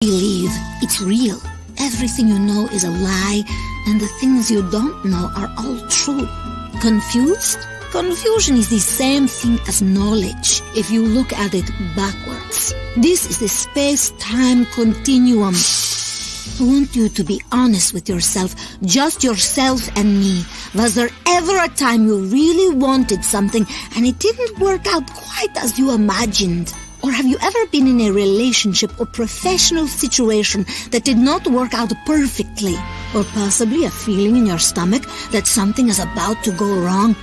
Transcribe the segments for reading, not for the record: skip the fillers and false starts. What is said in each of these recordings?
Believe it's real. Everything you know is a lie, and the things you don't know are all true. Confused? Confusion is the same thing as knowledge if you look at it backwards. This is the space-time continuum. I want you to be honest with yourself, just yourself and me. Was there ever a time you really wanted something and it didn't work out quite as you imagined? Or have you ever been in a relationship or professional situation that did not work out perfectly? Or possibly a feeling in your stomach that something is about to go wrong,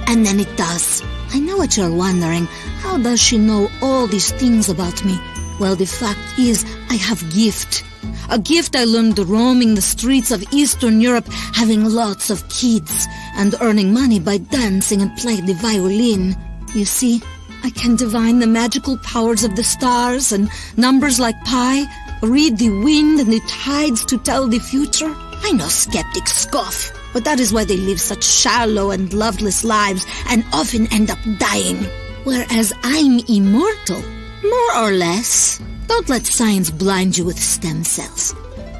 and then it does. I know what you're wondering. How does she know all these things about me? Well, the fact is, I have gift. A gift I learned roaming the streets of Eastern Europe, having lots of kids, and earning money by dancing and playing the violin. You see, I can divine the magical powers of the stars and numbers like pi, read the wind and the tides to tell the future. I know skeptics scoff, but that is why they live such shallow and loveless lives and often end up dying. Whereas I'm immortal, more or less. Don't let science blind you with stem cells.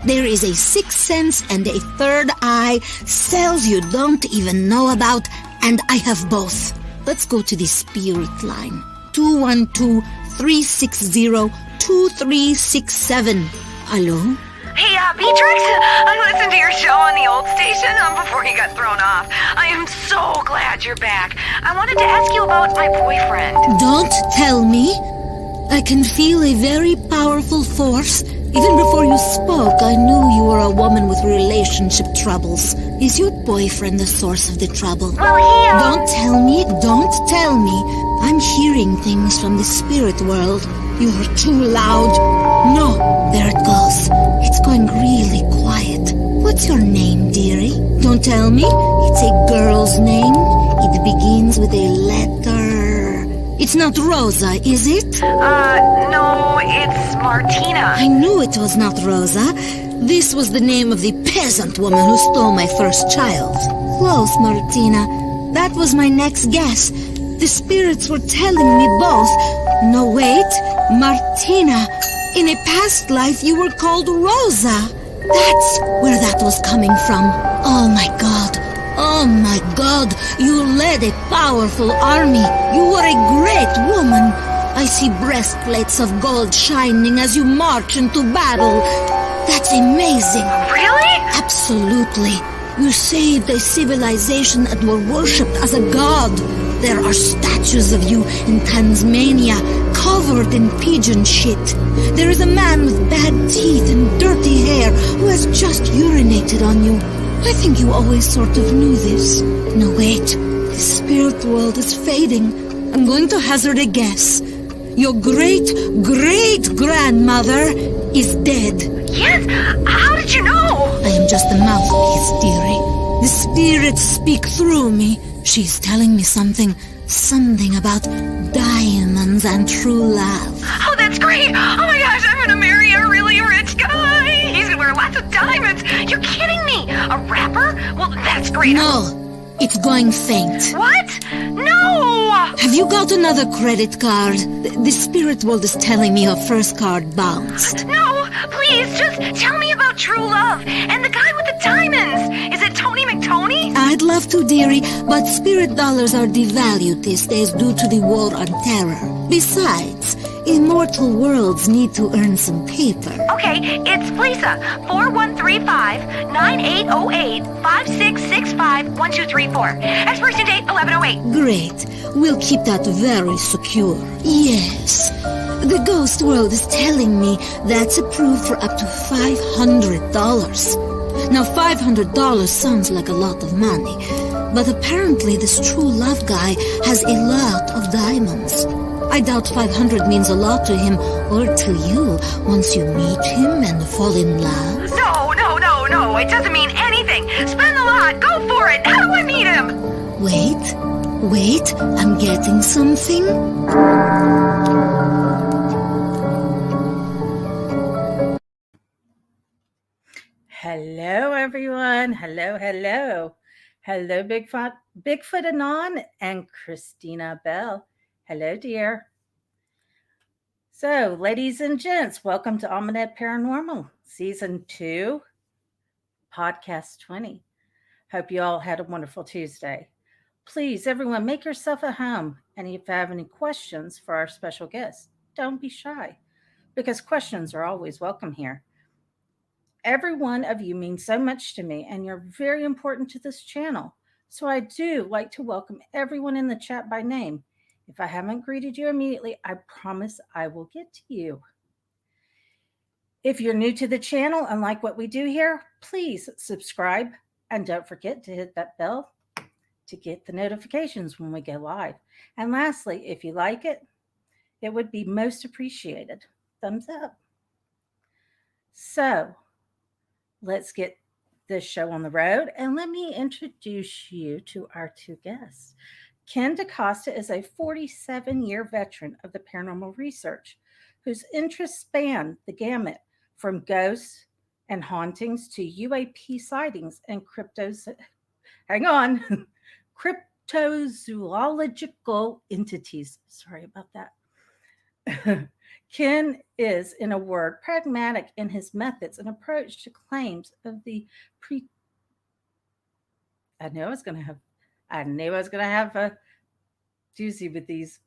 There is a sixth sense and a third eye, cells you don't even know about, and I have both. Let's go to the spirit line. 212-360-2367. Hello? Hey, Beatrix, I listened to your show on the old station before you got thrown off. I am so glad you're back. I wanted to ask you about my boyfriend. Don't tell me. I can feel a very powerful force. Even before you spoke, I knew you were a woman with relationship troubles. Is your boyfriend the source of the trouble? Well, Don't tell me. I'm hearing things from the spirit world. You're too loud. No, there it goes. It's going really quiet. What's your name, dearie? Don't tell me. It's a girl's name. It begins with a letter. It's not Rosa, is it? No, it's Martina. I knew it was not Rosa. This was the name of the peasant woman who stole my first child. Close, Martina. That was my next guess. The spirits were telling me both. No, wait. Martina. In a past life, you were called Rosa. That's where that was coming from. Oh, my God. Oh, my God. You led a powerful army. You were a great woman. I see breastplates of gold shining as you march into battle. That's amazing. Really? Absolutely. You saved a civilization and were worshipped as a god. There are statues of you in Tasmania, covered in pigeon shit. There is a man with bad teeth and dirty hair who has just urinated on you. I think you always sort of knew this. No, wait. The spirit world is fading. I'm going to hazard a guess. Your great-great-grandmother is dead. Yes? How did you know? I am just a mouthpiece, dearie. The spirits speak through me. She's telling me something about diamonds and true love. Oh, that's great. Oh my gosh, I'm gonna marry a really rich guy. He's gonna wear lots of diamonds. You're kidding me. A rapper? Well, that's great. No, it's going faint. What? No! Have you got another credit card? The spirit world is telling me her first card bounced. No, please, just tell me about true love and the guy with the diamonds. Is it Tony McTony? I'd love to, dearie, but spirit dollars are devalued these days due to the war on terror. Besides, immortal worlds need to earn some paper. Okay, it's Lisa. 4135-9808-5665-1234. Expiration date 1108. Great. We'll keep that very secure. Yes. The ghost world is telling me that's approved for up to $500. Now, $500 sounds like a lot of money, but apparently this true love guy has a lot of diamonds. I doubt 500 means a lot to him or to you once you meet him and fall in love. No, it doesn't mean anything. Spend the lot, go for it. How do I meet him? Wait, I'm getting something. Hello, everyone. Hello. Hello, Bigfoot Anon and Christina Bell. Hello, dear. So, ladies and gents, welcome to Almanac Paranormal, Season 2, Podcast 20. Hope you all had a wonderful Tuesday. Please, everyone, make yourself at home. And if you have any questions for our special guest, don't be shy, because questions are always welcome here. Every one of you means so much to me, and you're very important to this channel. So I do like to welcome everyone in the chat by name. If I haven't greeted you immediately, I promise I will get to you. If you're new to the channel and like what we do here, please subscribe and don't forget to hit that bell to get the notifications when we go live. And lastly, if you like it, it would be most appreciated. Thumbs up. So let's get this show on the road, and let me introduce you to our two guests. Ken DeCosta is a 47-year veteran of the paranormal research whose interests span the gamut from ghosts and hauntings to UAP sightings and cryptozoological entities. Sorry about that. Ken is, in a word, pragmatic in his methods and approach to claims of the I knew I was going to have a doozy with these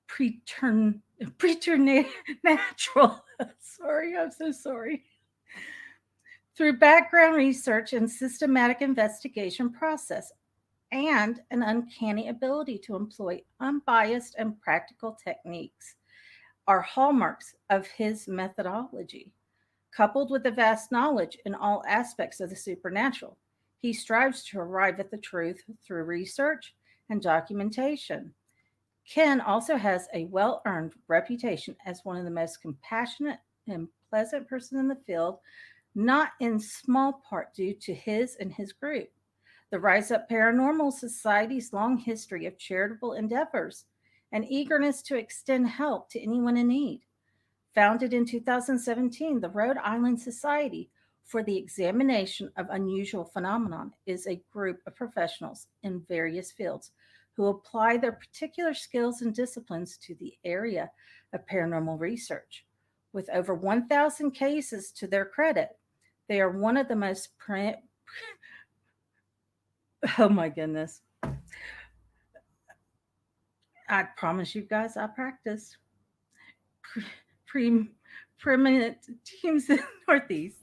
preternatural. Sorry, I'm so sorry. Through background research and systematic investigation process, and an uncanny ability to employ unbiased and practical techniques are hallmarks of his methodology. Coupled with a vast knowledge in all aspects of the supernatural, he strives to arrive at the truth through research and documentation. Ken also has a well earned reputation as one of the most compassionate and pleasant persons in the field, not in small part due to his and his group. The Rise Up Paranormal Society's long history of charitable endeavors and eagerness to extend help to anyone in need. Founded in 2017, the Rhode Island Society for the Examination of Unusual Phenomenon is a group of professionals in various fields who apply their particular skills and disciplines to the area of paranormal research. With over 1,000 cases to their credit, they are one of the most oh my goodness. I promise you guys, I practice. Preeminent teams in the Northeast.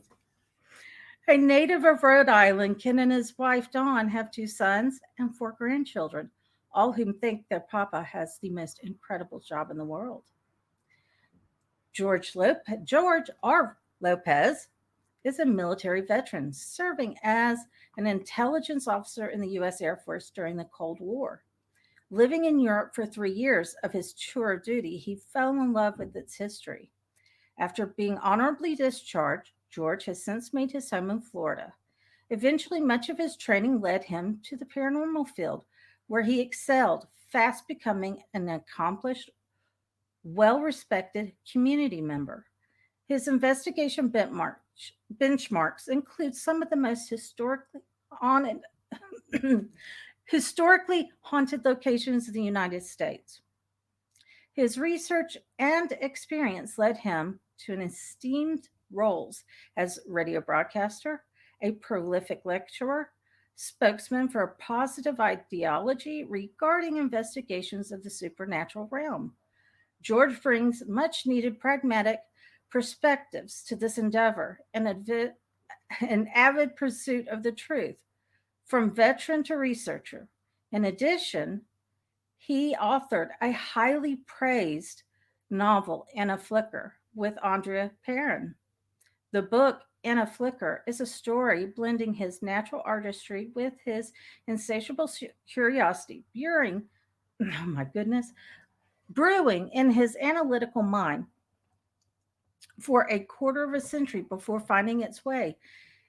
A native of Rhode Island, Ken and his wife Dawn have 2 sons and 4 grandchildren, all whom think their papa has the most incredible job in the world. George R. Lopez is a military veteran serving as an intelligence officer in the U.S. Air Force during the Cold War. Living in Europe for 3 years of his tour of duty, he fell in love with its history. After being honorably discharged, George has since made his home in Florida. Eventually, much of his training led him to the paranormal field, where he excelled, fast becoming an accomplished, well-respected community member. His investigation benchmarks include some of the most historically haunted locations in the United States. His research and experience led him to an esteemed roles as radio broadcaster, a prolific lecturer, spokesman for a positive ideology regarding investigations of the supernatural realm. George brings much needed pragmatic perspectives to this endeavor and an avid pursuit of the truth, from veteran to researcher. In addition, he authored a highly praised novel, In a Flicker, with Andrea Perrin. The book, In a Flicker, is a story blending his natural artistry with his insatiable curiosity, brewing in his analytical mind for a quarter of a century before finding its way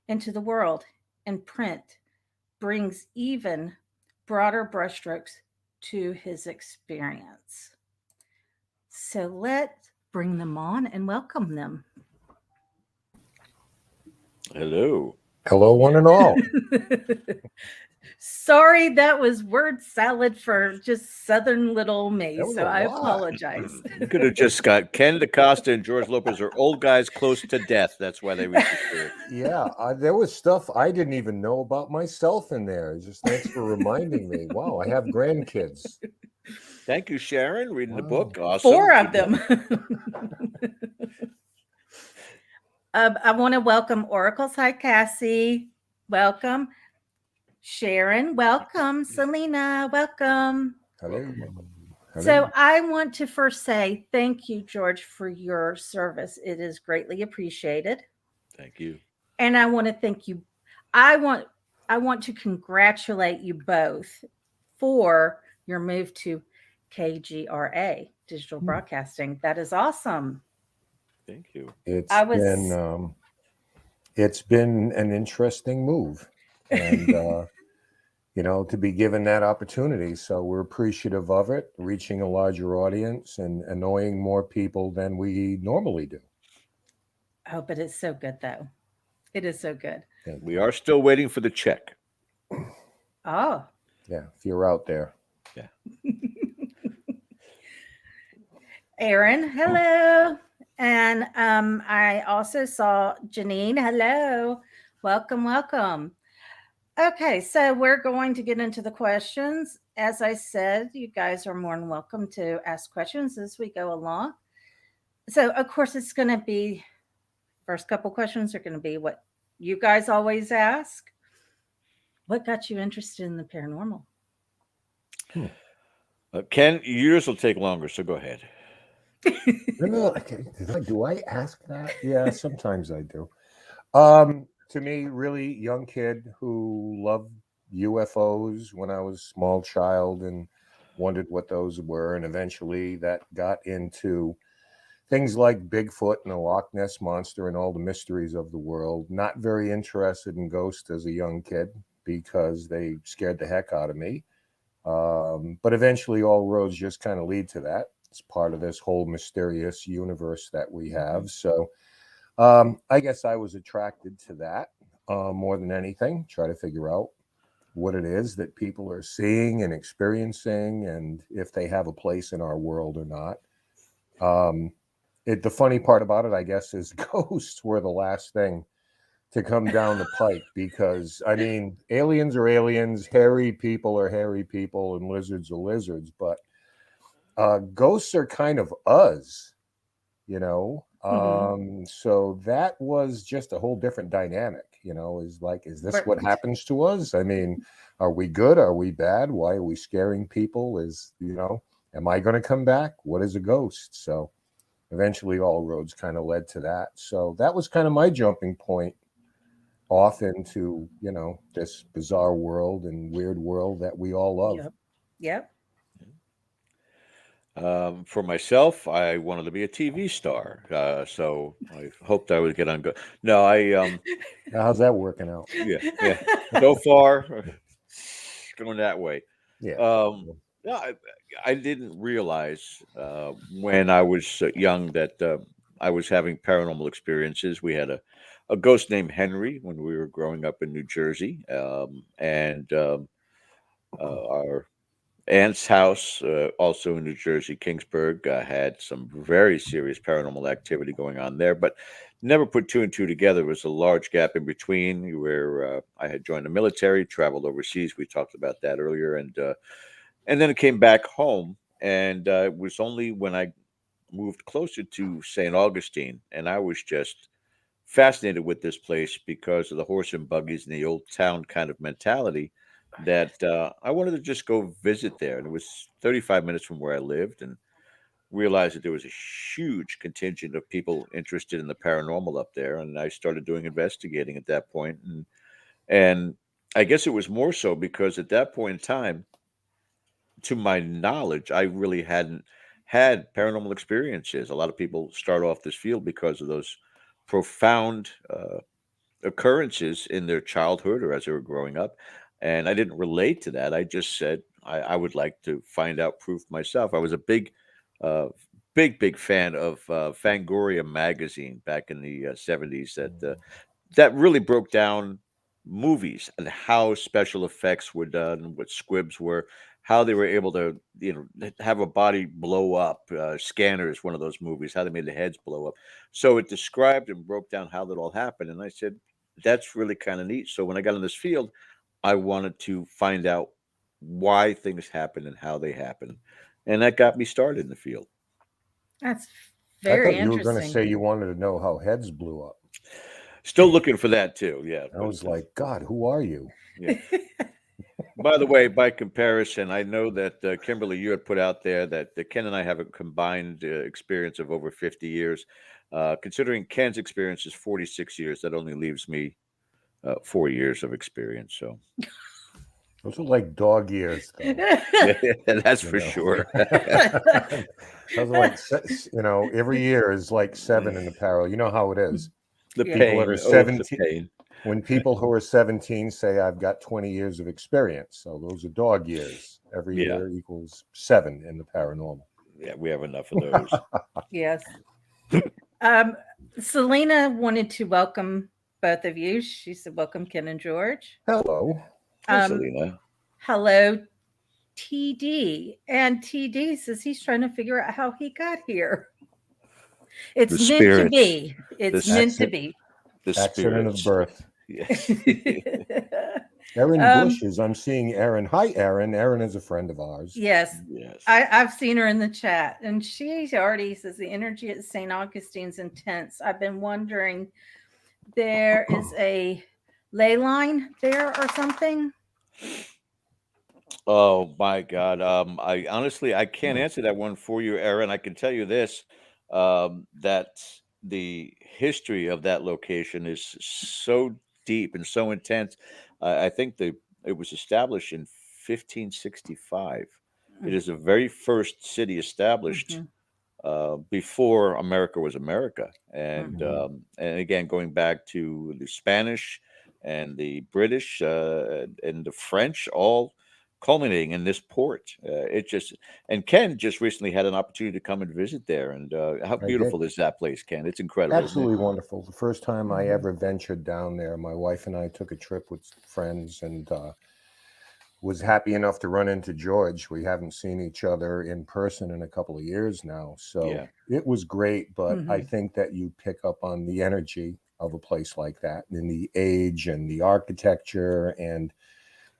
into the world in print, brings even broader brushstrokes to his experience. So let's bring them on and welcome them. Hello. Hello, one and all. Sorry, that was word salad for just southern little me, That was so a I lot. apologize. Hmm. You could have just got Ken DeCosta and George Lopez are old guys close to death. That's why they reached the spirit. Yeah, there was stuff I didn't even know about myself in there. Just thanks for reminding me. Wow, I have grandkids. Thank you, Sharon. Reading the Wow. book. Awesome. Four of Keep it- them. I want to welcome Oracles. Hi, Cassie. Welcome. Sharon, welcome. Selena, welcome. Hello. Hello. So I want to first say thank you, George, for your service. It is greatly appreciated. Thank you. And I want to thank you. I want I want to congratulate you both for your move to KGRA, digital broadcasting. That is awesome. Thank you. It's I was been an interesting move, and to be given that opportunity. So we're appreciative of it, reaching a larger audience and annoying more people than we normally do. Oh, but it's so good though. It is so good. Thank We you. are still waiting for the check. Oh. Yeah, if you're out there. Yeah. Aaron, hello. And I also saw Janine. Hello. Welcome, welcome. Okay, so we're going to get into the questions. As I said, you guys are more than welcome to ask questions as we go along. So, of course, it's going to be first couple questions are going to be what you guys always ask. What got you interested in the paranormal? Ken, yours will take longer, so go ahead. No, okay. Do I ask that? Yeah, sometimes I do. To me, really young kid who loved UFOs when I was a small child and wondered what those were, and eventually that got into things like Bigfoot and the Loch Ness monster and all the mysteries of the world. Not very interested in ghosts as a young kid because they scared the heck out of me. But eventually, all roads just kind of lead to that. It's part of this whole mysterious universe that we have. So I guess I was attracted to that more than anything. Try to figure out what it is that people are seeing and experiencing, and if they have a place in our world or not. The funny part about it, I guess, is ghosts were the last thing to come down the pike because, I mean, aliens are aliens, hairy people are hairy people, and lizards are lizards. But ghosts are kind of us, you know. So that was just a whole different dynamic, is like, is this what happens to us? I mean, are we good? Are we bad? Why are we scaring people? Am I going to come back? What is a ghost? So eventually all roads kind of led to that. So that was kind of my jumping point off into, this bizarre world and weird world that we all love. Yep. For myself, I wanted to be a TV star, so I hoped I would get on. No, How's that working out? yeah. So far, going that way. Yeah. No, I didn't realize when I was young that I was having paranormal experiences. We had a ghost named Henry when we were growing up in New Jersey, and our aunt's house, also in New Jersey, Kingsburg, had some very serious paranormal activity going on there, but never put two and two together. There was a large gap in between where I had joined the military, traveled overseas. We talked about that earlier, and then it came back home, and it was only when I moved closer to St. Augustine, and I was just fascinated with this place because of the horse and buggies and the old town kind of mentality that I wanted to just go visit there. And it was 35 minutes from where I lived, and realized that there was a huge contingent of people interested in the paranormal up there. And I started doing investigating at that point. And I guess it was more so because at that point in time, to my knowledge, I really hadn't had paranormal experiences. A lot of people start off this field because of those profound occurrences in their childhood or as they were growing up. And I didn't relate to that. I just said I would like to find out proof myself. I was a uh, big fan of Fangoria magazine back in the 70s that really broke down movies and how special effects were done, what squibs were, how they were able to, have a body blow up. Scanner is one of those movies, how they made the heads blow up. So it described and broke down how that all happened. And I said, that's really kind of neat. So when I got in this field, I wanted to find out why things happen and how they happen. And that got me started in the field. That's I very thought you were going to interesting. say you wanted to know how heads blew up. Still looking for that too. Yeah. I was like, God, who are you? Yeah. By the way, by comparison, I know that Kimberly, you had put out there that Ken and I have a combined experience of over 50 years. Considering Ken's experience is 46 years, that only leaves me 4 years of experience. So Those are like dog years, though. that's for sure. Those are like, every year is like 7 in the parallel. You know how it is. The Yeah. pain. People that are Oh, 17, the pain. when people who are 17 say, I've got 20 years of experience. So those are dog years. Every Yeah. year equals 7 in the paranormal. Yeah, we have enough of those. Yes. Selena wanted to welcome both of you. She said, welcome, Ken and George. Hello. Hi, Selena. Hello, TD. And TD says he's trying to figure out how he got here. It's The meant to spirits. be. It's The meant to be. The Accident of spirits. birth. Yes. Erin Bush is, I'm seeing Erin. Hi, Erin. Erin is a friend of ours. Yes. Yes. I've seen her in the chat, and she already says the energy at St. Augustine's intense. I've been wondering, there is a ley line there or something? Oh my God. I honestly I can't answer that one for you, Aaron. I can tell you this, that the history of that location is so deep and so intense. I think it was established in 1565. It is the very first city established before America was America, and again going back to the Spanish and the British and the French, all culminating in this port. And Ken just recently had an opportunity to come and visit there, and how I beautiful did. is that place, Ken? It's incredible. isn't it? Absolutely wonderful. The first time I ever ventured down there, my wife and I took a trip with friends and was happy enough to run into George. We haven't seen each other in person in a couple of years now. So Yeah. it was great, but I think that you pick up on the energy of a place like that and the age and the architecture and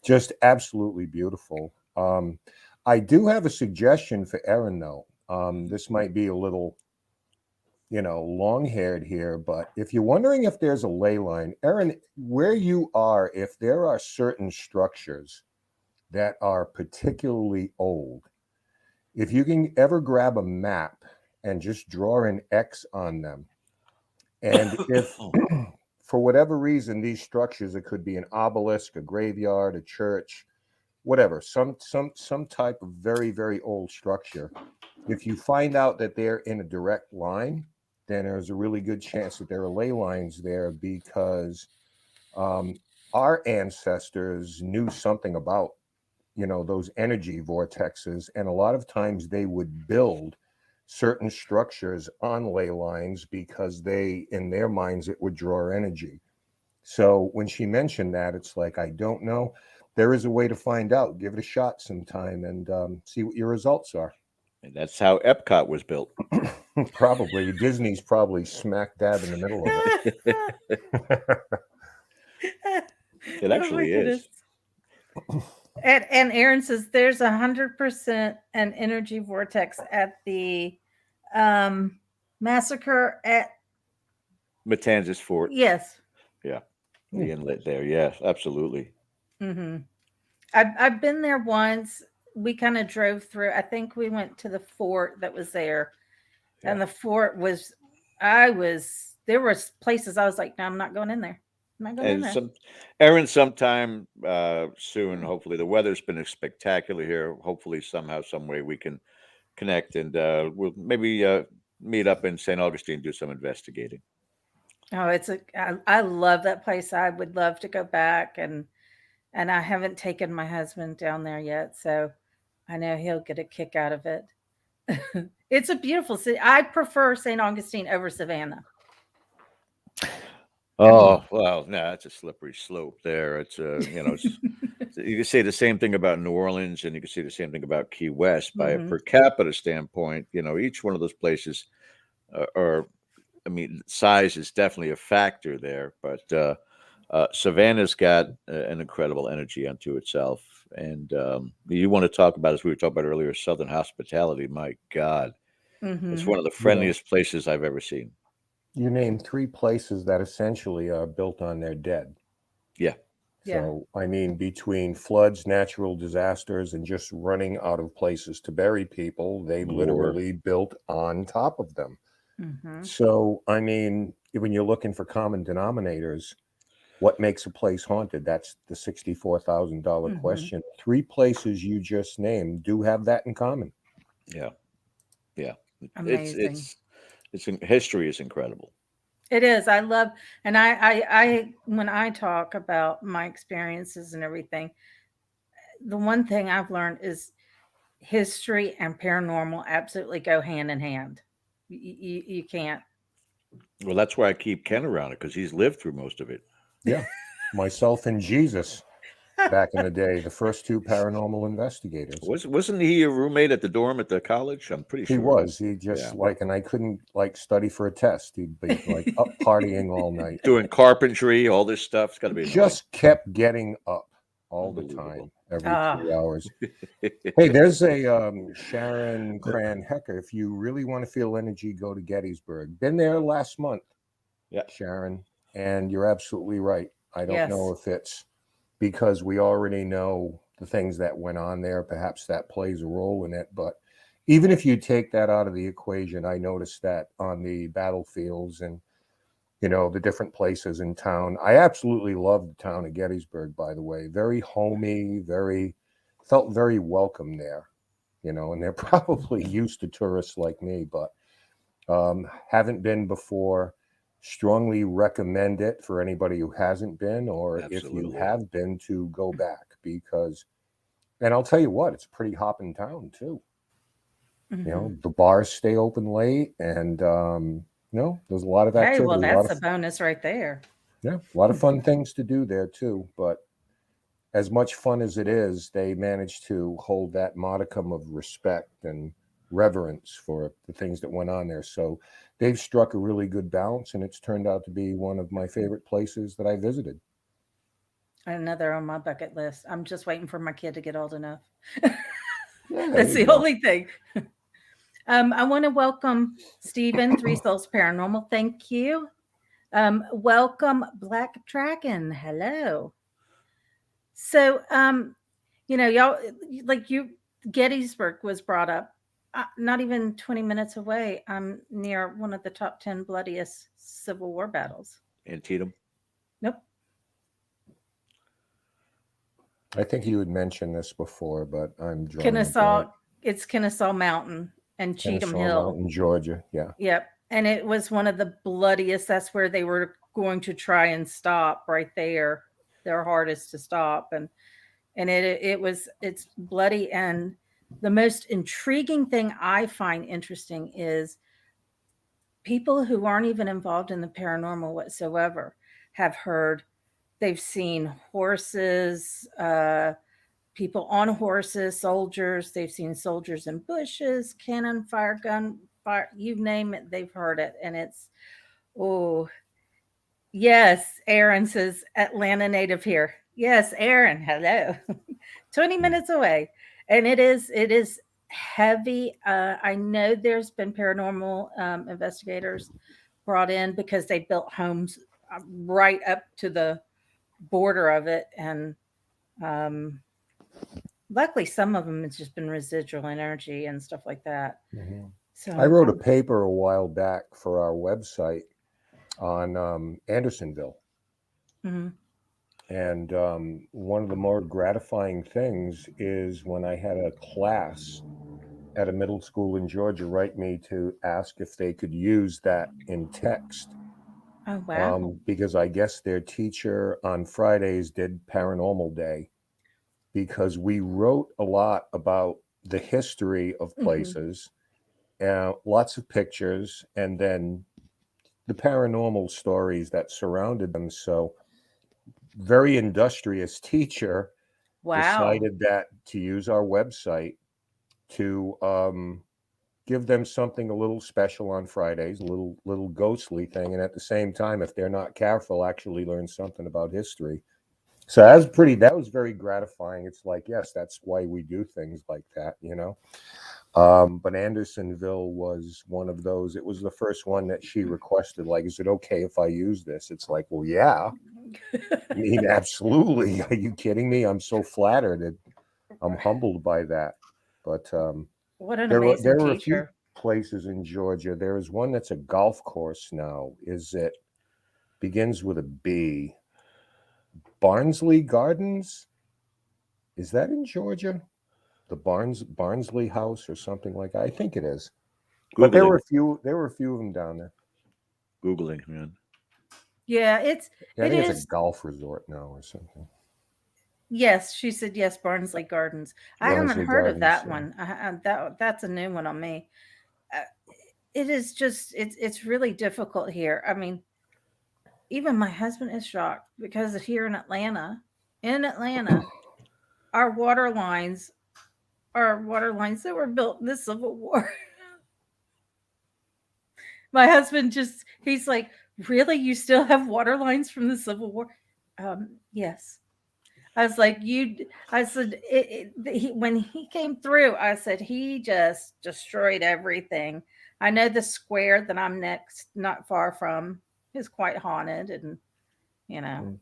just absolutely beautiful. I do have a suggestion for Erin, though. This might be a little, long-haired here, but if you're wondering if there's a ley line, Erin, where you are, if there are certain structures that are particularly old, if you can ever grab a map and just draw an X on them, and if for whatever reason these structures, it could be an obelisk, a graveyard, a church, whatever, some type of very, very old structure, if you find out that they're in a direct line, then there's a really good chance that there are ley lines there, because our ancestors knew something about those energy vortexes, and a lot of times they would build certain structures on ley lines because in their minds, it would draw energy. So when she mentioned that, it's like, I don't know. There is a way to find out. Give it a shot sometime and see what your results are. And that's how Epcot was built. Probably. Disney's probably smack dab in the middle of it. It actually is. And Aaron says there's 100% an energy vortex at the massacre at Matanzas Fort. Yes. Yeah. The inlet there. Yes, absolutely. I've been there once. We kind of drove through. I think we went to the fort that was there, and the fort was. There were places I was like, no, I'm not going in there. I'm not going in there. Aaron, sometime soon. Hopefully, the weather's been spectacular here. Hopefully, somehow, some way, we can connect, and we'll maybe meet up in St. Augustine and do some investigating. Oh, I love that place. I would love to go back, and I haven't taken my husband down there yet, so I know he'll get a kick out of it. It's a beautiful city. I prefer St. Augustine over Savannah. Oh, well, no, that's a slippery slope there. It's you can say the same thing about New Orleans, and you can say the same thing about Key West. By a Hmm. per capita standpoint, each one of those places are, I mean, size is definitely a factor there, but Savannah's got an incredible energy unto itself. And you want to talk about, as we were talking about earlier, Southern hospitality. My God, it's Hmm. one of the You know, friendliest places I've ever seen. you named three places that essentially are built on their dead. Yeah. Yeah. So, I mean, between floods, natural disasters, and just running out of places to bury people, they War. literally built on top of them. Hmm. So, I mean, when you're looking for common denominators, what makes a place haunted? That's the $64,000 Hmm. question. Three places you just named do have that in common. Yeah. Yeah. It's Amazing. it's history is incredible. It is. I love, and I, when I talk about my experiences and everything, the one thing I've learned is history and paranormal absolutely go hand in hand. You can't. Well, that's why I keep Ken around it, because he's lived through most of it. Yeah. Myself and Jesus back in the day, the first two paranormal investigators. Wasn't he your roommate at the dorm at the college? I'm pretty He sure. was. He just Yeah. and I couldn't study for a test. He'd be up partying all night. Doing carpentry, all this stuff. It's got to be annoying. Just kept getting up all the Unbelievable. time, every Ah, 2 hours. Hey, there's a Sharon Cran Hecker. If you really want to feel energy, go to Gettysburg. Been there last month, Yeah. Sharon, and you're absolutely right. I don't know yes. if it's because we already know the things that went on there. Perhaps that plays a role in it. But even if you take that out of the equation, I noticed that on the battlefields and the different places in town. I absolutely love the town of Gettysburg, by the way. Very homey, felt very welcome there, and they're probably used to tourists like me, but haven't been before. Strongly recommend it for anybody who hasn't been, or if you Absolutely. have been, to go back, because, and I'll tell you what, it's a pretty hopping town too. Hmm. The bars stay open late, and there's a lot of Hey, well, activity, a lot that's of a bonus right there. yeah, a lot of fun things to do there too. But as much fun as it is, they managed to hold that modicum of respect and reverence for the things that went on there. So they've struck a really good balance, and it's turned out to be one of my favorite places that I visited. Another on my bucket list. I'm just waiting for my kid to get old enough. Yeah, there That's you the go. only thing. I want to welcome Stephen, Three Souls Paranormal. Thank you. Welcome, Black Dragon. Hello. So, y'all, like you, Gettysburg was brought up. Not even 20 minutes away. I'm near one of the top 10 bloodiest Civil War battles. Antietam. Nope. I think you had mentioned this before, but I'm drawing a blank. Kennesaw, it's Kennesaw Mountain and Cheatham Kennesaw Hill. Mountain, Georgia. Yeah. Yep. And it was one of the bloodiest. That's where they were going to try and stop right there. Their hardest to stop. And it's bloody. And the most intriguing thing I find interesting is people who aren't even involved in the paranormal whatsoever have heard, they've seen horses, people on horses, soldiers. They've seen soldiers in bushes, cannon fire, gun fire, you name it, they've heard it. And it's, oh, yes, Aaron says Atlanta native here. Yes, Aaron, hello. 20 minutes away. And it is heavy. I know there's been paranormal investigators brought in because they built homes right up to the border of it. And um, luckily, some of them, it's just been residual energy and stuff like that. Mm-hmm. So I wrote a paper a while back for our website on Andersonville. Mm-hmm. And one of the more gratifying things is when I had a class at a middle school in Georgia write me to ask if they could use that in text. Oh, wow. Because I guess their teacher on Fridays did Paranormal Day, because we wrote a lot about the history of Mm-hmm. places, lots of pictures, and then the paranormal stories that surrounded them. So, very industrious teacher Wow. decided that to use our website to give them something a little special on Fridays, a little ghostly thing, and at the same time, if they're not careful, actually learn something about history. So that was very gratifying. It's like, yes, that's why we do things like that, you know. But Andersonville was one of those. It was the first one that she requested, like, is it okay if I use this? It's like, well, yeah. I mean, absolutely. Are you kidding me? I'm so flattered and I'm humbled by that. But What an there amazing were a few teacher. places in Georgia. There is one that's a golf course now. Is it begins with a B? Barnsley Gardens? Is that in Georgia? The Barnsley House or something like that? I think it is. But Googling, there were a few of them down there. Googling, man. Yeah, Yeah, I it think it's a is. golf resort now or something. Yes, she said yes, Barnsley Gardens. I haven't Barnsley heard of Gardens. that Yeah. one. That's a new one on me. Uh, it is just it's really difficult here. I mean, even my husband is shocked because here in Atlanta, our water lines that were built in the Civil War. My husband he's like, "Really? You still have water lines from the Civil War?" Yes. I was like, I said, when he came through, I said, he just destroyed everything. I know the square that I'm not far from, is quite haunted. And, you know, Mm.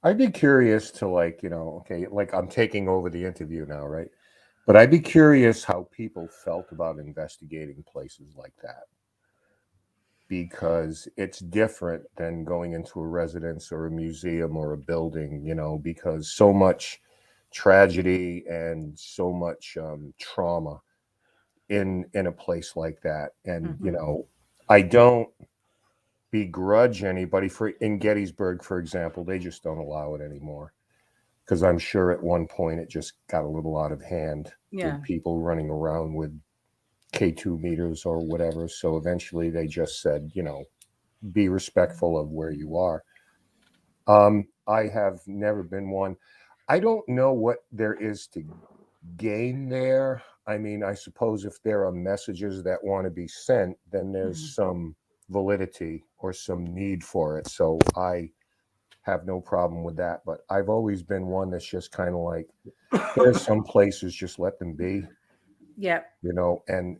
I'd be curious to, like, okay, like I'm taking over the interview now, right? But I'd be curious how people felt about investigating places like that, because it's different than going into a residence or a museum or a building, because so much tragedy and so much trauma in a place like that. And, mhm. I don't begrudge anybody for in Gettysburg, for example, they just don't allow it anymore. Because I'm sure at one point it just got a little out of hand Yeah. with people running around with K2 meters or whatever. So eventually they just said, be respectful of where you are. I have never been one. I don't know what there is to gain there. I mean, I suppose if there are messages that want to be sent, then there's Mhm. some validity or some need for it. So I have no problem with that. But I've always been one that's just kind of like, there's some places, just let them be, Yep. and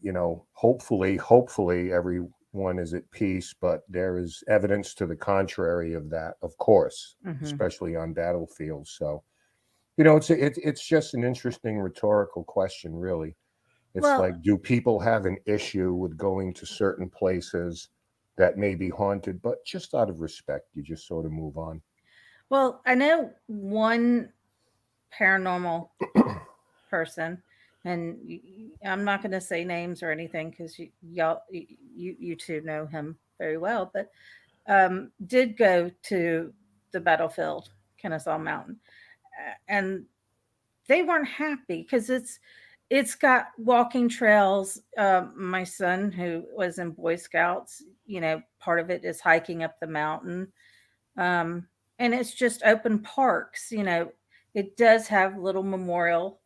hopefully everyone is at peace. But there is evidence to the contrary of that, of course, Hmm. especially on battlefields. So it's just an interesting rhetorical question, really. It's Well, like, do people have an issue with going to certain places that may be haunted, but just out of respect, you just sort of move on. I know one paranormal person, and I'm not going to say names or anything because you two know him very well, but did go to the battlefield, Kennesaw Mountain, and they weren't happy because it's got walking trails. My son, who was in Boy Scouts, part of it is hiking up the mountain, um, and it's just open parks. It does have little memorial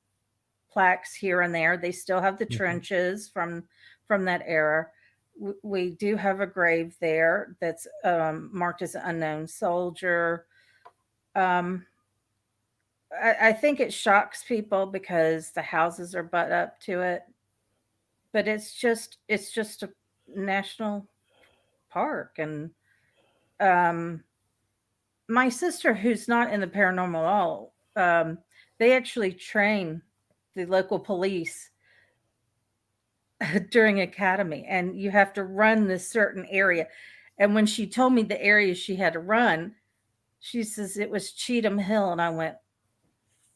plaques here and there. They still have the Mhm. trenches from that era. We do have a grave there that's marked as an unknown soldier. Um, I think it shocks people because the houses are butt up to it, but it's just a national park. And um, my sister, who's not in the paranormal at all, they actually train the local police during academy, and you have to run this certain area. And when she told me the area she had to run, she says it was Cheatham Hill, and I went,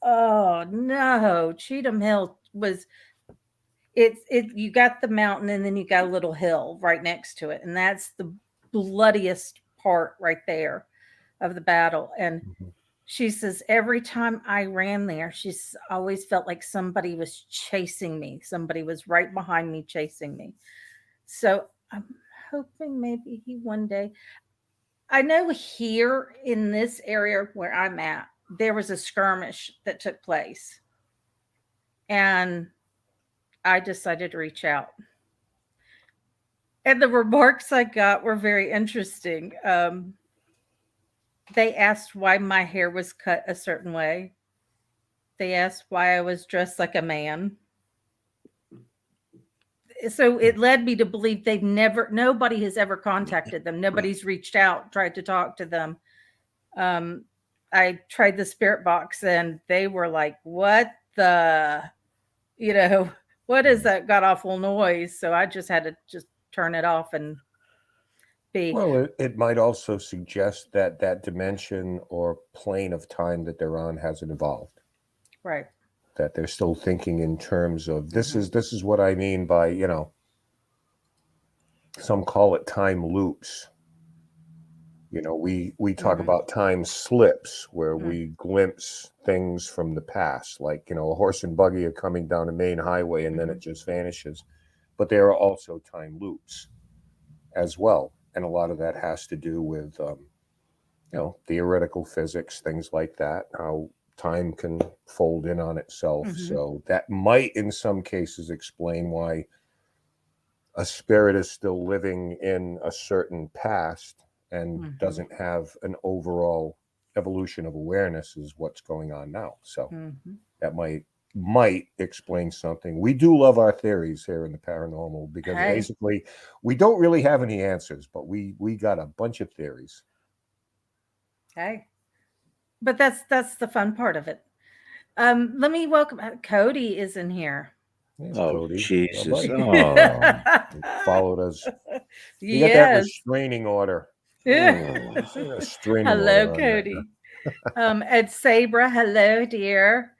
"Oh no, Cheatham Hill was it you got the mountain and then you got a little hill right next to it, and that's the bloodiest part right there of the battle." And Mhm. she says every time I ran there, she's always felt like somebody was chasing me. Somebody was right behind me chasing me. So hoping maybe he one day. I know here in this area where I'm at, there was a skirmish that took place, and I decided to reach out. And the remarks I got were very interesting. They asked why my hair was cut a certain way. They asked why I was dressed like a man. So it led me to believe nobody has ever contacted them. Nobody's reached out, tried to talk to them. Um, I tried the spirit box and they were like, what the, you know, what is that god awful noise? So I just had to just turn it off and be. Well, it might also suggest that that dimension or plane of time that they're on hasn't evolved. Right. That they're still thinking in terms of this is what I mean by, some call it time loops. We talk about time slips where we glimpse things from the past, like, a horse and buggy are coming down a main highway and then it just vanishes. But there are also time loops as well. And a lot of that has to do with, theoretical physics, things like that, how time can fold in on itself. So that might, in some cases, explain why a spirit is still living in a certain past and doesn't have an overall evolution of awareness is what's going on now. So that might explain something. We do love our theories here in the paranormal because basically we don't really have any answers, but we got a bunch of theories. Okay. But that's the fun part of it. Let me welcome Cody is in here. Yes, Oh, Cody. Jesus. Oh, followed us. You got that restraining order. Restraining hello, order Cody. Ed Sabra, hello, dear.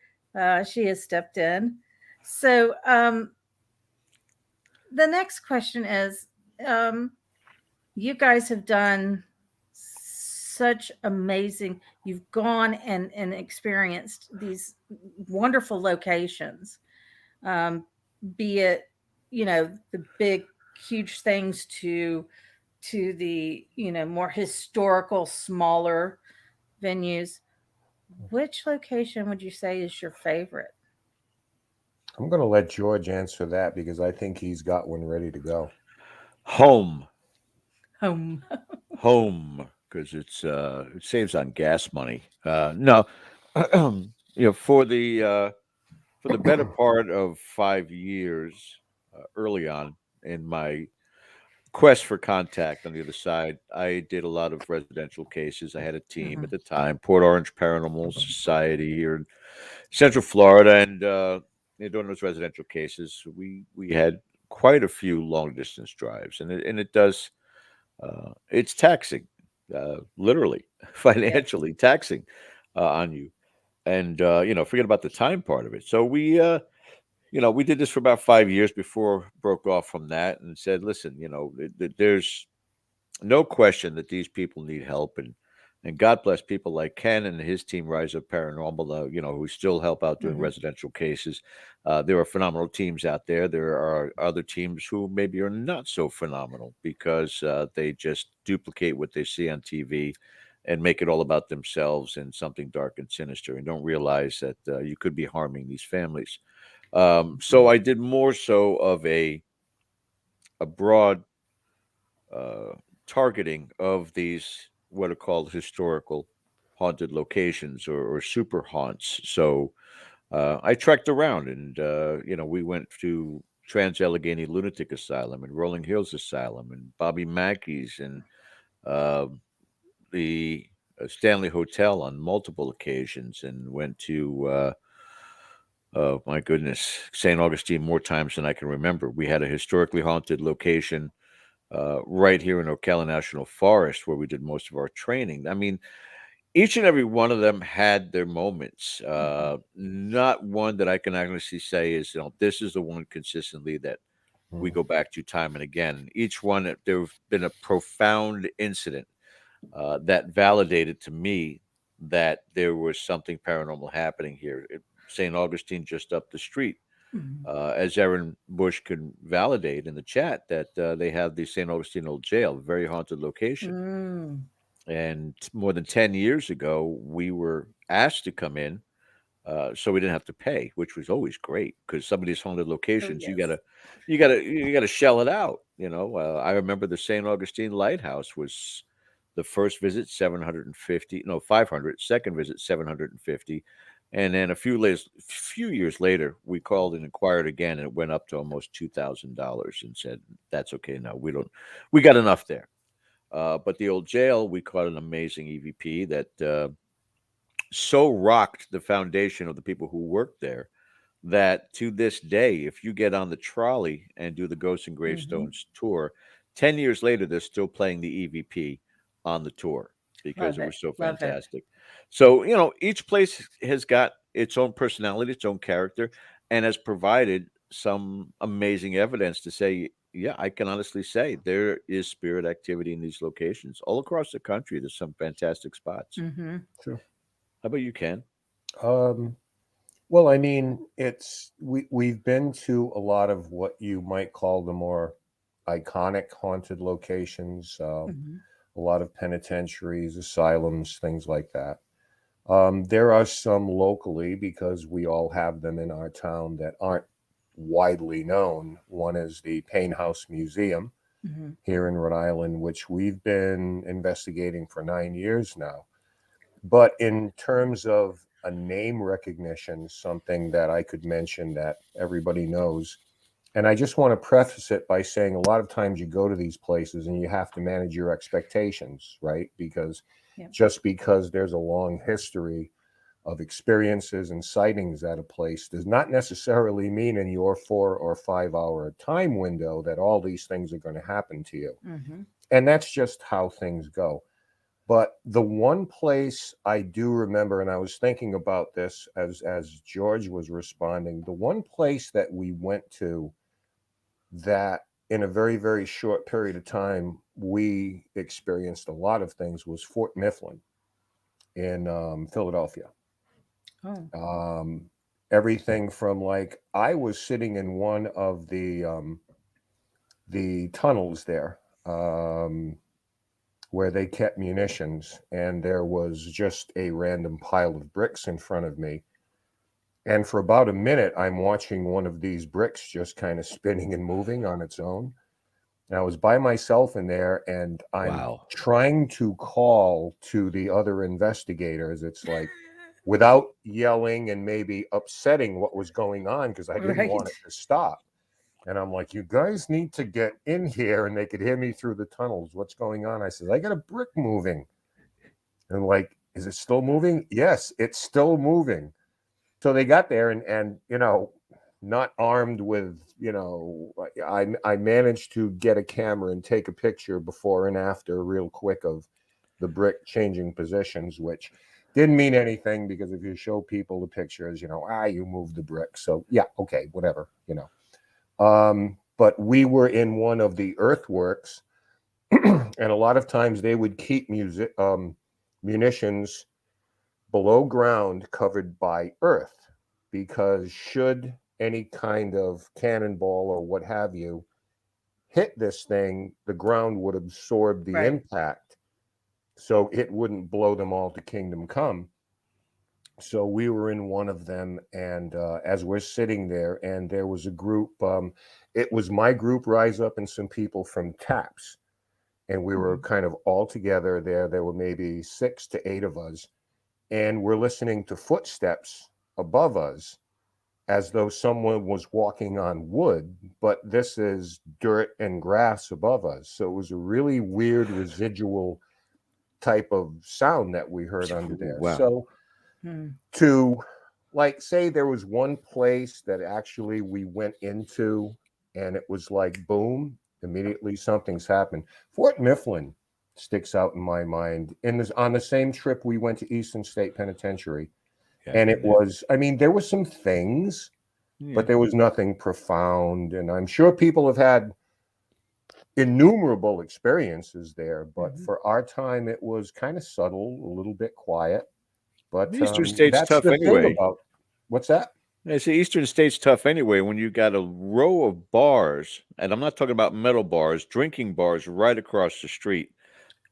She has stepped in. So the next question is, you guys have done such amazing. You've gone and experienced these wonderful locations. Be it, the big, huge things to the, more historical, smaller venues. Which location would you say is your favorite? I'm going to let George answer that because I think he's got one ready to go. Home. Home. Home, because it saves on gas money. No, for the better part of 5 years, early on in my quest for contact on the other side, I did a lot of residential cases. I had a team at the time, Port Orange Paranormal Society here in Central Florida, and doing those residential cases, we had quite a few long distance drives, and it does it's taxing, literally financially taxing on you, and forget about the time part of it. So we did this for about 5 years before broke off from that and said, listen, there's no question that these people need help, and God bless people like Ken and his team, Rise Up Paranormal, who still help out doing residential cases. There are phenomenal teams out there. There are other teams who maybe are not so phenomenal because they just duplicate what they see on TV and make it all about themselves and something dark and sinister, and don't realize that you could be harming these families. So I did more so of a broad targeting of these what are called historical haunted locations or super haunts. So I trekked around, and we went to Trans Allegheny Lunatic Asylum and Rolling Hills Asylum and Bobby Mackey's and uh, the Stanley Hotel on multiple occasions, and went to oh my goodness, St. Augustine more times than I can remember. We had a historically haunted location right here in Ocala National Forest where we did most of our training. I mean, each and every one of them had their moments. Not one that I can honestly say is, this is the one consistently that we go back to time and again. Each one, there's been a profound incident that validated to me that there was something paranormal happening here. St. Augustine, just up the street. Mhm. As Aaron Bush could validate in the chat, that they have the St. Augustine Old Jail, very haunted location. Mm. And more than 10 years ago, we were asked to come in, so we didn't have to pay, which was always great, because some of these haunted Oh, locations, yes. you gotta shell it out. I remember the St. Augustine Lighthouse was the first visit 750, no 500, second visit 750, and then few years later, we called and inquired again, and it went up to almost $2,000, and said that's okay. No, we got enough there. But the old jail, we caught an amazing EVP that so rocked the foundation of the people who worked there that to this day, if you get on the trolley and do the Ghosts and Mhm. Gravestones tour, 10 years later, they're still playing the EVP on the tour because Love it it. was so Love it. fantastic. So, each place has got its own personality, its own character, and has provided some amazing evidence to say, yeah, I can honestly say there is spirit activity in these locations all across the country. There's some fantastic spots. Mhm. Sure. How about you, Ken? Um, well, I mean, we've been to a lot of what you might call the more iconic haunted locations, Mhm. a lot of penitentiaries, asylums, things like that. There are some locally because we all have them in our town that aren't widely known. One is the Pain House Museum Mhm. here in Rhode Island, which we've been investigating for 9 years now. But in terms of a name recognition, something that I could mention that everybody knows, and I just want to preface it by saying a lot of times you go to these places and you have to manage your expectations, right? Because Yep. just because there's a long history of experiences and sightings at a place does not necessarily mean in your 4 or 5 hour time window that all these things are going to happen to you. Mhm. And that's just how things go. But the one place I do remember, and I was thinking about this as George was responding, the one place that we went to that in a very, very short period of time, we experienced a lot of things was Fort Mifflin in Philadelphia. Oh. Um, Everything from like I was sitting in one of the tunnels there where they kept munitions, and there was just a random pile of bricks in front of me. And for about a minute, I'm watching one of these bricks just kind of spinning and moving on its own. And I was by myself in there, and I'm Wow. trying to call to the other investigators. It's like without yelling and maybe upsetting what was going on because I didn't want Right. it to stop. And I'm like, you guys need to get in here. And they could hear me through the tunnels. What's going on? I said, I got a brick moving. And like, is it still moving? Yes, it's still moving. So they got there and not armed with, I managed to get a camera and take a picture before and after real quick of the brick changing positions, which didn't mean anything because if you show people the pictures, you moved the brick. So yeah, okay, whatever. But we were in one of the earthworks, and a lot of times they would keep munitions below ground covered by earth because should any kind of cannonball or what have you hit this thing, the ground would absorb the Right. impact so it wouldn't blow them all to kingdom come. So we were in one of them, and as we're sitting there, and there was a group. It was my group, Rise Up, and some people from TAPS, and we were Mhm. kind of all together there. There were maybe 6 to 8 of us, and we're listening to footsteps above us as though someone was walking on wood, but this is dirt and grass above us. So it was a really weird residual type of sound that we heard under there. Wow. So Mm. to like say there was one place that actually we went into and it was like boom, immediately something's happened. Fort Mifflin sticks out in my mind. In this on the same trip we went to Eastern State Penitentiary. Yeah. And it was, I mean, there were some things, Yeah. but there was nothing profound. And I'm sure people have had innumerable experiences there, but Mhm. for our time, it was kind of subtle, a little bit quiet. But The Eastern State's that's tough the thing anyway. about what's that? I see Eastern State's tough anyway when you got a row of bars, and I'm not talking about metal bars, drinking bars right across the street.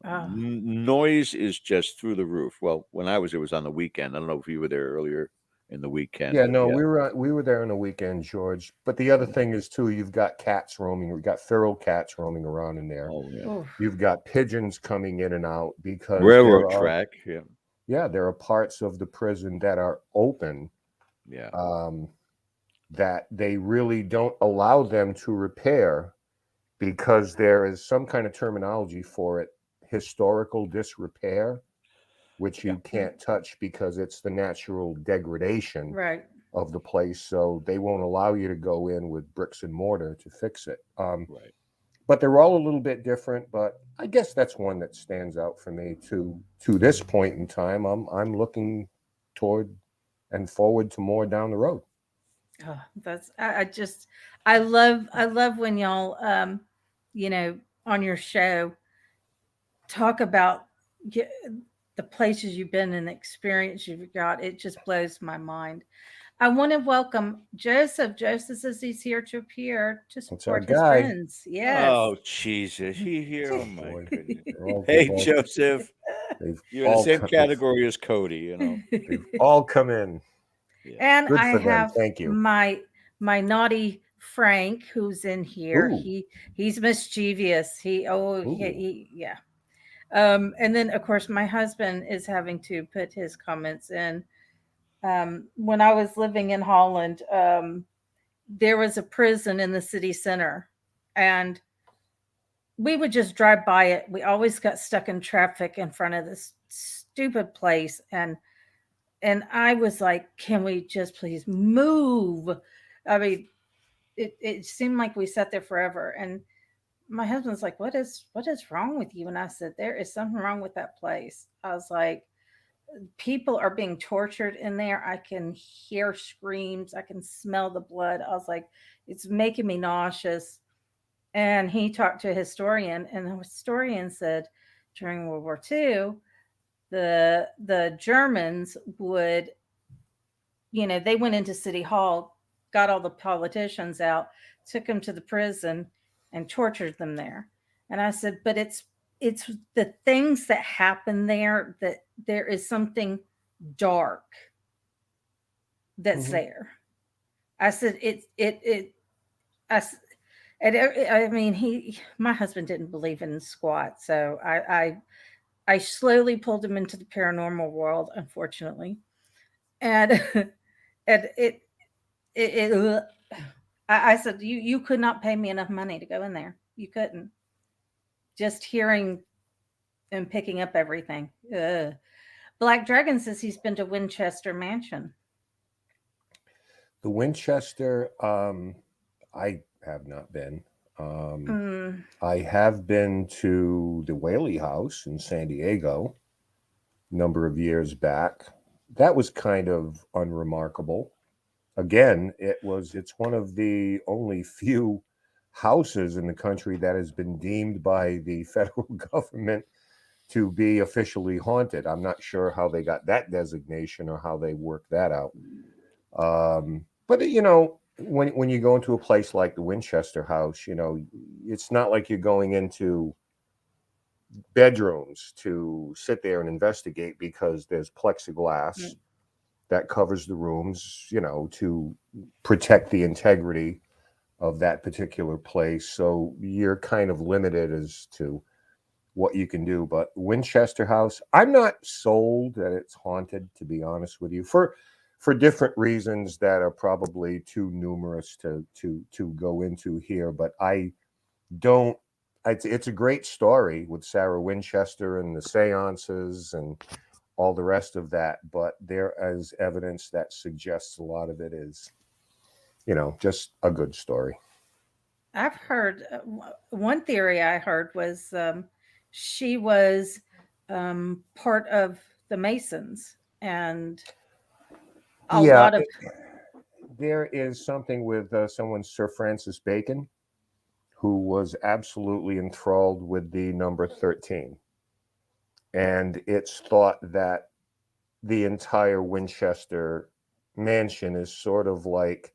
Oh, Noise is just through the roof. Well, when I was, it was on the weekend. I don't know if you were there earlier in the weekend, Yeah, but no, yeah. we were there on the weekend, George. But the other thing is too, you've got cats roaming. You've got feral cats roaming around in there. Oh yeah. oof. You've got pigeons coming in and out because Railroad track. Yeah. there are parts of the prison that are open Yeah. that they really don't allow them to repair because there is some kind of terminology for it, historical disrepair, which Yeah. you can't touch because it's the natural degradation Right. of the place. So they won't allow you to go in with bricks and mortar to fix it. Right. But they're all a little bit different. But I guess that's one that stands out for me to this point in time. I'm looking toward and forward to more down the road. Oh, that's I just I love when y'all you know on your show talk about ge- the places you've been and the experience you've got. It just blows my mind. I want to welcome Joseph. Joseph says he's here to appear to That's our support his guy. friends. Yes. Oh Jesus! He here? Oh my Boy, goodness! they've Hey all Joseph, they've you're in the all same come, category as Cody. You know. they've all come in. Yeah. And Good I for them. have Thank you. my naughty Frank who's in here. Ooh, He's mischievous. ooh. Yeah. And then of course my husband is having to put his comments in. When I was living in Holland, there was a prison in the city center, and we would just drive by it. We always got stuck in traffic in front of this stupid place, and I was like, "Can we just please move?" I mean, it seemed like we sat there forever, and my husband's like, what is wrong with you?" And I said, "There is something wrong with that place." I was like, people are being tortured in there. I can hear screams. I can smell the blood. I was like, it's making me nauseous. And he talked to a historian, and the historian said during World War II, the Germans would, they went into City Hall, got all the politicians out, took them to the prison, and tortured them there. And I said, but it's the things that happen there, that there is something dark that's Mhm. there. I said I, s- I mean, my husband didn't believe in squat, so I slowly pulled him into the paranormal world, unfortunately, and and it I said, you could not pay me enough money to go in there. You couldn't. Just hearing and picking up everything. Ugh. Black Dragon says he's been to Winchester Mansion. The Winchester, I have not been. Mm, I have been to the Whaley House in San Diego a number of years back. That was kind of unremarkable. Again, it's one of the only few houses in the country that has been deemed by the federal government to be officially haunted. I'm not sure how they got that designation or how they worked that out. But when you go into a place like the Winchester House, it's not like you're going into bedrooms to sit there and investigate because there's plexiglass mm. that covers the rooms, to protect the integrity of that particular place. So you're kind of limited as to what you can do. But Winchester House, I'm not sold that it's haunted, to be honest with you, for different reasons that are probably too numerous to go into here. But I don't. It's a great story with Sarah Winchester and the seances and all the rest of that. But there is evidence that suggests a lot of it is, just a good story. I've heard one theory I heard was she was part of the Masons, and a Yeah, lot of there is something with someone, Sir Francis Bacon, who was absolutely enthralled with the number 13. And it's thought that the entire Winchester mansion is sort of like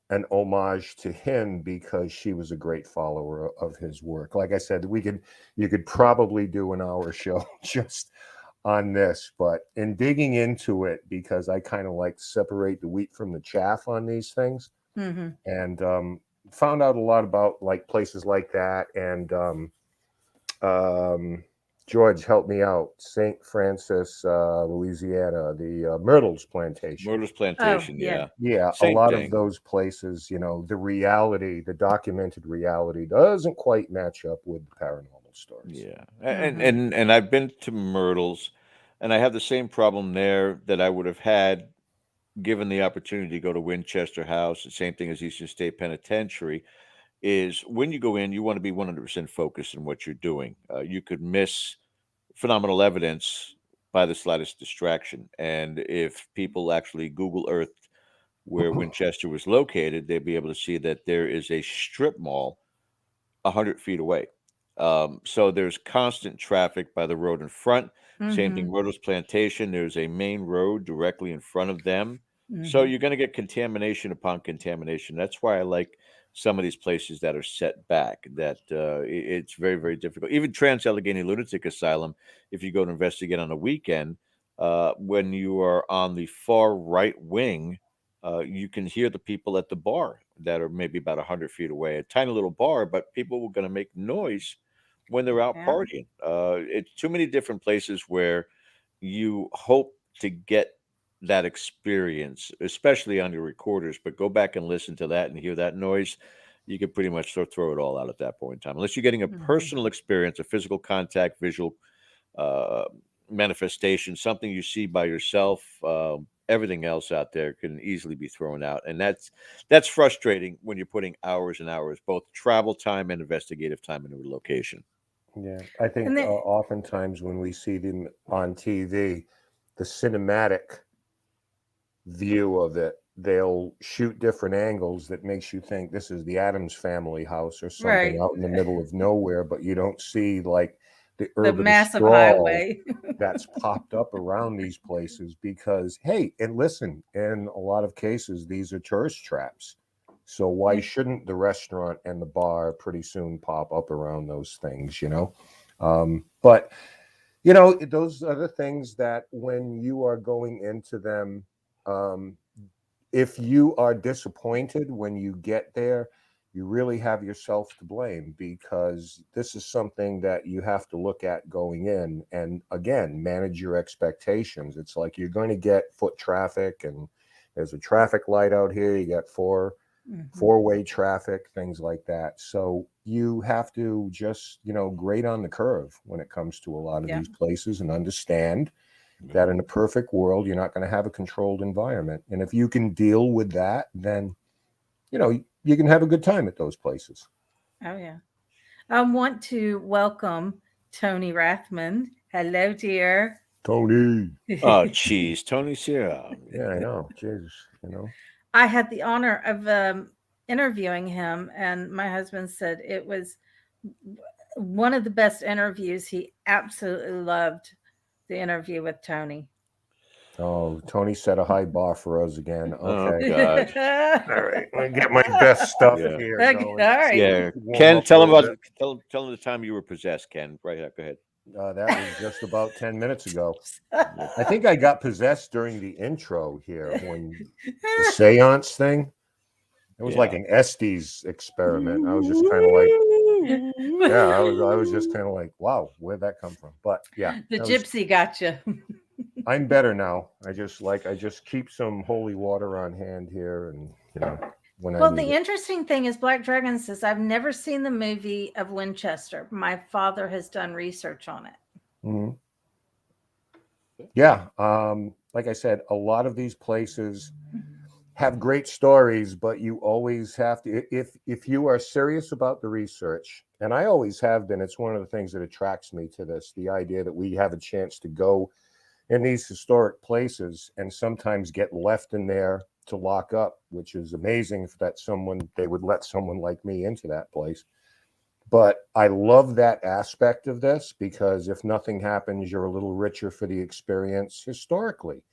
an homage to him because she was a great follower of his work. Like I said, you could probably do an hour show just on this, but in digging into it, because I kind of like to separate the wheat from the chaff on these things, Mm-hmm. and found out a lot about like places like that. And George helped me out. St. Francis, Louisiana, the Myrtles Plantation. Murder's Oh, Plantation, yeah. Yeah, a same lot of thing. those places, the reality, the documented reality doesn't quite match up with the paranormal stories. Yeah, Mm-hmm. and I've been to Myrtles, and I have the same problem there that I would have had given the opportunity to go to Winchester House. The same thing as Eastern State Penitentiary is when you go in, you want to be 100% focused on what you're doing. You could miss phenomenal evidence by the slightest distraction, and if people actually Google Earth where Winchester was located, they'd be able to see that there is a strip mall 100 feet away. So there's constant traffic by the road in front. Same Mm-hmm. thing, Myrtle's Plantation. There's a main road directly in front of them. So Mm-hmm. you're going to get contamination upon contamination. That's why I like some of these places that are set back, that it's very, very difficult. Even Trans Allegheny Lunatic Asylum, if you go to investigate on a weekend, when you are on the far right wing, you can hear the people at the bar that are maybe about 100 feet away, a tiny little bar, but people were going to make noise when they're out Yeah. partying. It's too many different places where you hope to get that experience, especially on your recorders, but go back and listen to that and hear that noise. You could pretty much throw it all out at that point in time, unless you're getting a Mm-hmm. personal experience, a physical contact, visual uh, manifestation, something you see by yourself. Everything else out there can easily be thrown out, and that's frustrating when you're putting hours and hours, both travel time and investigative time, into a location. Yeah, I And think then, oftentimes when we see them on TV, the cinematic view of it, they'll shoot different angles that makes you think this is the Adams Family house or something right, out in the middle of nowhere, but you don't see like the the urban massive sprawl highway. that's popped up around these places because, hey, and listen, in a lot of cases, these are tourist traps. So why Yeah. shouldn't the restaurant and the bar pretty soon pop up around those things? But those are the things that when you are going into them, um, if you are disappointed when you get there, you really have yourself to blame because this is something that you have to look at going in and again manage your expectations. It's like you're going to get foot traffic and there's a traffic light out here, you got Mm-hmm. four-way traffic, things like that. So you have to just, grade on the curve when it comes to a lot of Yeah. these places and understand that in a perfect world, you're not going to have a controlled environment. And if you can deal with that, then, you can have a good time at those places. Oh, yeah. I want to welcome Tony Rathman. Hello, dear. Tony. Oh, geez, Tony Sierra. Yeah, I know. Jesus. I had the honor of interviewing him, and my husband said it was one of the best interviews. He absolutely loved the interview with Tony. Oh, Tony set a high bar for us again. Oh Okay. God. All right. Let me get my best stuff Yeah. here Okay, going. all right. Yeah. Warm Ken, up a tell him little about bit. tell him the time you were possessed, Ken. Right, go ahead. That was just about 10 minutes ago. I think I got possessed during the intro here when the seance thing. It was like Yeah. an Estes experiment. I was just kind of like, yeah, I was just kind of like, wow, where'd that come from? But yeah, The gypsy got you. I'm better now. I just keep some holy water on hand here, and when I Well, need the it. interesting thing is Black Dragon says, I've never seen the movie of Winchester. My father has done research on it. Mhm. Yeah, like I said, a lot of these places have great stories, but you always have to if you are serious about the research, and I always have been. It's one of the things that attracts me to this, the idea that we have a chance to go in these historic places and sometimes get left in there to lock up, which is amazing that they would let someone like me into that place. But I love that aspect of this because if nothing happens, you're a little richer for the experience historically.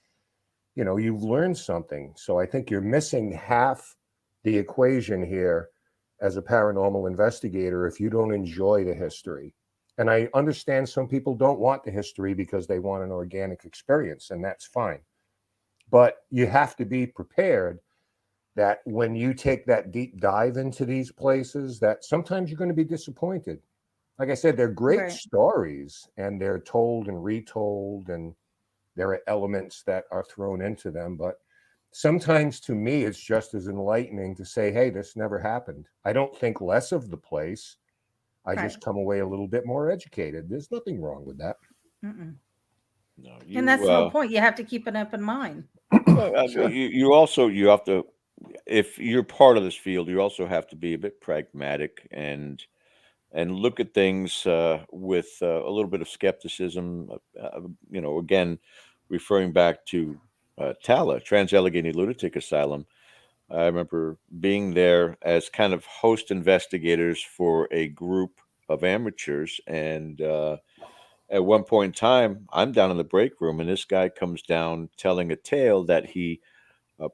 you've learned something. So I think you're missing half the equation here as a paranormal investigator if you don't enjoy the history. And I understand some people don't want the history because they want an organic experience, and that's fine. But you have to be prepared that when you take that deep dive into these places, that sometimes you're going to be disappointed. Like I said, they're great Right. stories, and they're told and retold, and there are elements that are thrown into them. But sometimes to me, it's just as enlightening to say, hey, this never happened. I don't think less of the place. I Right. just come away a little bit more educated. There's nothing wrong with that. Mm-mm. No, And that's the whole point. You have to keep an open mind. Sure. you also you have to, if you're part of this field, you also have to be a bit pragmatic and look at things with a little bit of skepticism. Again, referring back to TALA, Trans Allegheny Lunatic Asylum. I remember being there as kind of host investigators for a group of amateurs, and at one point in time, I'm down in the break room, and this guy comes down telling a tale that he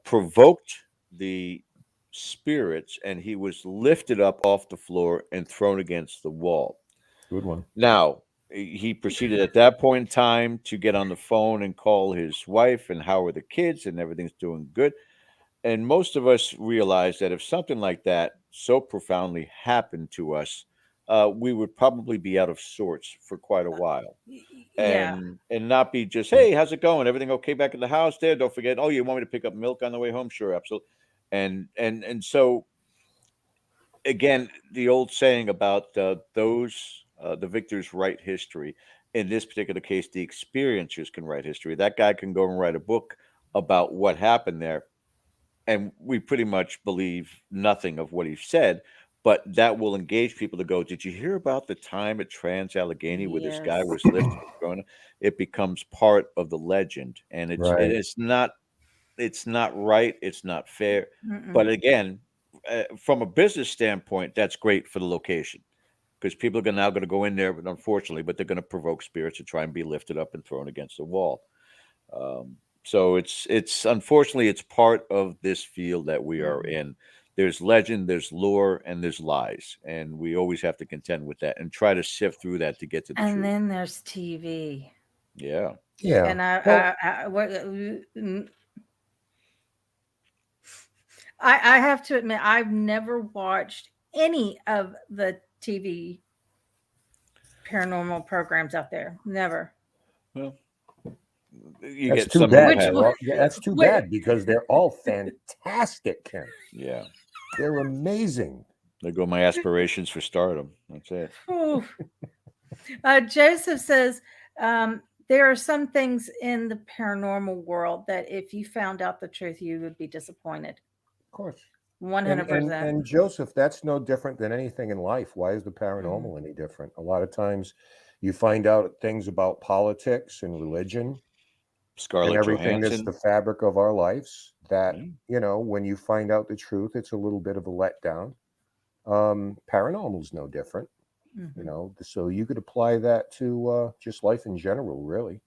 provoked the spirits, and he was lifted up off the floor and thrown against the wall. Good one. Now, he proceeded at that point in time to get on the phone and call his wife and how are the kids, and everything's doing good. And most of us realize that if something like that so profoundly happened to us, we would probably be out of sorts for quite a while, Yeah. and not be just, hey, how's it going? Everything okay back at the house there? Don't forget. Oh, you want me to pick up milk on the way home? Sure, absolutely. And so again, the old saying about the victors write history. In this particular case, the experiencers can write history. That guy can go and write a book about what happened there, and we pretty much believe nothing of what he said, but that will engage people to go, did you hear about the time at Trans Allegheny where this guy was Yes. lifted and thrown? It becomes part of the legend, and Right. it's not right, it's not fair. Mm-mm. But again, from a business standpoint, that's great for the location because people are now going to go in there, but unfortunately, but they're going to provoke spirits to try and be lifted up and thrown against the wall. So it's unfortunately it's part of this field that we are Mhm. in. There's legend, there's lore, and there's lies, and we always have to contend with that and try to sift through that to get to the And truth. then there's TV. Yeah. Yeah. And Well, I have to admit, I've never watched any of the TV paranormal programs out there. Never. Well, you that's get too some bad. who Which have, one? Yeah, that's too Wait, bad because they're all fantastic, Ken. yeah. They're amazing. There go my aspirations for stardom. That's it. ooh. Joseph says there are some things in the paranormal world that if you found out the truth, you would be disappointed. Of course. And 100%. and Joseph, that's no different than anything in life. Why is the Mhm. paranormal any different? A lot of times you find out things about politics and religion and Scarlett everything that's Johansson. the fabric of our lives that, Yeah. when you find out the truth, it's a little bit of a letdown. Paranormal is no different, Mhm. so you could apply that to just life in general, really.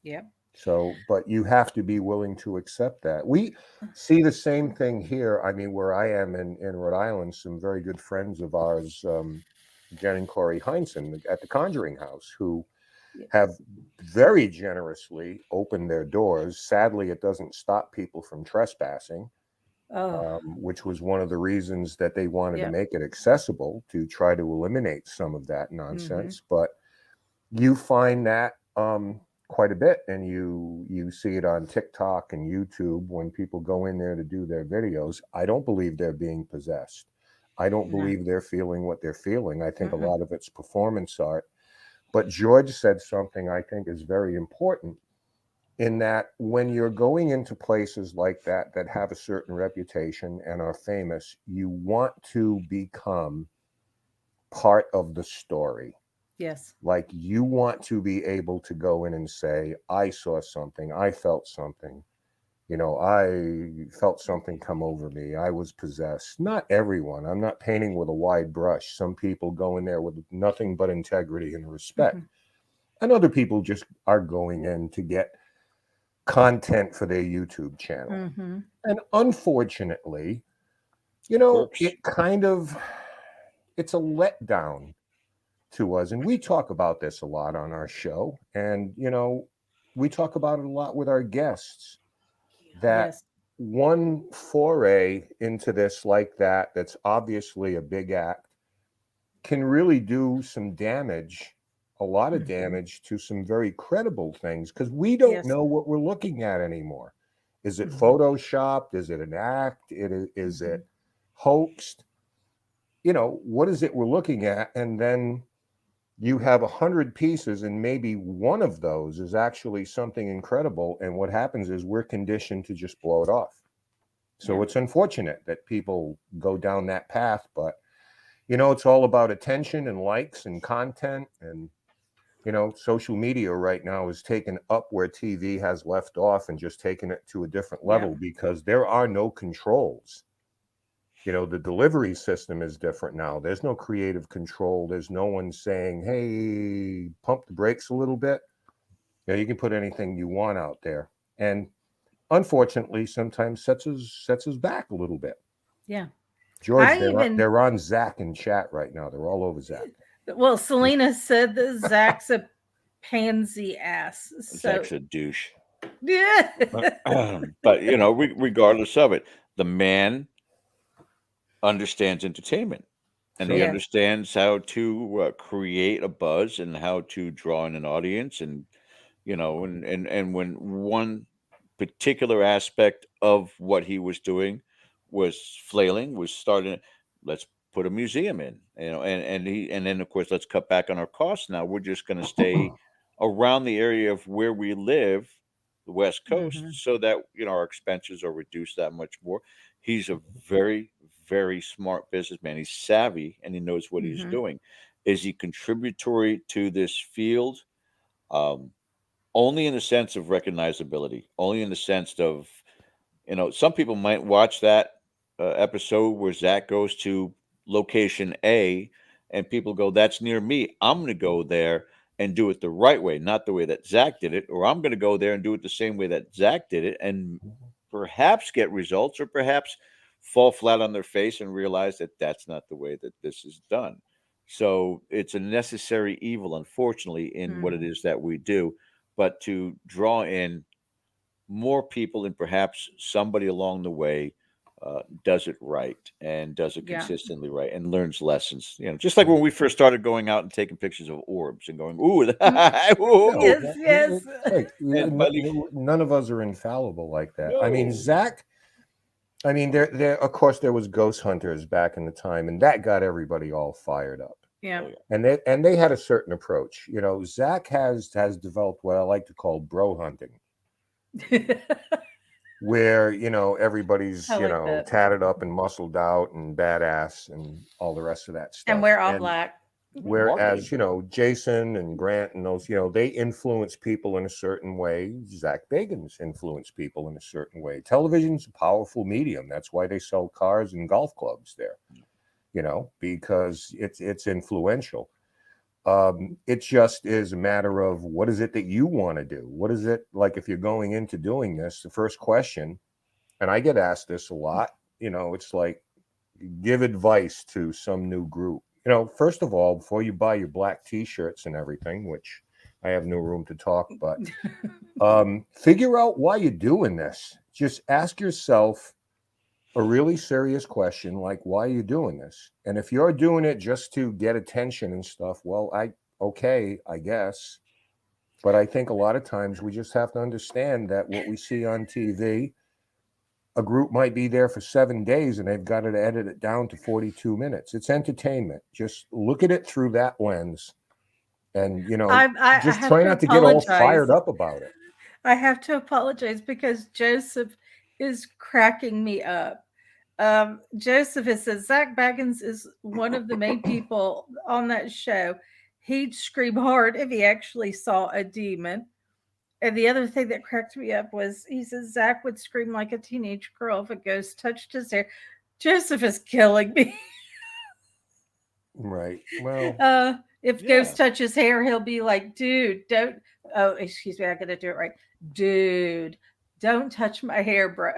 Yep. So, but you have to be willing to accept that. We see the same thing here. I mean, where I am in Rhode Island, some very good friends of ours, Jen and Corey Heinsohn at the Conjuring House, who Yeah. have very generously opened their doors. Sadly, it doesn't stop people from trespassing, Oh, which was one of the reasons that they wanted to yeah. make it accessible to try to eliminate some of that Mhm. nonsense. But you find that quite a bit, and you see it on TikTok and YouTube when people go in there to do their videos. I don't believe they're being possessed. I don't No. believe they're feeling what they're feeling. I think a Mm-mm. lot of it's performance art. But George said something I think is very important in that when you're going into places like that that have a certain reputation and are famous, you want to become part of the story. Yes. Like you want to be able to go in and say, I saw something, I felt something, I felt something come over me, I was possessed. Not everyone. I'm not painting with a wide brush. Some people go in there with nothing but integrity and respect. Mhm. And other people just are going in to get content for their YouTube channel. Mm-hmm. And unfortunately, you know, Works. it's a letdown to us. And we talk about this a lot on our show. And, you know, we talk about it a lot with our guests, that Yes. one foray into this like that, that's obviously a big act, can really do some damage, a lot of damage to some very credible things, because we don't Yes. know what we're looking at anymore. Is it Mhm. photoshopped? Is it an act? Is it hoaxed? You know, what is it we're looking at? And then you have 100 pieces, and maybe one of those is actually something incredible. And what happens is we're conditioned to just blow it off. So Yeah. it's unfortunate that people go down that path, but you know, it's all about attention and likes and content. And, you know, social media right now is taking up where TV has left off and just taking it to a different level, because there are no controls. You know, the delivery system is different now. There's no creative control. There's no one saying, hey, pump the brakes a little bit. You know, you can put anything you want out there. And unfortunately, sometimes sets us back a little bit. Yeah. George, I even they're on Zach in chat right now. They're all over Zach. well, Selena said that Zach's a pansy ass. So Zach's a douche. yeah. But you know, regardless of it, the man understands entertainment, and he Yes. understands how to create a buzz and how to draw in an audience, and you know, and when one particular aspect of what he was doing was flailing, was starting, let's put a museum in, you know, and then of course let's cut back on our costs. Now we're just going to stay around the area of where we live, the West Coast, Mhm. so that you know our expenses are reduced that much more. He's a very, very smart businessman. He's savvy and he knows what he's Mhm. doing. Is he contributory to this field? Um, Only in the sense of recognizability, only in the sense of, you know, some people might watch that episode where Zach goes to location A and people go, that's near me. I'm going to go there and do it the right way, not the way that Zach did it. Or I'm going to go there and do it the same way that Zach did it and perhaps get results, or perhaps fall flat on their face and realize that that's not the way that this is done. So it's a necessary evil, unfortunately, in what it Mhm. is that we do. But to draw in more people, and perhaps somebody along the way does it right and does it Yeah. consistently right and learns lessons. You know, just like when we first started going out and taking pictures of orbs and going, ooh, No, ooh. Yes, yes. hey, And by the none of us are infallible like that. I mean, no, Zach. I mean, there. Of course, there was Ghost Hunters back in the time, and that got everybody all fired up. Yeah. oh, yeah. And they had a certain approach. You know, Zach has developed what I like to call bro hunting, where you know everybody's I you like know that. tatted up and muscled out and badass and all the rest of that stuff. And we're all black. Whereas, Marketing. you know, Jason and Grant and those, you know, they influence people in a certain way. Zach Bagans influence people in a certain way. Television's a powerful medium. That's why they sell cars and golf clubs there, you know, because it's influential. It just is a matter of what is it that you want to do? What is it like if you're going into doing this? The first question, and I get asked this a lot, you know, it's like, give advice to some new group. You know, first of all, before you buy your black t-shirts and everything, which I have no room to talk, but figure out why you're doing this. Just ask yourself a really serious question like, why are you doing this? And if you're doing it just to get attention and stuff, well, okay, I guess. But I think a lot of times we just have to understand that what we see on TV, a group might be there for 7 days and they've got to edit it down to 42 minutes. It's entertainment. Just look at it through that lens, and you know, I just have try to not to get all apologize. fired up about it. I have to apologize because Joseph is cracking me up. Joseph has said Zach Baggins is one of the main people on that show. He'd scream hard if he actually saw a demon. And the other thing that cracked me up was he says Zach would scream like a teenage girl if a ghost touched his hair. Joseph is killing me. Right. Well, If Yeah. ghost touch his hair, he'll be like, dude, don't Oh, excuse me, I gotta do it right. Dude, don't touch my hair, bro.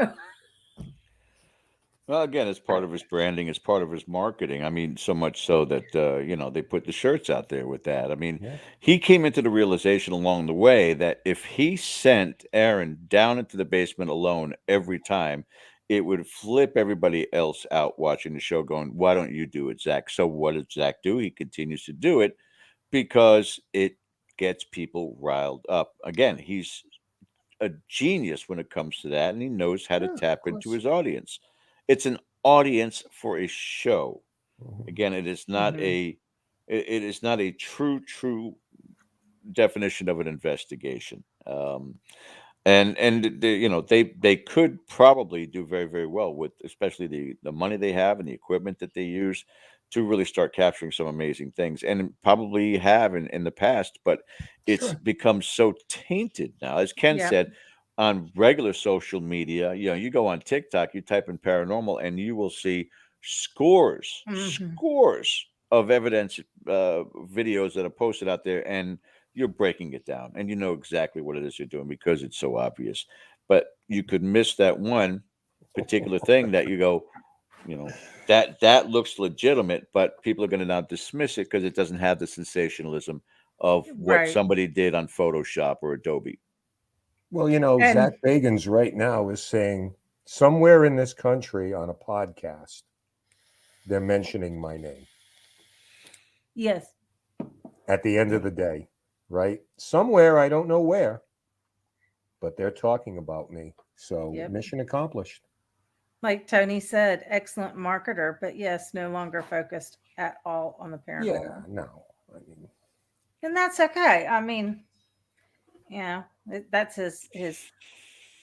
Well, again, it's part of his branding, it's part of his marketing. I mean, so much so that they put the shirts out there with that. I mean, Yeah. he came into the realization along the way that if he sent Aaron down into the basement alone every time, it would flip everybody else out watching the show, going, "Why don't you do it, Zach?" So what does Zach do? He continues to do it because it gets people riled up. Again, he's a genius when it comes to that, and he knows how to Yeah, of tap into course. his audience. It's an audience for a show. Mhm. Again, it is not Hmm. it is not a true definition of an investigation. And they could probably do very well with, especially the money they have and the equipment that they use, to really start capturing some amazing things, and probably have in the past, but it's Sure. become so tainted now, as Ken Yep. said. On regular social media, you go on TikTok, you type in paranormal, and you will see Hmm. scores of evidence videos that are posted out there, and you're breaking it down and you know exactly what it is you're doing because it's so obvious. But you could miss that one particular thing that you go, you know, that looks legitimate, but people are going to now dismiss it because it doesn't have the sensationalism of what Right. somebody did on Photoshop or Adobe. Well, And Zach Bagans right now is saying somewhere in this country on a podcast, they're mentioning my name yes, at the end of the day, right? Somewhere, I don't know where, but they're talking about me. So yep. mission accomplished. Like Tony said, excellent marketer, but yes, no longer focused at all on the Yeah, paranormal. no. I mean, And that's okay. I mean, that's his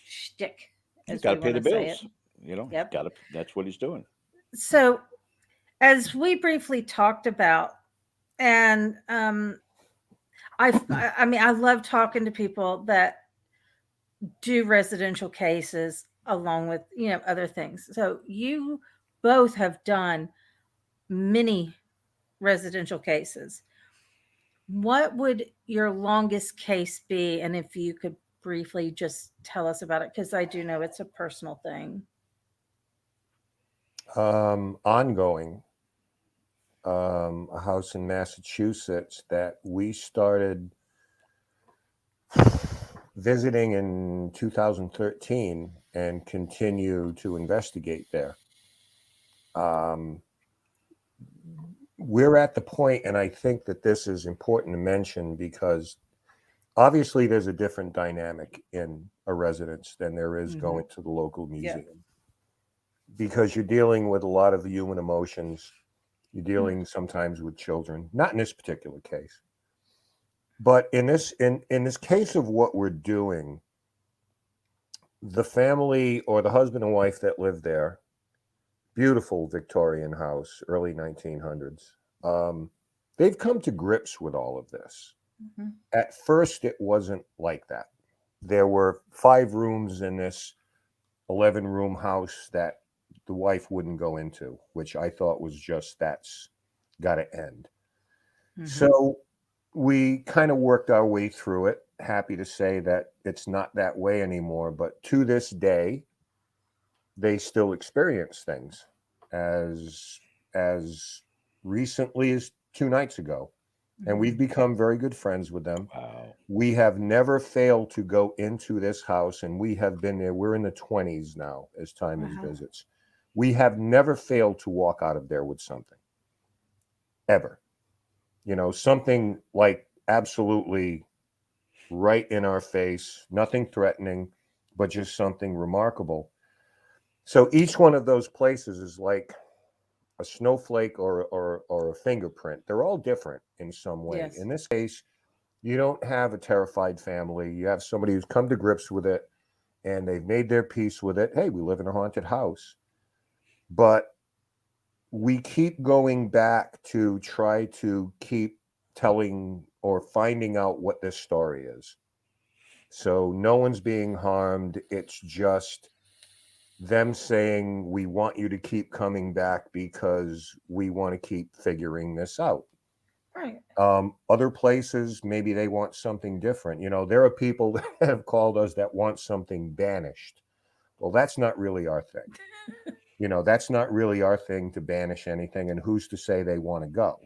shtick, You as got to we pay want the to say it. bills. He's Yep. got to. That's what he's doing. So, as we briefly talked about, and I mean, I love talking to people that do residential cases along with other things. So you both have done many residential cases. What would your longest case be, and if you could briefly just tell us about it, because I do know it's a personal thing. ongoing, a house in Massachusetts that we started visiting in 2013 and continue to investigate there. Um, we're at the point, and I think that this is important to mention because obviously there's a different dynamic in a residence than there is Hmm. going to the local Yeah. museum because you're dealing with a lot of the human emotions. You're dealing sometimes with children, not in this particular case, but in this case of what we're doing, the family or the husband and wife that live there, beautiful Victorian house, early 1900s. Um, they've come to grips with all of this. Hmm. At first, it wasn't like that. There were 5 rooms in this 11-room house that the wife wouldn't go into, which I thought was just that's got to end. Hmm. So we kind of worked our way through it. Happy to say that it's not that way anymore. But to this day, they still experience things as recently as 2 nights ago. And Hmm. we've become very good friends with them. Wow. We have never failed to go into this house, and we have been there. We're in the 20s now as time as Uh-huh. visits. We have never failed to walk out of there with something, ever. Something like absolutely right in our face, nothing threatening, but just something remarkable. So each one of those places is like a snowflake or a fingerprint. They're all different in some way. Yes. In this case, you don't have a terrified family. You have somebody who's come to grips with it and they've made their peace with it. Hey, we live in a haunted house. But we keep going back to try to keep telling or finding out what this story is. So no one's being harmed. It's just them saying, we want you to keep coming back because we want to keep figuring this out. Right. Other places, maybe they want something different. There are people that have called us that want something banished. Well, that's not really our thing. That's not really our thing to banish anything. And who's to say they want to go?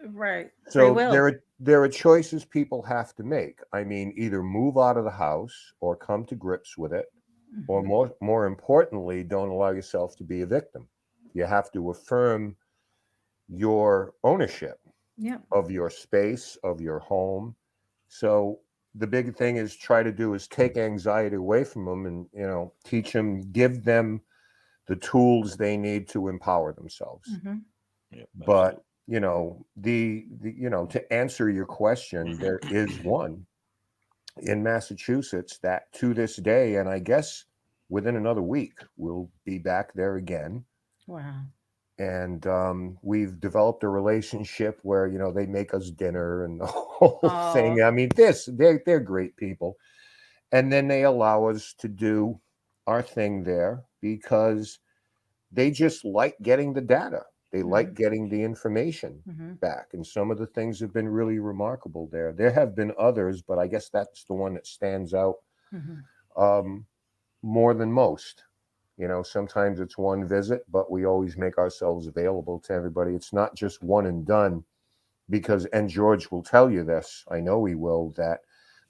Right. Free So will. there are choices people have to make. I mean, either move out of the house or come to grips with it, or Mhm. more importantly, don't allow yourself to be a victim. You have to affirm your ownership Yep. of your space, of your home. So the big thing is try to do is take anxiety away from them and, teach them, give them the tools they need to empower themselves. Hmm. Yep, But, absolutely. to answer your question, there is one in Massachusetts that to this day, and I guess within another week, we'll be back there again. Wow. And we've developed a relationship where they make us dinner and the whole Oh. thing. I mean, they're great people, and then they allow us to do our thing there because they just like getting the data. They Hmm. like getting the information Hmm. back, and some of the things have been really remarkable there. There have been others, but I guess that's the one that stands out Hmm. um, more than most. Sometimes it's one visit, but we always make ourselves available to everybody. It's not just one and done because, and George will tell you this, I know he will, that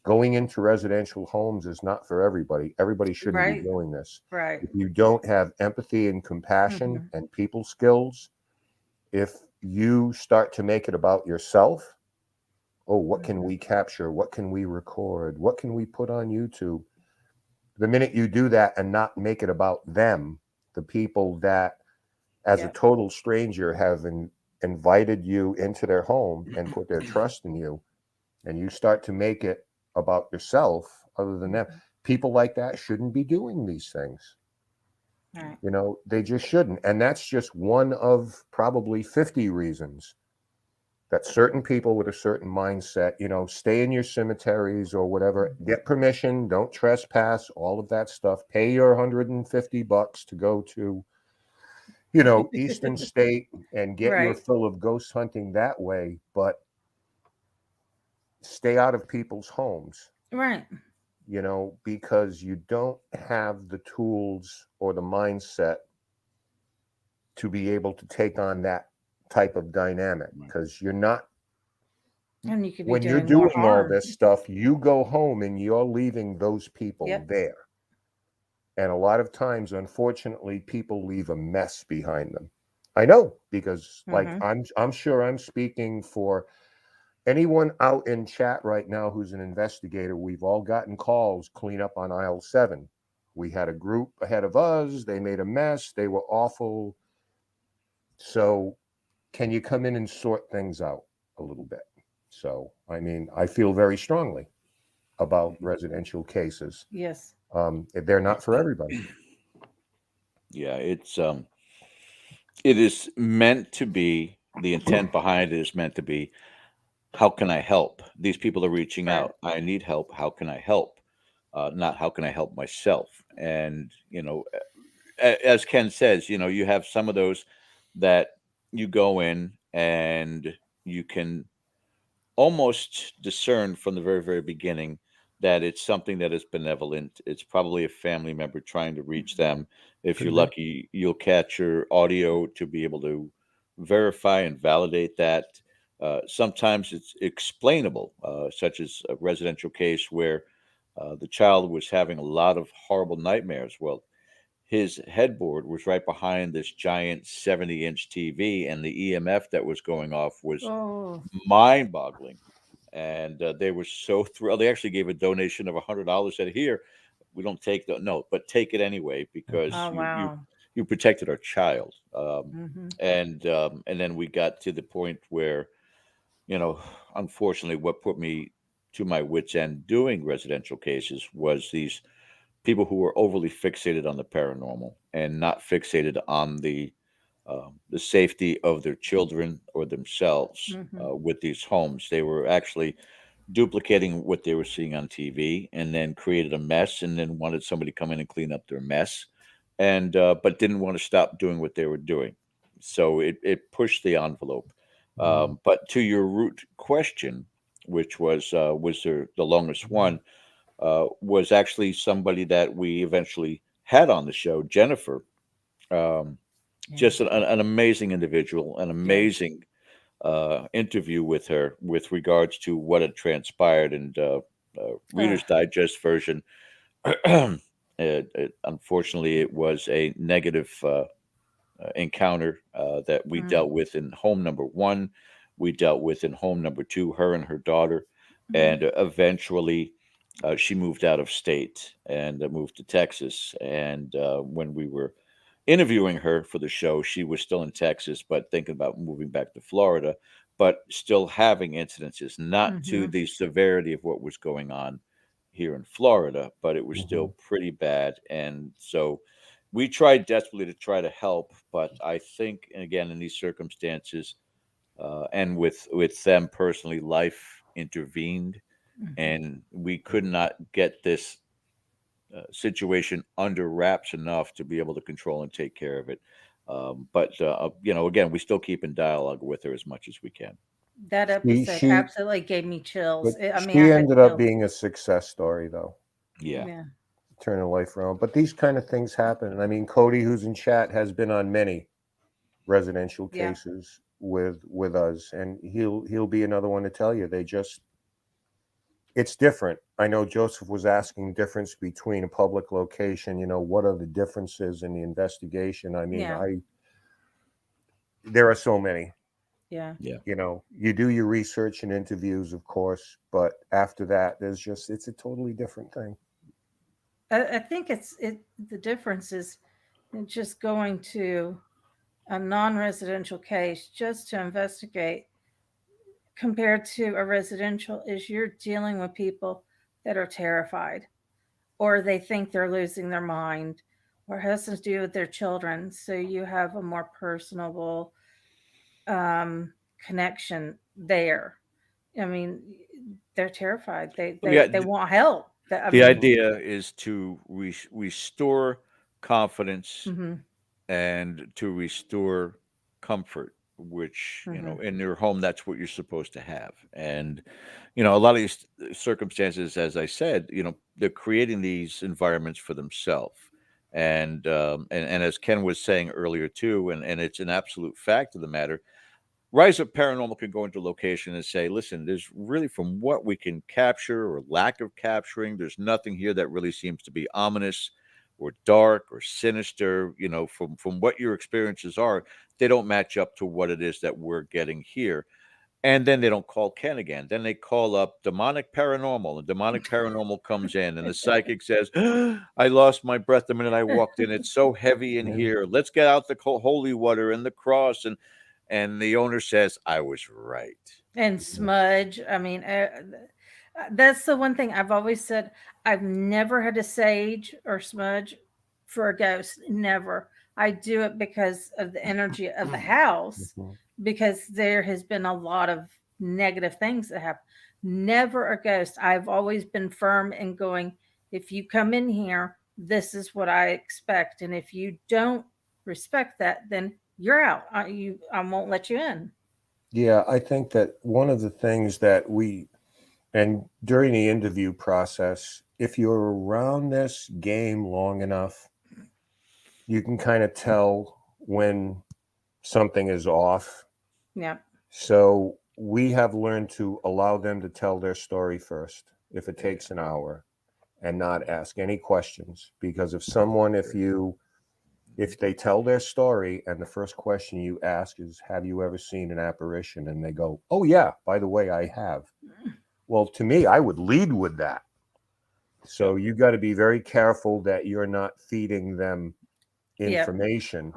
going into residential homes is not for everybody. Everybody shouldn't be Right. doing this. Right. If you don't have empathy and compassion Hmm. and people skills, if you start to make it about yourself, oh, what can Hmm. we capture? What can we record? What can we put on YouTube? The minute you do that and not make it about them, the people that, as a Yep. total stranger, have invited you into their home and put their trust in you, and you start to make it about yourself, other than them, Hmm. people like that shouldn't be doing these things. Right. They just shouldn't. And that's just one of probably 50 reasons that certain people with a certain mindset, stay in your cemeteries or whatever, Mhm. get permission, don't trespass, all of that stuff, pay your $150 to go to, Eastern State and get your Right. fill of ghost hunting that way, but stay out of people's homes, Right. because you don't have the tools or the mindset to be able to take on that type of dynamic Right. because you're not. And you could be When you're doing more doing all harm. this stuff, you go home and you're leaving those people Yep. there. And a lot of times, unfortunately, people leave a mess behind them. I know because, like, Hmm. I'm sure I'm speaking for anyone out in chat right now who's an investigator. We've all gotten calls, clean up on aisle 7. We had a group ahead of us. They made a mess. They were awful. So, can you come in and sort things out a little bit? So, I mean, I feel very strongly about Mhm. residential cases. Yes. They're not for everybody. Yeah, it is meant to be. The intent behind it is meant to be. How can I help? These people are reaching Right. out. I need help. How can I help? Not how can I help myself? And as Ken says, you have some of those that you go in and you can almost discern from the very, very beginning that it's something that is benevolent. It's probably a family member trying to reach them. If you're Could be. lucky, you'll catch your audio to be able to verify and validate that. Sometimes it's explainable, such as a residential case where the child was having a lot of horrible nightmares. Well, his headboard was right behind this giant 70-inch TV, and the EMF that was going off was Oh. mind-boggling. And they were so thrilled. They actually gave a donation of $100. Said, "Here, we don't take the no, but take it anyway because Oh, wow. you protected our child." Hmm. And then we got to the point where, you know, unfortunately, what put me to my wits' end doing residential cases was these people who were overly fixated on the paranormal and not fixated on the safety of their children or themselves Hmm. with these homes. They were actually duplicating what they were seeing on TV, and then created a mess, and then wanted somebody to come in and clean up their mess, and but didn't want to stop doing what they were doing. So it pushed the envelope. But to your root question, which was there the longest one, was actually somebody that we eventually had on the show, Jennifer. Um, just an amazing individual, an Yeah. amazing interview with her with regards to what had transpired. And Uh, Reader's Digest version, unfortunately, it was a negative encounter that we mm, dealt with in home number one. We dealt with in home number two, her and her daughter. mm, And eventually, she moved out of state and moved to Texas. And when we were interviewing her for the show, she was still in Texas, but thinking about moving back to Florida, but still having incidences, not to mhm, the severity of what was going on here in Florida, but it was Mm-hmm. still pretty bad. And so we tried desperately to try to help, but I think, and again, in these circumstances, and with them personally, life intervened, mhm. and we could not get this situation under wraps enough to be able to control and take care of it. But again, we still keep in dialogue with her as much as we can. That She, episode she, absolutely gave me but chills. I mean, I she had ended up chills. being a success story, though, Yeah, Yeah. turning life around. But these kind of things happen. And I mean, Cody, who's in chat, has been on many residential Yeah. cases with us, and he'll be another one to tell you they just it's different. I know Joseph was asking difference between a public location. What are the differences in the investigation? I mean, Yeah. there are so many. Yeah. yeah, You do your research and interviews, of course, but after that, it's a totally different thing. I think the difference is in just going to a non-residential case just to investigate compared to a residential is you're dealing with people that are terrified or they think they're losing their mind or has to do with their children. So you have a more personable um, connection there. I mean, they're terrified. They well, they they want help. I the mean, Hmm. idea is to restore confidence hmm and to restore comfort, which, hmm in your home, that's what you're supposed to have. And, a lot of these circumstances, as I said, they're creating these environments for themselves. And as Ken was saying earlier too, and it's an absolute fact of the matter, Rise Up Paranormal can go into location and say, listen, there's really, from what we can capture or lack of capturing, there's nothing here that really seems to be ominous or dark or sinister. From what your experiences are, they don't match up to what it is that we're getting here. And then they don't call Ken again. Then they call up Demonic Paranormal, and Demonic Paranormal comes in, and the psychic says, I lost my breath the minute I walked in. It's so heavy in Yeah. here. Let's get out the holy water and the cross. And the owner says, I was right. and smudge. I mean, that's the one thing I've always said. I've never had to sage or smudge for a ghost. Never. I do it because of the energy of the house, Mhm. because there has been a lot of negative things that happen. Never a ghost. I've always been firm in going, if you come in here, this is what I expect. And if you don't respect that, then you're out. I won't let you in. Yeah, I think that one of the things that and during the interview process, if you're around this game long enough, you can kind of tell when something is off. Yeah. So we have learned to allow them to tell their story first, if it takes an hour, and not ask any questions. Because if they tell their story and the first question you ask is, have you ever seen an apparition? And they go, oh, yeah, by the way, I have. Well, to me, I would lead with that. So you got to be very careful that you're not feeding them Yep. information.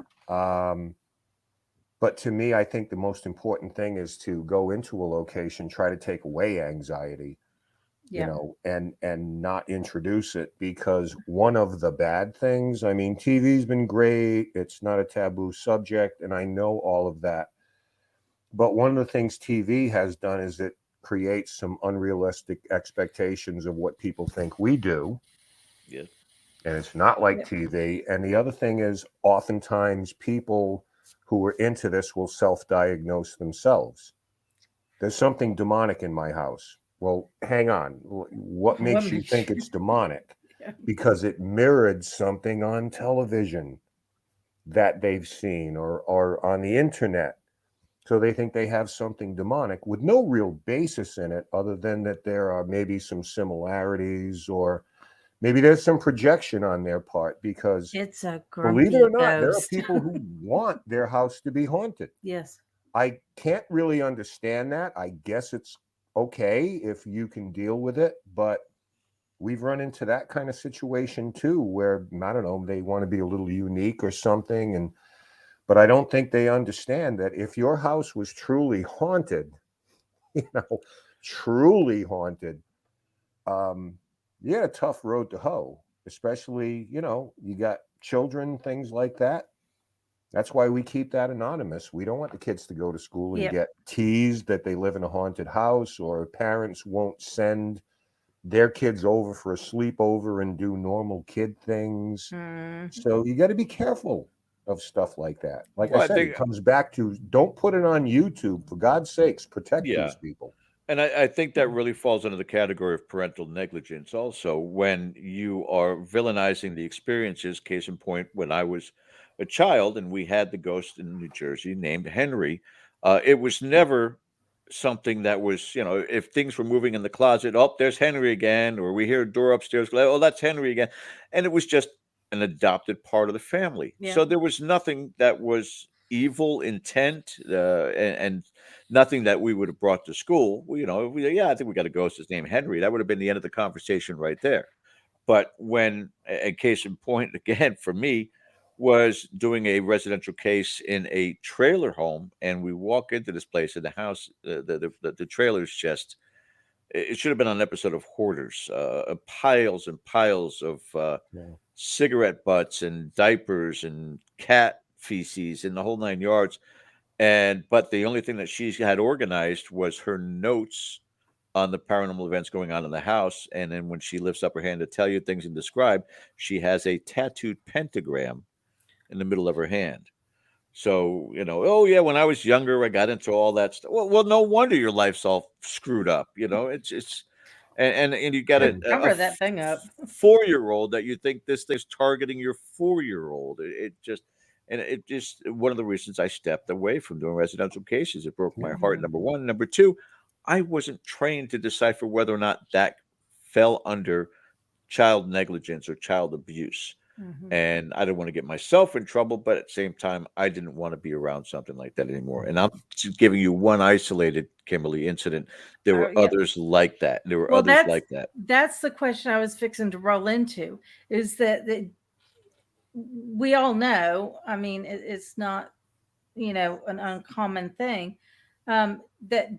But to me, I think the most important thing is to go into a location, try to take away anxiety, Yep. and not introduce it, because one of the bad things, I mean, TV's been great. It's not a taboo subject, and I know all of that. But one of the things TV has done is it creates some unrealistic expectations of what people think we do. Yeah. And it's not like Yep. TV. And the other thing is, oftentimes people who are into this will self-diagnose themselves. There's something demonic in my house. Well, hang on. What makes you think it's demonic? Yeah. Because it mirrored something on television that they've seen or on the internet. So they think they have something demonic with no real basis in it other than that there are maybe some similarities or maybe there's some projection on their part because It's a believe it grumpy or not, there are ghost. people who want their house to be haunted. Yes. I can't really understand that. I guess it's okay if you can deal with it, but we've run into that kind of situation too, where I don't know, they want to be a little unique or something, but I don't think they understand that if your house was truly haunted, truly haunted, you had a tough road to hoe, especially, you got children, things like that. That's why we keep that anonymous. We don't want the kids to go to school and Yep. get teased that they live in a haunted house, or parents won't send their kids over for a sleepover and do normal kid things. So you got to be careful of stuff like that. Like Well, I said, it comes back to don't put it on YouTube. For God's sakes, protect Yeah. these people. And I think that really falls under the category of parental negligence also, when you are villainizing the experiences. Case in point, when I was a child and we had the ghost in New Jersey named Henry, it was never something that was, if things were moving in the closet, oh, there's Henry again, or we hear a door upstairs, oh, that's Henry again. And it was just an adopted part of the family. Yeah. So there was nothing that was evil intent, and nothing that we would have brought to school. I think we got a ghost that's named Henry. That would have been the end of the conversation right there. But when, a case in point, again, for me, was doing a residential case in a trailer home, and we walk into this place, in the house, the trailer's just, it should have been on an episode of Hoarders, piles and piles of cigarette butts and diapers and cat feces and the whole 9 yards. But the only thing that she had organized was her notes on the paranormal events going on in the house. And then when she lifts up her hand to tell you things and describe, she has a tattooed pentagram in the middle of her hand. So, oh yeah, when I was younger, I got into all that stuff. Well, no wonder your life's all screwed up. It's and you got Cover that thing up. 4-year-old that you think this thing's targeting your 4-year-old. It just one of the reasons I stepped away from doing residential cases. It broke my heart. Number one. Number two, I wasn't trained to decipher whether or not that fell under child negligence or child abuse. And I didn't want to get myself in trouble, but at the same time, I didn't want to be around something like that anymore. And I'm just giving you one isolated Kimberly incident. There were others like that. There were others like that. That's the question I was fixing to roll into, is that we all know, I mean, it's not, an uncommon thing, that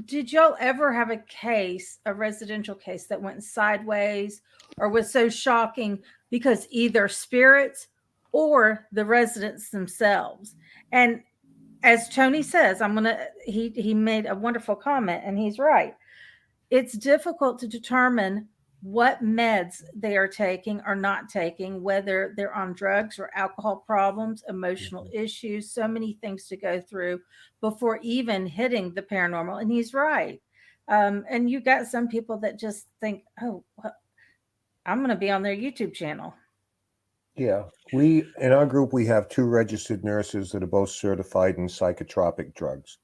did y'all ever have a residential case that went sideways or was so shocking because either spirits or the residents themselves? And as Tony says, he made a wonderful comment, and he's right. It's difficult to determine what meds they are taking or not taking, whether they're on drugs or alcohol problems, emotional issues, so many things to go through before even hitting the paranormal. And he's right. And you got some people that just think, oh, well, I'm going to be on their YouTube channel. Yeah. In our group, we have 2 registered nurses that are both certified in psychotropic drugs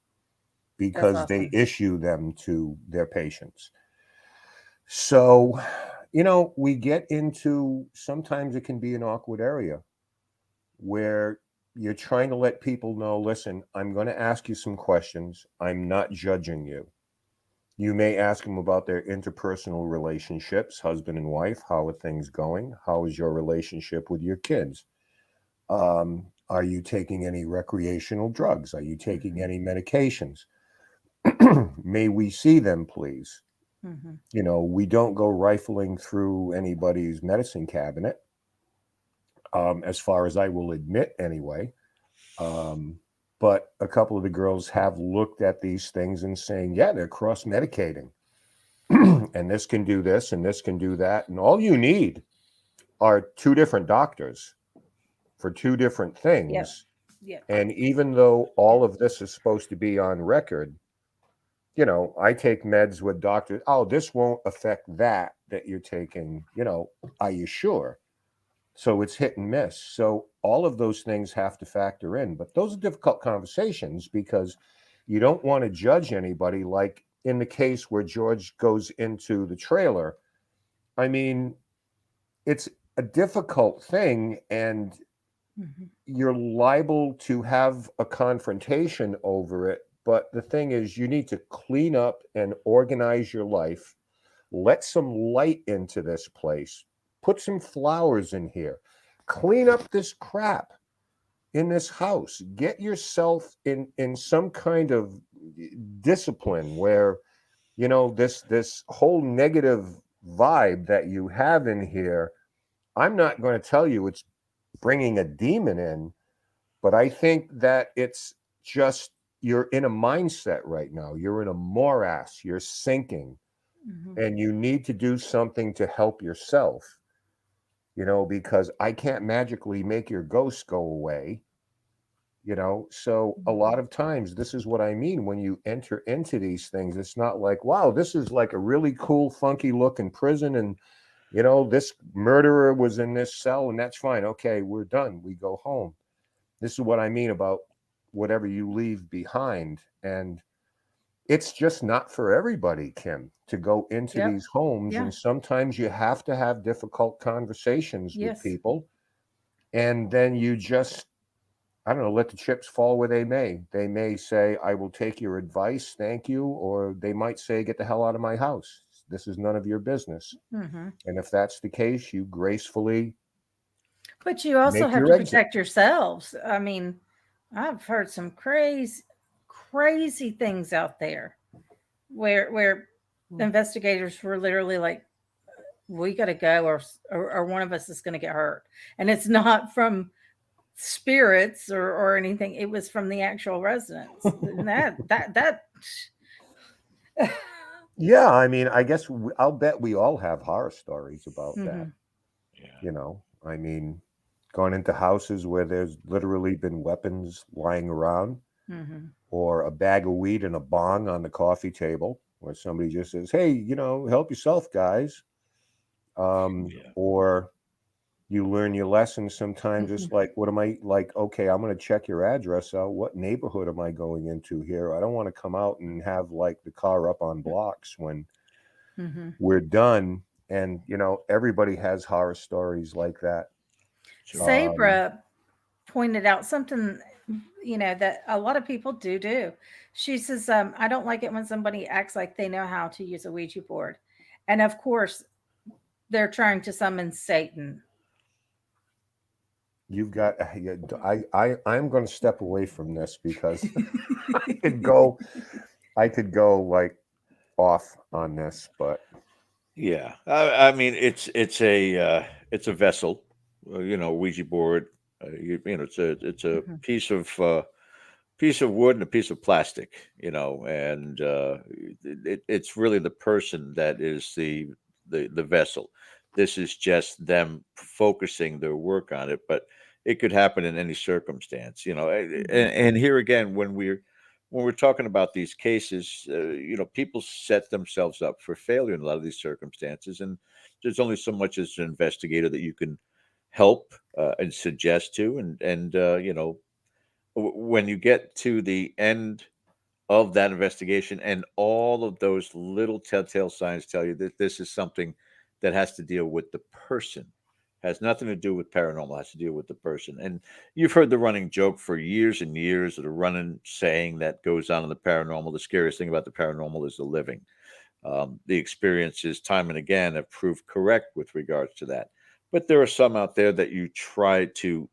because they issue them to their patients. So, we get into, sometimes it can be an awkward area where you're trying to let people know, listen, I'm going to ask you some questions. I'm not judging you. You may ask them about their interpersonal relationships, husband and wife. How are things going? How is your relationship with your kids? Are you taking any recreational drugs? Are you taking any medications? May we see them, please? We don't go rifling through anybody's medicine cabinet, as far as I will admit anyway. But a couple of the girls have looked at these things and saying, yeah, they're cross-medicating. And this can do this and this can do that. And all you need are 2 different doctors for 2 different things. Yeah. And even though all of this is supposed to be on record, I take meds with doctors. Oh, this won't affect that you're taking. Are you sure? So it's hit and miss. So all of those things have to factor in. But those are difficult conversations because you don't want to judge anybody. Like in the case where George goes into the trailer, I mean, it's a difficult thing, and Mhm. you're liable to have a confrontation over it. But the thing is, you need to clean up and organize your life, let some light into this place, put some flowers in here, clean up this crap in this house, get yourself in some kind of discipline where this whole negative vibe that you have in here. I'm not going to tell you it's bringing a demon in, but I think that it's just you're in a mindset right now. You're in a morass. You're sinking, Mhm. and you need to do something to help yourself. Because I can't magically make your ghost go away. So a lot of times, this is what I mean when you enter into these things. It's not like, wow, this is like a really cool, funky looking prison, and this murderer was in this cell, and that's fine. Okay, we're done. We go home. This is what I mean about whatever you leave behind. And it's just not for everybody, Kim, to go into Yep. these homes. Yeah. And sometimes you have to have difficult conversations with Yes. people. And then you just, I don't know, let the chips fall where they may. They may say, I will take your advice. Thank you. Or they might say, get the hell out of my house. This is none of your business. Hmm. And if that's the case, you gracefully But you also make have your to exit. protect yourselves. I mean, I've heard some crazy things out there where investigators were literally like, "We got to go, or one of us is going to get hurt," and it's not from spirits or anything. It was from the actual residents. And that. Yeah, I mean, I guess I'll bet we all have horror stories about that. Hmm. Yeah. I mean, gone into houses where there's literally been weapons lying around, Hmm. or a bag of weed and a bong on the coffee table, where somebody just says, "Hey, help yourself, guys." Yeah. Or you learn your lessons sometimes. Hmm. It's like, what am I like? Okay, I'm going to check your address out. What neighborhood am I going into here? I don't want to come out and have like the car up on blocks when Hmm. we're done. And everybody has horror stories like that. Sure. Um, Sabra pointed out something, that a lot of people do. She says, I don't like it when somebody acts like they know how to use a Ouija board. And of course, they're trying to summon Satan. you've got, I'm going to step away from this because I could go, like off on this, but Yeah. I mean, it's a vessel, Ouija board. It's a Mhm. piece of wood and a piece of plastic, and it's really the person that is the vessel. This is just them focusing their work on it, but it could happen in any circumstance, Mhm. and here again, when we're talking about these cases, people set themselves up for failure in a lot of these circumstances, and there's only so much as an investigator that you can help and suggest to, and when you get to the end of that investigation and all of those little telltale signs tell you that this is something that has to deal with the person, has nothing to do with paranormal, has to deal with the person. And you've heard the running joke for years and years, or the running saying that goes on in the paranormal: the scariest thing about the paranormal is the living. The experiences time and again have proved correct with regards to that, but there are some out there that you try to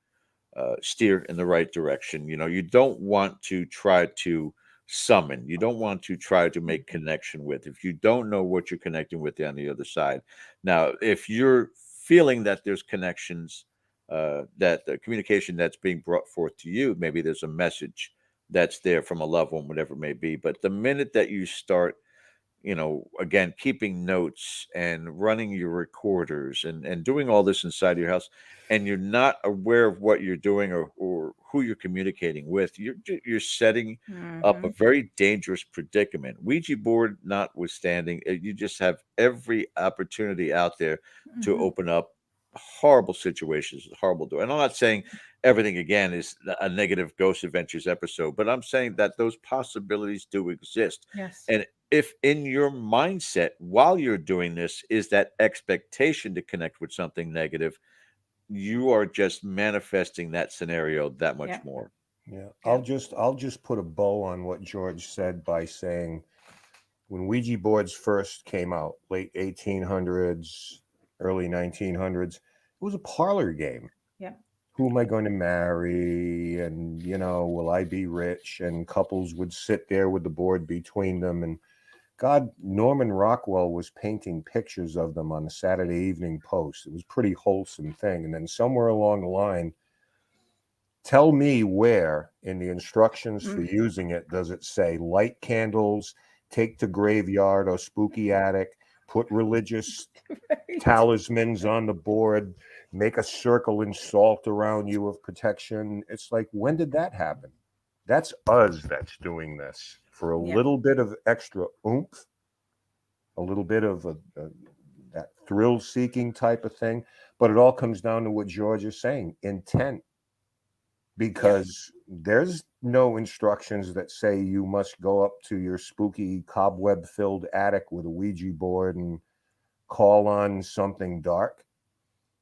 steer in the right direction. You don't want to try to summon. You don't want to try to make Mhm. connection with if you don't know what you're connecting with on the other side. Now, if you're feeling that there's connections, that the communication that's being brought forth to you, maybe there's a message that's there from a loved one, whatever it may be. But the minute that you start again, keeping notes and running your recorders and doing all this inside your house, and you're not aware of what you're doing or who you're communicating with, you're setting up a Hmm. very dangerous predicament. Ouija board notwithstanding, you just have every opportunity out there to Hmm. open up horrible situations, horrible door. And I'm not saying everything again is a negative Ghost Adventures episode, but I'm saying that those possibilities do exist. Yes. And if in your mindset while you're doing this is that expectation to connect with something negative, you are just manifesting that scenario that much Yeah. more. Yeah, Yeah. I'll just put a bow on what George said by saying when Ouija boards first came out, late 1800s, early 1900s, it was a parlor game. Yeah. Who am I going to marry? And, will I be rich? And couples would sit there with the board between them. And God, Norman Rockwell was painting pictures of them on the Saturday Evening Post. It was a pretty wholesome thing. And then somewhere along the line, tell me where in the instructions for Mm. using it does it say light candles, take to graveyard or spooky attic, put religious Right. talismans on the board, make a circle and salt around you of protection. It's like, when did that happen? That's us that's doing this for a Yeah. little bit of extra oomph, a little bit of that thrill seeking type of thing. But it all comes down to what George is saying, intent, Yep. because there's no instructions that say you must go up to your spooky cobweb filled attic with a Ouija board and call on something dark.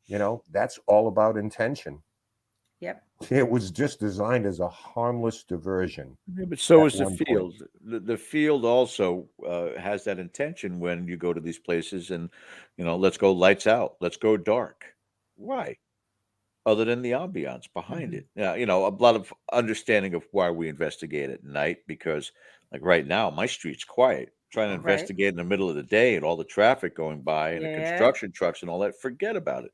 That's all about intention. Yep. It was just designed as a harmless diversion Yeah, but so at is the one point. field. The field also has that intention when you go to these places and, let's go lights out, let's go dark. Why? Other than the ambiance behind Hmm. it. Yeah, a lot of understanding of why we investigate at night because, like right now, my street's quiet. Trying to Right. investigate in the middle of the day and all the traffic going by and the Yep. construction trucks and all that, forget about it.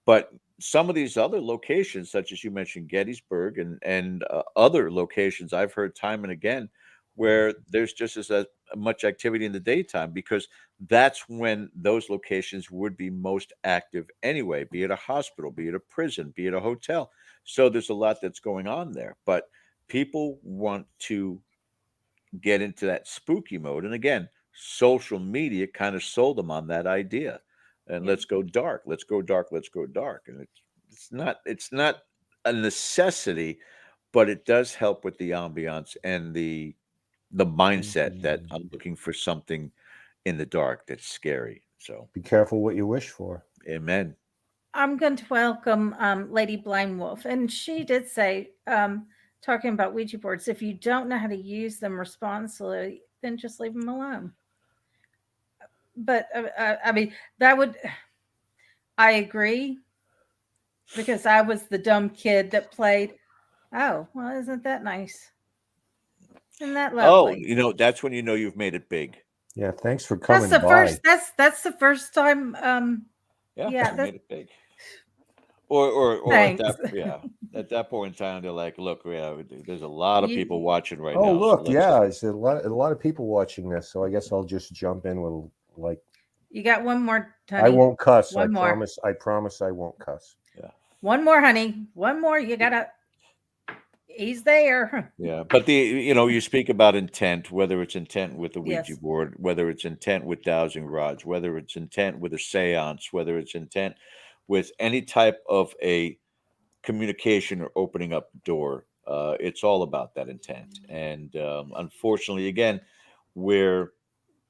But some of these other locations, such as you mentioned, Gettysburg and other locations, I've heard time and again where there's just as much activity in the daytime because that's when those locations would be most active anyway, be it a hospital, be it a prison, be it a hotel. So there's a lot that's going on there. But people want to get into that spooky mode. And again, social media kind of sold them on that idea. And Yep. let's go dark, let's go dark, let's go dark. And it's not a necessity, but it does help with the ambiance and the mindset that I'm looking for something in the dark that's scary. So, Be careful what you wish for. amen. I'm going to welcome Lady Blind Wolf. And she did say, talking about Ouija boards, if you don't know how to use them responsibly, then just leave them alone. But I mean, that would, I agree, because I was the dumb kid that played. Oh, well, isn't that nice? Isn't that Oh, lovely? that's when you know you've made it big. Yeah, thanks for That's coming the by. first. That's the first time. Yeah, Yeah. you That. made it big. Or at Thanks. that, yeah, at that point in time, they're like, look, yeah, there's a lot of people You watching right Oh, now, so look, let's yeah, it's a lot of people watching this, so I guess I'll just jump in with like you got one more, I honey. won't cuss. I One more. promise. I promise I won't cuss. yeah. One more, honey. One more. You gotta. He's there. Yeah, but you speak about intent, whether it's intent with the Ouija Yes. board, whether it's intent with dowsing rods, whether it's intent with a seance, whether it's intent with any type of a communication or opening up the door. It's all about that intent. And unfortunately, again, we're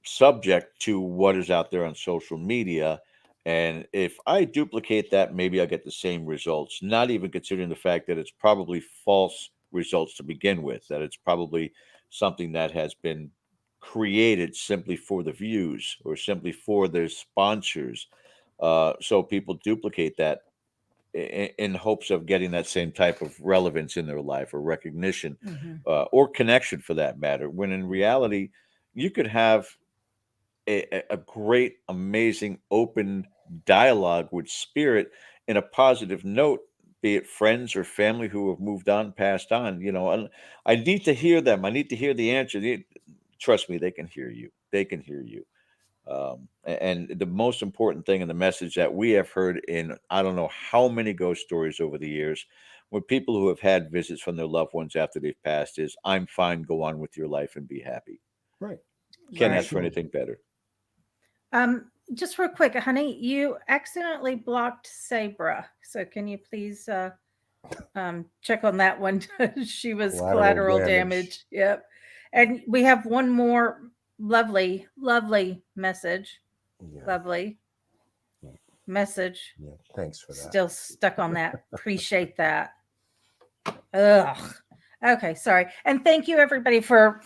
subject to what is out there on social media. And if I duplicate that, maybe I get the same results, not even considering the fact that it's probably false results to begin with, that it's probably something that has been created simply for the views or simply for their sponsors. So people duplicate that in hopes of getting that same type of relevance in their life or recognition Hmm. or connection for that matter. When in reality, you could have a great, amazing, open dialogue with spirit in a positive note, be it friends or family who have moved on, passed on. And I need to hear them. I need to hear the answer. Trust me, they can hear you. they can hear you. And the most important thing and the message that we have heard in I don't know how many ghost stories over the years, with people who have had visits from their loved ones after they've passed, is I'm fine, go on with your life and be happy. Right. Can't Right. ask for anything better. Just real quick, honey, you accidentally blocked Sabra. So can you please check on that one? She was Collateral collateral damage. damage. Yep. And we have one more lovely, lovely message. Yeah. Lovely message. Yeah. Thanks for that. Still stuck on that. Appreciate that. Ugh. Okay, sorry. And thank you everybody for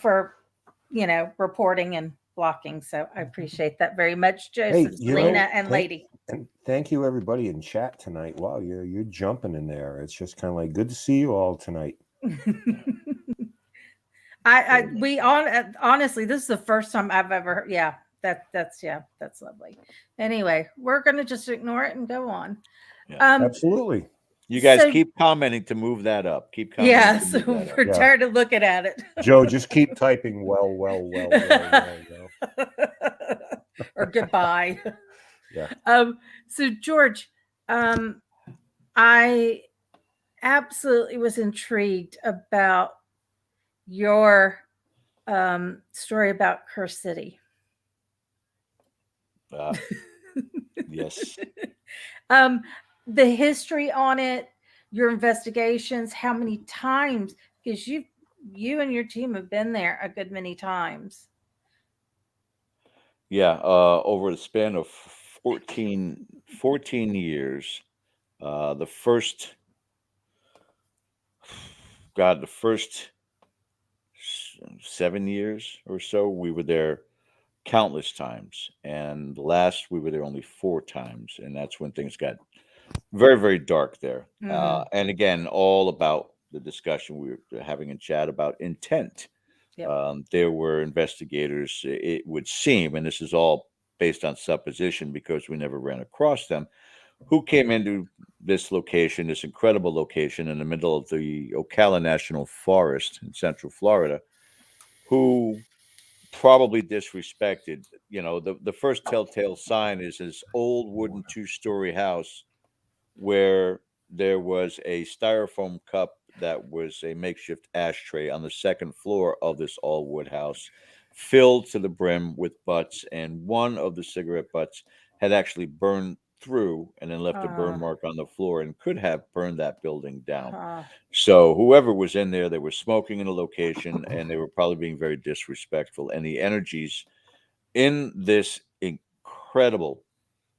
reporting and blocking. So I appreciate that very much, Joseph, Selena, and Lady. And thank you everybody in chat tonight. Wow, you're jumping in there. It's just kind of like good to see you all tonight. Honestly, this is the first time I've ever that's lovely. Anyway, we're gonna just ignore it and go on. Yeah. Absolutely. You guys keep commenting to move that up. Keep commenting. Yeah, so we're tired of looking at it. Joe, just keep typing well. Or goodbye. Yeah. So George, I absolutely was intrigued about your story about Curse City. Yes. The history on it, your investigations, how many times, because you and your team have been there a good many times. Yeah, over the span of 14 years, the first 7 years or so, we were there countless times, and last we were there only 4 times, and that's when things got very, very dark there. And again, all about the discussion we were having in chat about intent. Yep. There were investigators, it would seem, and this is all based on supposition because we never ran across them, who came into this location, this incredible location in the middle of the Ocala National Forest in Central Florida, who probably disrespected, the first telltale sign is this old wooden 2-story house where there was a styrofoam cup that was a makeshift ashtray on the second floor of this all wood house, filled to the brim with butts, and one of the cigarette butts had actually burned through and then left a burn mark on the floor and could have burned that building down. So whoever was in there, they were smoking in the location, and they were probably being very disrespectful. And the energies in this incredible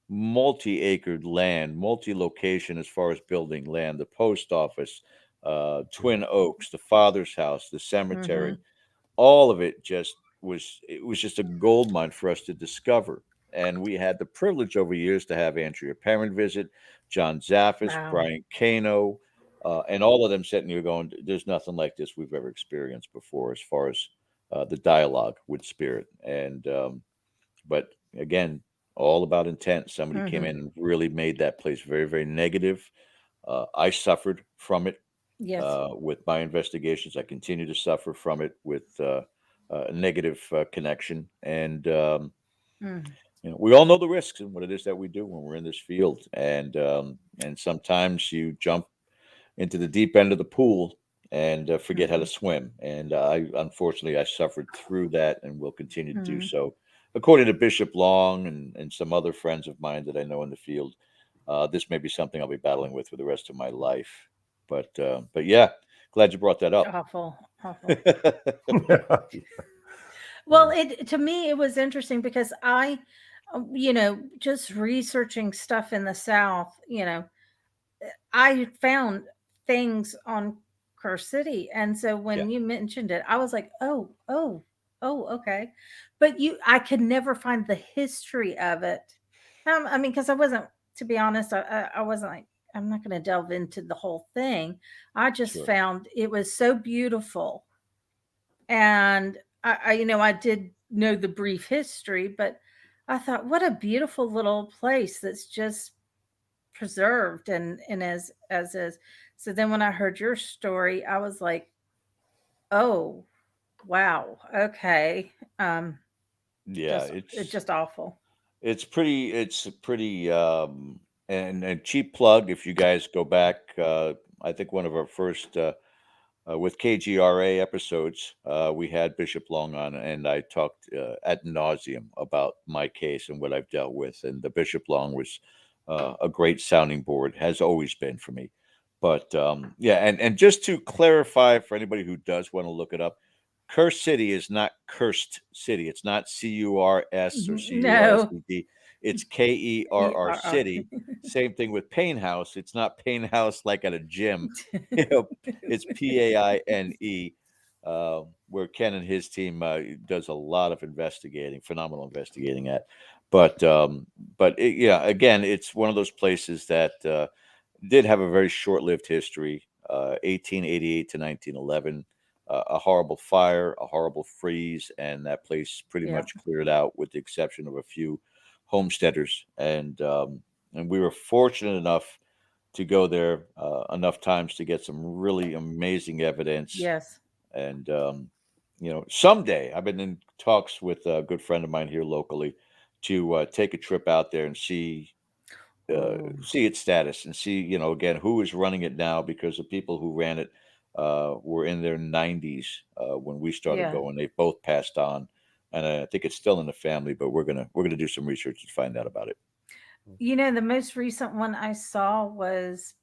multi-acred land, multi-location as far as building land, the post office, Twin Oaks, the father's house, the cemetery, all of it was just a gold mine for us to discover. And we had the privilege over years to have Andrea Perrin visit, John Zaffis, Brian Kano, and all of them sitting here going, there's nothing like this we've ever experienced before as far as the dialogue with spirit. And but again, all about intent. Somebody came in and really made that place very, very negative. I suffered from it. Yes. With my investigations, I continue to suffer from it with a negative connection. And we all know the risks and what it is that we do when we're in this field. And sometimes you jump into the deep end of the pool and forget how to swim. And unfortunately, I suffered through that and will continue to do so. According to Bishop Long and some other friends of mine that I know in the field, this may be something I'll be battling with for the rest of my life. But yeah, glad you brought that up. Awful. Well, to me, it was interesting because I, just researching stuff in the South, I found things on Curse City. And so when you mentioned it, I was like, oh, okay. But I could never find the history of it. I mean, because I wasn't, to be honest, I wasn't like, I'm not going to delve into the whole thing. I just found it was so beautiful. And I did know the brief history, but I thought, what a beautiful little place that's just preserved and as is. So then when I heard your story, I was like, oh, wow. Okay. Yeah, It's just awful. it's pretty and a cheap plug if you guys go back. I think one of our first with KGRA episodes, we had Bishop Long on, and I talked ad nauseum about my case and what I've dealt with. And the Bishop Long was a great sounding board, has always been for me. But yeah, and just to clarify for anybody who does want to look it up, Curse City is not Cursed City. It's not CURS or No, CURSED. It's KERR ERR. City. Same thing with Pain House. It's not Pain House like at a gym. You know, it's PAINE, where Ken and his team does a lot of investigating, phenomenal investigating at. But yeah, again, it's one of those places that did have a very short-lived history. 1888 to 1911, a horrible fire, a horrible freeze, and that place pretty Yeah. much cleared out, with the exception of a few homesteaders. And we were fortunate enough to go there enough times to get some really amazing evidence. Yes. And someday I've been in talks with a good friend of mine here locally to take a trip out there and Ooh. see its status and see, again, who is running it now, because the people who ran it were in their 90s when we started Yeah. going. They both passed on, and I think it's still in the family, but we're gonna do some research to find out about it. The most recent one I saw was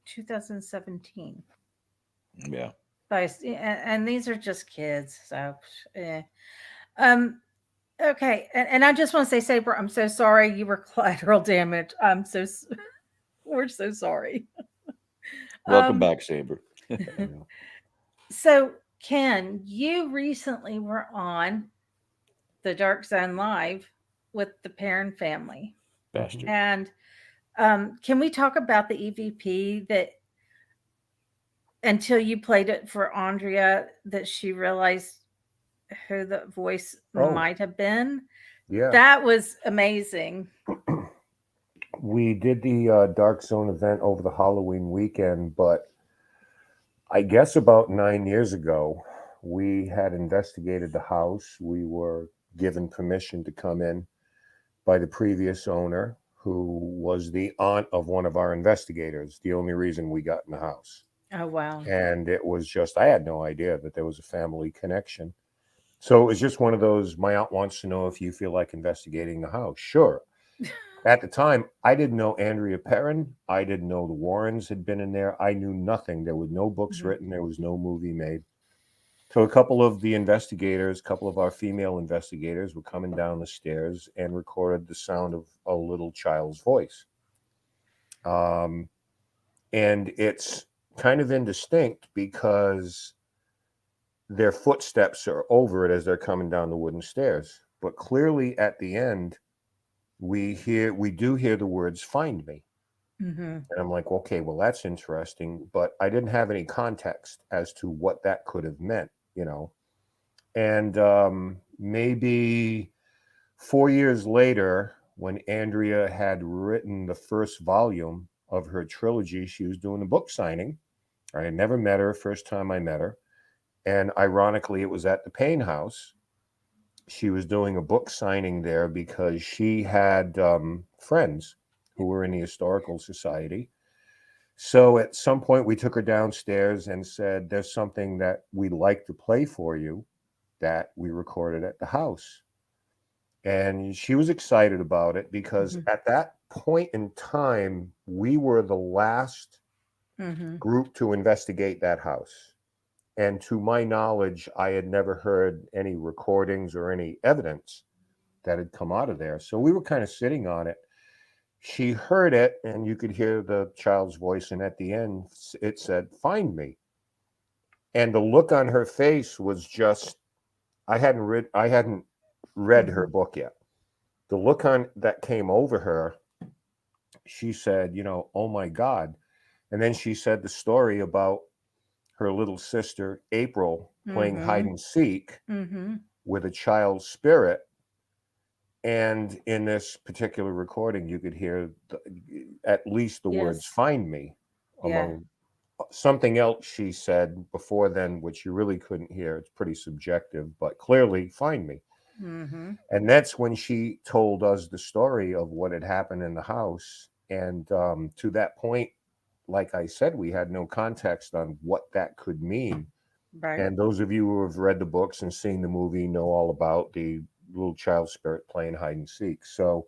2017. Yeah. And these are just kids, so eh. Um. Okay, and I just want to say, Saber, I'm so sorry you were collateral damage. We're so sorry. Welcome Um. back, Saber. So Ken, you recently were on the Dark Zone Live with the Perrin family, Bastard. and can we talk about the EVP that until you played it for Andrea that she realized who the voice Oh, might have been? yeah. That was amazing. We did the Dark Zone event over the Halloween weekend, but I guess about 9 years ago, we had investigated the house. We were given permission to come in by the previous owner, who was the aunt of one of our investigators, the only reason we got in the house. Oh wow. And it was just, I had no idea that there was a family connection. So it was just one of those, my aunt wants to know if you feel like investigating the house. Sure. At the time, I didn't know Andrea Perrin. I didn't know the Warrens had been in there. I knew nothing. There were no books Mhm. written. There was no movie made. So a couple of the investigators, a couple of our female investigators were coming down the stairs and recorded the sound of a little child's voice. And it's kind of indistinct because their footsteps are over it as they're coming down the wooden stairs. But clearly at the end, we do hear the words "find me." Mhm. And I'm like, okay, well, that's interesting, but I didn't have any context as to what that could have meant. And maybe 4 years later, when Andrea had written the first volume of her trilogy, she was doing a book signing. I had never met her, first time I met her. And ironically, it was at the Payne House. She was doing a book signing there because she had friends who were in the Historical Society. So at some point, we took her downstairs and said, there's something that we'd like to play for you that we recorded at the house. And she was excited about it because Mhm. at that point in time, we were the last Mhm. group to investigate that house. And to my knowledge, I had never heard any recordings or any evidence that had come out of there. So we were kind of sitting on it. She heard it, and you could hear the child's voice. And at the end, it said, "Find me." And the look on her face was just, I hadn't read her Mhm. book yet. The look on that came over her, she said, "Oh my God." And then she said the story about her little sister, April, playing hide Mhm. and seek Mhm. with a child's spirit. And in this particular recording, you could hear at least the words Yes. "find me" Yeah. among something else she said before then, which you really couldn't hear. It's pretty subjective, but clearly "find me." Mm-hmm. And that's when she told us the story of what had happened in the house. And to that point, like I said, we had no context on what that could mean. Right. And those of you who have read the books and seen the movie know all about the little child spirit playing hide and seek. So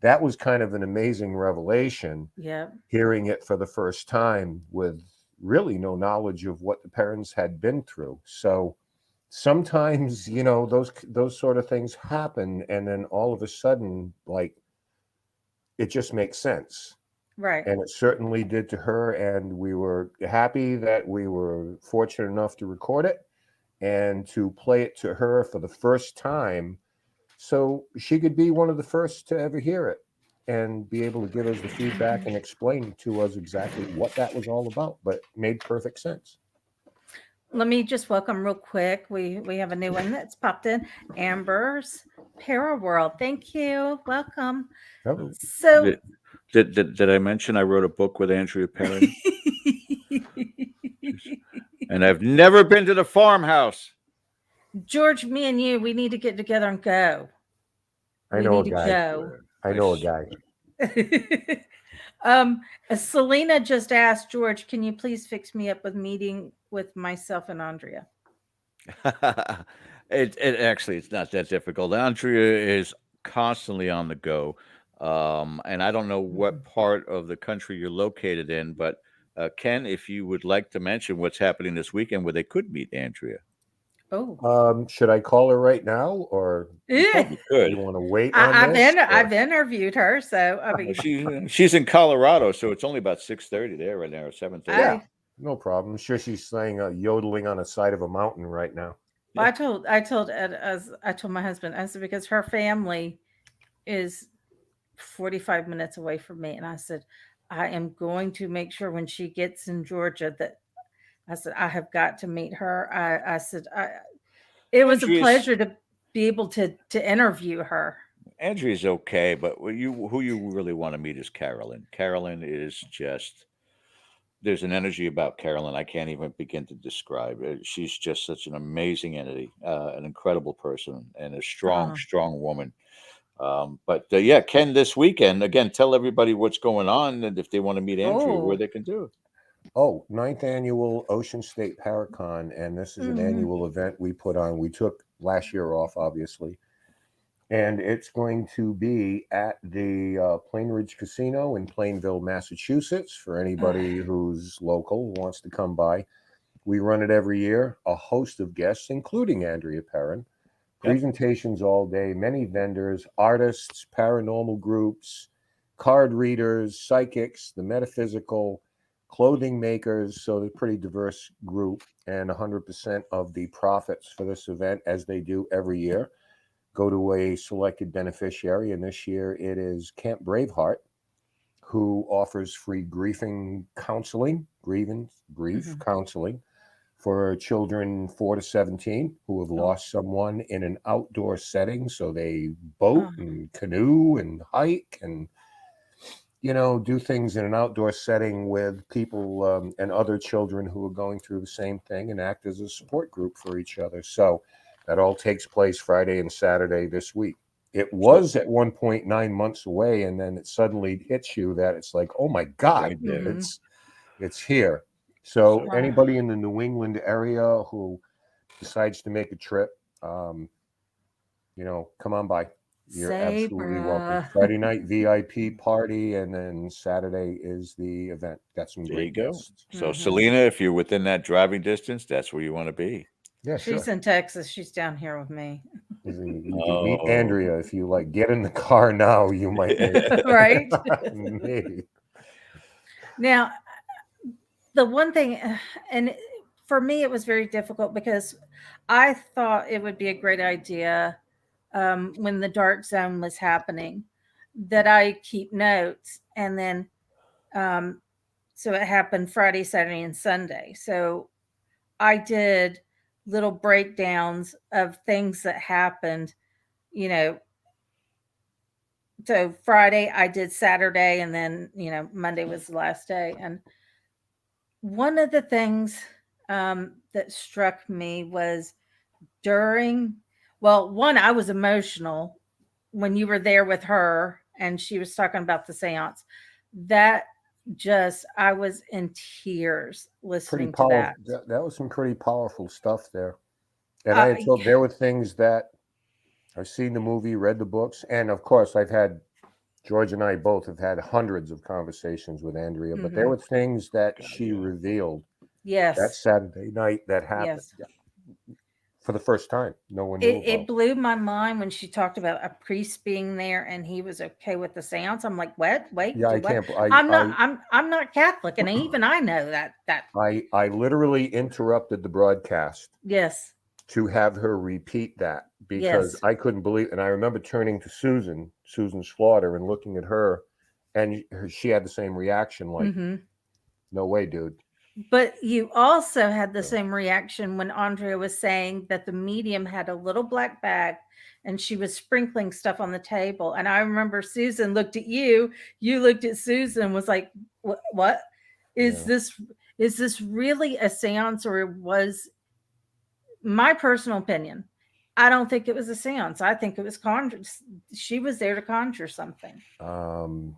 that was kind of an amazing revelation, Yeah. hearing it for the first time with really no knowledge of what the parents had been through. So sometimes, those sort of things happen, and then all of a sudden, like, it just makes sense. Right. And it certainly did to her, and we were happy that we were fortunate enough to record it and to play it to her for the first time, so she could be one of the first to ever hear it and be able to give us the feedback and explain to us exactly what that was all about. But it made perfect sense. Let me just welcome real quick. We have a new one that's popped in. Amber's Para World. Thank you. Welcome. Oh, So Did I mention I wrote a book with Andrea Perrin? And I've never been to the farmhouse. George, me and you, we need to get together and go. I We know a need to guy. go. I know a guy. Selena just asked George, can you please fix me up with meeting with myself and Andrea? It actually, it's not that difficult. Andrea is constantly on the go. And I don't know what part of the country you're located in, but Ken, if you would like to mention what's happening this weekend where they could meet Andrea. Oh, Should I call her right now, or You yeah. probably could. you want to wait on I've this? I've interviewed her, so I Well, mean, she's in Colorado, so it's only about 6:30 there right now, or 7:30. Yeah, I no problem. I'm sure she's saying yodeling on the side of a mountain right now. I told Ed, as I told my husband, I said, because her family is 45 minutes away from me, and I said, I am going to make sure when she gets in Georgia that I said I have got to meet her. I said it was a Andrea's pleasure to be able to interview her. Andrea's okay, but who you really want to meet is Carolyn. Carolyn is just there's an energy about Carolyn I can't even begin to describe. She's just such an amazing entity, an incredible person, and a strong, Uh, strong woman. But yeah, Ken, this weekend again, tell everybody what's going on, and if they want to meet Andrea, where oh, they can do it. Oh, ninth annual Ocean State Paracon, and this is an mhm. annual event we put on. We took last year off, obviously, and it's going to be at the Plain Ridge Casino in Plainville, Massachusetts. For anybody who's local who wants to come by, we run it every year. A host of guests, including Andrea Perrin, Yep. presentations all day, many vendors, artists, paranormal groups, card readers, psychics, the metaphysical, clothing makers. So they're a pretty diverse group, and 100% of the profits for this event, as they do every year, go to a selected beneficiary. And this year it is Camp Braveheart, who offers free grief counseling Mhm. counseling for children 4 to 17 who have Oh, lost someone in an outdoor setting. So they boat uh, and canoe and hike and, do things in an outdoor setting with people and other children who are going through the same thing, and act as a support group for each other. So that all takes place Friday and Saturday this week. It So was at one point 9 months away, and then it suddenly hits you that it's like, oh my God, right there. mhm. it's here. So So anybody in the New England area who decides to make a trip, um, come on by. You're absolutely welcome. Sabra. Friday night VIP party, and then Saturday is the event. Got some there you great go. guests. So Mhm. Selena, if you're within that driving distance, that's where you want to be. Yeah, She's sure. in Texas. She's down here with me. You could meet Oh, Andrea if you like. Get in the car now. You might make Right? it. Maybe. Now, the one thing, and for me, it was very difficult because I thought it would be a great idea when the dark zone was happening that I keep notes. And then, um, so it happened Friday, Saturday, and Sunday. So I did little breakdowns of things that happened, you know. So Friday, I did Saturday, and then, Monday was the last day. And one of the things that struck me was during Well, one, I was emotional when you were there with her and she was talking about the seance. That just, I was in tears Pretty listening to powerful. that. That was some pretty powerful stuff there. And I Uh, had told there were things that I've seen the movie, read the books, and of course I've had George and I both have had hundreds of conversations with Andrea, but there mhm. were things that she revealed that Yes, Saturday night that happened yes. for the first time. No one knew It about. blew my mind when she talked about a priest being there and he was okay with the seance. I'm like, what? Wait, Yeah, do I what? can't. I I'm not Catholic, and even I know that. I literally interrupted the broadcast Yes, to have her repeat that because yes. I couldn't believe. And I remember turning to Susan Slaughter, and looking at her, and she had the same reaction, like, Hmm. "No way, dude." But you also had the So, same reaction when Andrea was saying that the medium had a little black bag and she was sprinkling stuff on the table. And I remember Susan looked at you, you looked at Susan and was like, what is yeah, this? Is this really a seance, or was my personal opinion? I don't think it was a seance. I think it was conjure. She was there to conjure something. um,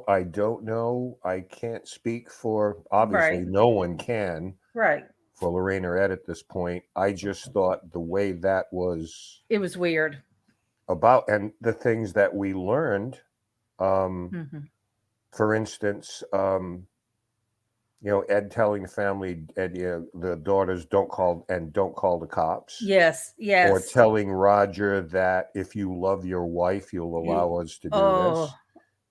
I don't know. I can't speak for. Obviously, Right. no one can Right. for Lorraine or Ed at this point. I just thought the way that was It was weird. about, and the things that we learned. Um, Hmm. for instance, Ed telling the family, Ed, the daughters don't call the cops, Yes. or Yes. telling Roger that if you love your wife, you'll Y- allow us to do Oh, this,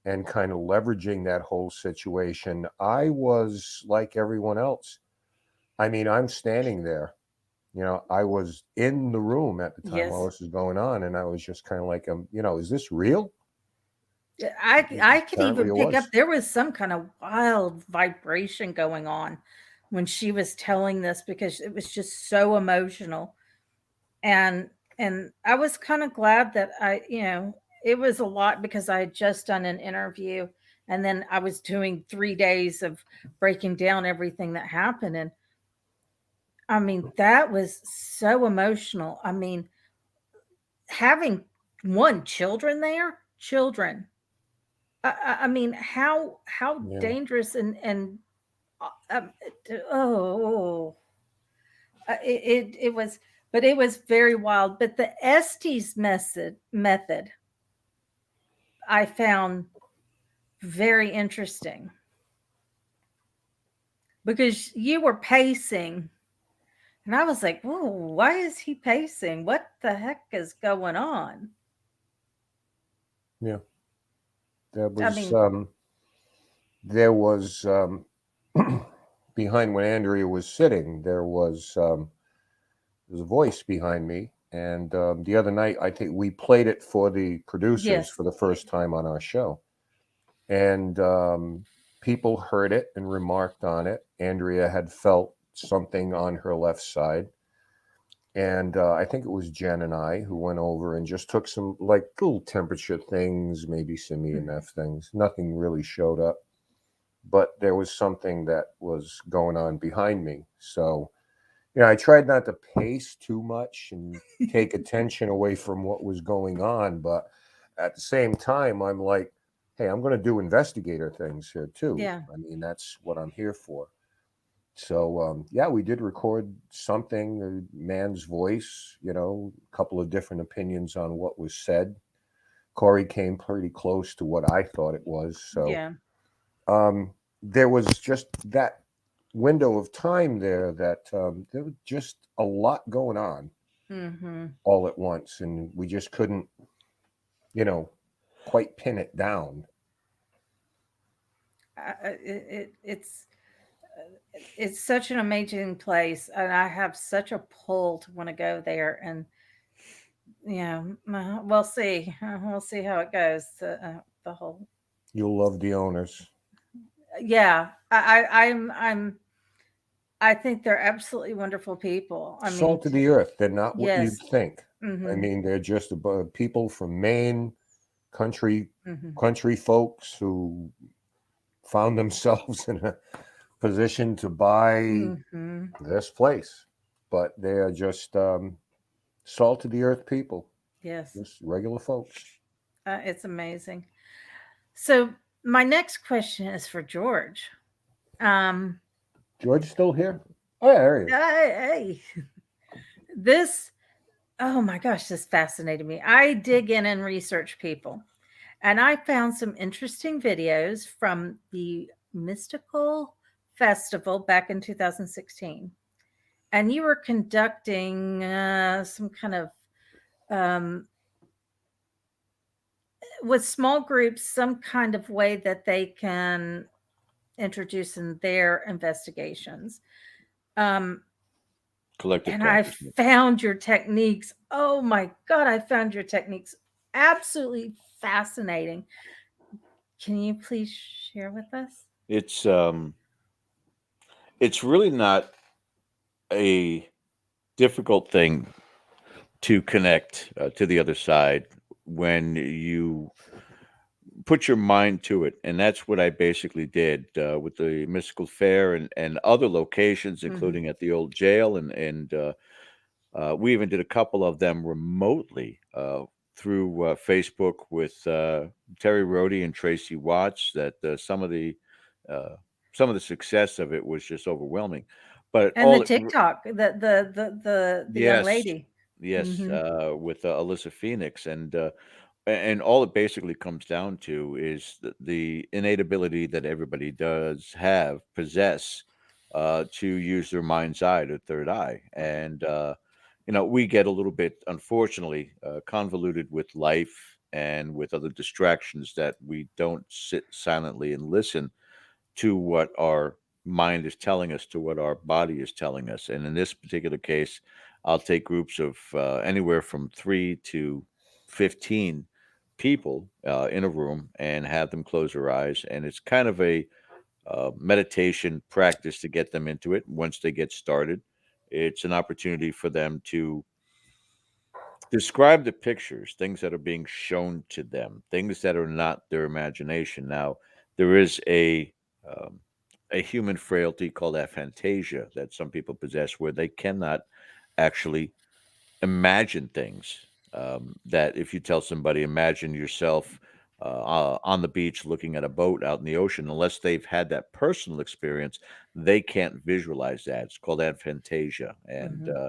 and kind of leveraging that whole situation. I was like everyone else. I mean, I'm standing there. I was in the room at the time all yes. this is going on, and I was just kind of like, is this real? Yeah, I could Apparently, even it pick up was. there was some kind of wild vibration going on when she was telling this, because it was just so emotional. And I was kind of glad that it was a lot, because I had just done an interview and then I was doing 3 days of breaking down everything that happened. And I mean, that was so emotional. I mean, having one children there, children. I mean, how Yeah. dangerous and uh, um, oh, it was, but it was very wild. But the Estes method I found very interesting, because you were pacing, and I was like, "Whoa, why is he pacing? What the heck is going on?" Yeah. There I was mean, there was behind when Andrea was sitting, there was a voice behind me, and the other night I think we played it for the producers yes, for the first time on our show, and people heard it and remarked on it. Andrea had felt something on her left side. And I think it was Jen and I who went over and just took some like little temperature things, maybe some mhm, EMF things. Nothing really showed up, but there was something that was going on behind me. So, I tried not to pace too much and take attention away from what was going on. But at the same time, I'm like, hey, I'm going to do investigator things here too. yeah, I mean, that's what I'm here for. So yeah, we did record something, a man's voice, a couple of different opinions on what was said. Corey came pretty close to what I thought it was. So yeah, there was just that window of time there that there was just a lot going on hmm. all at once, and we just couldn't, you know, quite pin it down. It's such an amazing place, and I have such a pull to want to go there. And we'll see. We'll see how it goes. The whole, You'll love the owners. yeah. I think they're absolutely wonderful people. I mean, Salt of the earth. They're not what you'd yes. think. I Hmm. mean, they're just people from Maine, country Hmm. country folks who found themselves in a position to buy Hmm. this place, but they are just Salt of the earth people, Yes, just regular folks. it's amazing. So my next question is for George. Um, George still here? Oh, yeah, there he is. hey, this, oh my gosh, this fascinated me. I dig in and research people, and I found some interesting videos from the Mystical Festival back in 2016. And you were conducting some kind of um, with small groups, some kind of way that they can introduce in their investigations. Um, Collective and I consciousness. found your techniques. Oh my God, I found your techniques absolutely fascinating. Can you please share with us? It's um, it's really not a difficult thing to connect to the other side when you put your mind to it, and that's what I basically did with the mystical fair and other locations, Hmm. including at the old jail, and we even did a couple of them remotely through Facebook with Terry Rhodey and Tracy Watts. That uh, some of the success of it was just overwhelming. But And the TikTok, the young yes, lady. yes, Hmm. with Alyssa Phoenix, and all it basically comes down to is the innate ability that everybody does have possess to use their mind's eye, their third eye, and we get a little bit, unfortunately, convoluted with life and with other distractions that we don't sit silently and listen to what our mind is telling us, to what our body is telling us. And in this particular case, I'll take groups of anywhere from 3 to 15 people in a room and have them close their eyes. And it's kind of a meditation practice to get them into it. Once they get started, it's an opportunity for them to describe the pictures, things that are being shown to them, things that are not their imagination. Now, there is um, a human frailty called aphantasia that some people possess, where they cannot actually imagine things. That if you tell somebody, imagine yourself on the beach looking at a boat out in the ocean, unless they've had that personal experience, they can't visualize that. It's called aphantasia, and Hmm.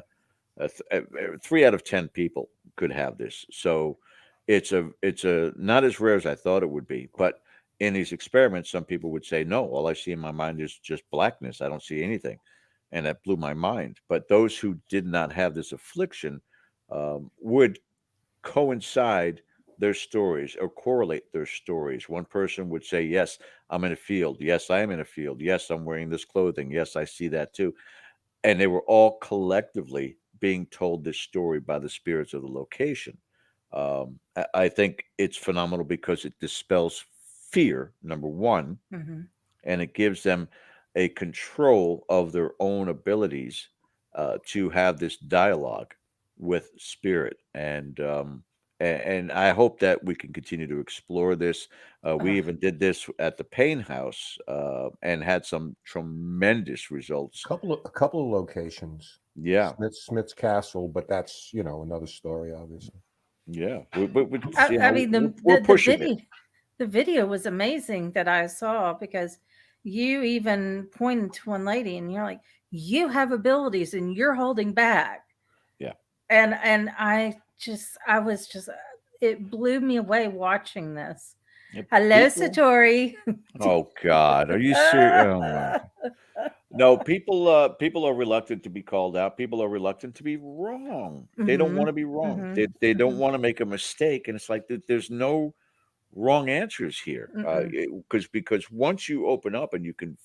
3 out of 10 people could have this. So it's a not as rare as I thought it would be. But in these experiments, some people would say, "No, all I see in my mind is just blackness. I don't see anything," and that blew my mind. But those who did not have this affliction would coincide their stories or correlate their stories. One person would say, "Yes, I'm in a field. Yes, I am in a field. Yes, I'm wearing this clothing. Yes, I see that too." And they were all collectively being told this story by the spirits of the location. I think it's phenomenal because it dispels fear, number one, Hmm. and it gives them a control of their own abilities to have this dialogue with spirit. And I hope that we can continue to explore this. We Uh, even did this at the Payne House and had some tremendous results. A couple of locations. Yeah, Smith's Castle, but that's another story, obviously. yeah. I mean, We're pushing it. the video was amazing that I saw because you even pointed to one lady and you're like, you have abilities and you're holding back. Yeah. And I was just it blew me away watching this. Yep. Hello, People. Satori. Oh God, are you serious? Oh my. No, people are reluctant to be called out. People are reluctant to be wrong. They don't want Hmm. to be wrong. Hmm. They don't Hmm. want to make a mistake, and it's like there's no wrong answers here. Mm-mm. Because once you open up and you can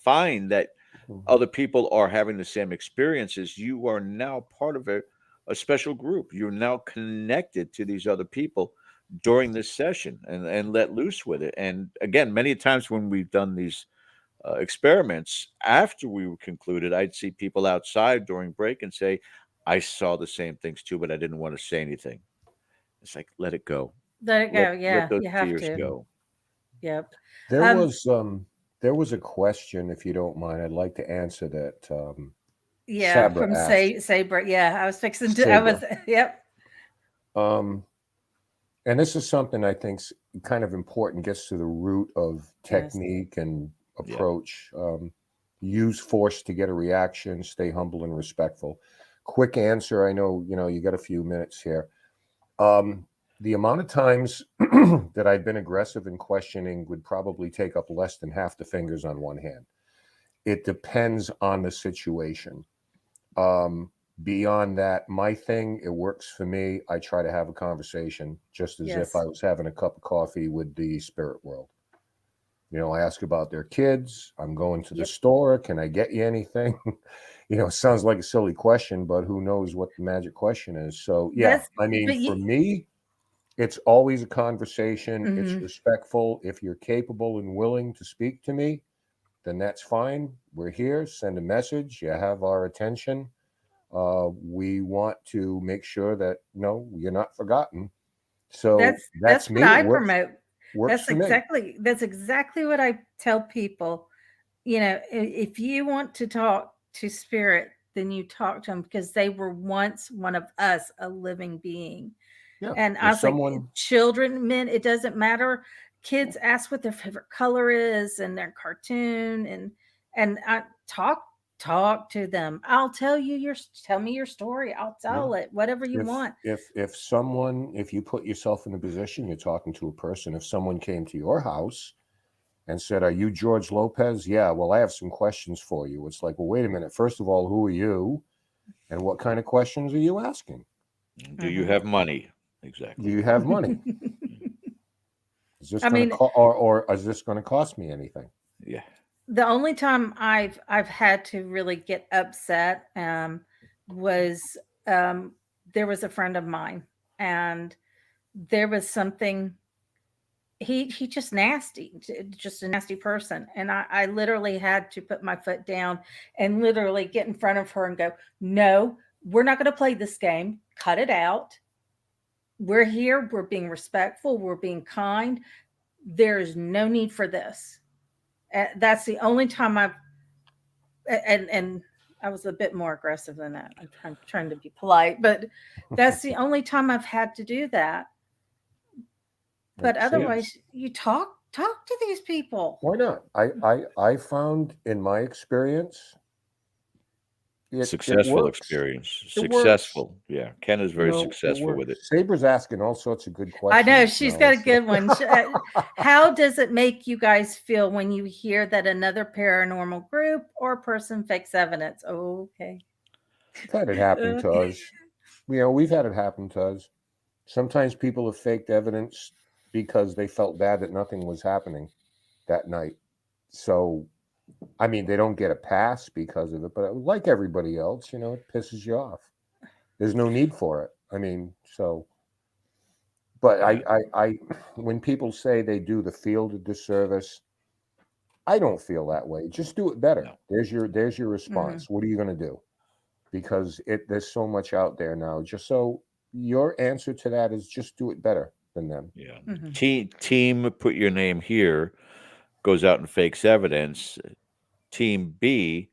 find that Mhm. other people are having the same experiences, you are now part of a special group. You're now connected to these other people during this session and let loose with it. And again, many times when we've done these experiments, after we were concluded, I'd see people outside during break and say, I saw the same things too, but I didn't want to say anything. It's like, let it go. Let it go. Let Yeah, those you have fears to. go. Yep. There Um, was um there was a question, if you don't mind, I'd like to answer that. Yeah, Sabra from asked. Sabre. Yeah, I was fixing to. I Sabra. was. Yep. Um, and this is something I think kind of important, gets to the root of Yes. technique and Yeah. approach. Use force to get a reaction, stay humble and respectful. Quick answer. I know, you got a few minutes here. The amount of times that I've been aggressive in questioning would probably take up less than half the fingers on one hand. It depends on the situation. Um, Beyond that, my thing, it works for me. I try to have a conversation just as if I Yes. was having a cup of coffee with the spirit world. I ask about their kids. I'm going to the Yep. store. Can I get you anything? It sounds like a silly question, but who knows what the magic question is. So, yeah, That's. I mean, But for you. me, it's always a conversation. It's Mhm. respectful. If you're capable and willing to speak to me, then that's fine. We're here. Send a message. You have our attention. We want to make sure that no, you're not forgotten. So That's that's what me. It I works. promote. Works for me. That's exactly what I tell people. If you want to talk to spirit, then you talk to them because they were once one of us, a living being. Yeah. And I If was like, someone, children, men, it doesn't matter. yeah, Kids ask what their favorite color is and their cartoon, and I talk to them. I'll tell me your story. I'll yeah. tell it, whatever you If want. if you put yourself in a position, you're talking to a person. If someone came to your house and said, "Are you George Lopez?" Yeah. Well, I have some questions for you. It's like, well, wait a minute. First of all, who are you, and what kind of questions are you asking? Do you Mhm. have money? Do Exactly. you have money? Is this I going to mean, or is this going to cost me anything? Yeah. the only time I've had to really get upset was um, there was a friend of mine, and there was something he just nasty, just a nasty person, and I literally had to put my foot down and literally get in front of her and go, no, we're not going to play this game. Cut it out. We're here. We're being respectful. We're being kind. There is no need for this. That's the only time and I was a bit more aggressive than that. I'm trying to be polite, but that's the only time I've had to do that. But See, Yeah. otherwise, you talk to these people. why not? I found in my experience it Successful works. experience. It works. Successful. Yeah. Ken is very It successful with it. works. Saber's asking all sorts of good I know questions she's now. got a It's like, good one. How does it make you guys feel when you hear that another paranormal group or person fakes evidence? Okay. we've had it happen to Okay. us. We've had it happen to us. Sometimes people have faked evidence because they felt bad that nothing was happening that night. So, I mean, they don't get a pass because of it, but like everybody else, it pisses you off. There's no need for it. I mean, so, but Yeah. when people say they do the field a disservice, I don't feel that way. Just do it better. No. There's your Hmm. response. What are you going to do? Because there's so much out there now. Just so your answer to that is just do it better than them. Yeah. Hmm. Team put your name here goes out and fakes evidence. Team B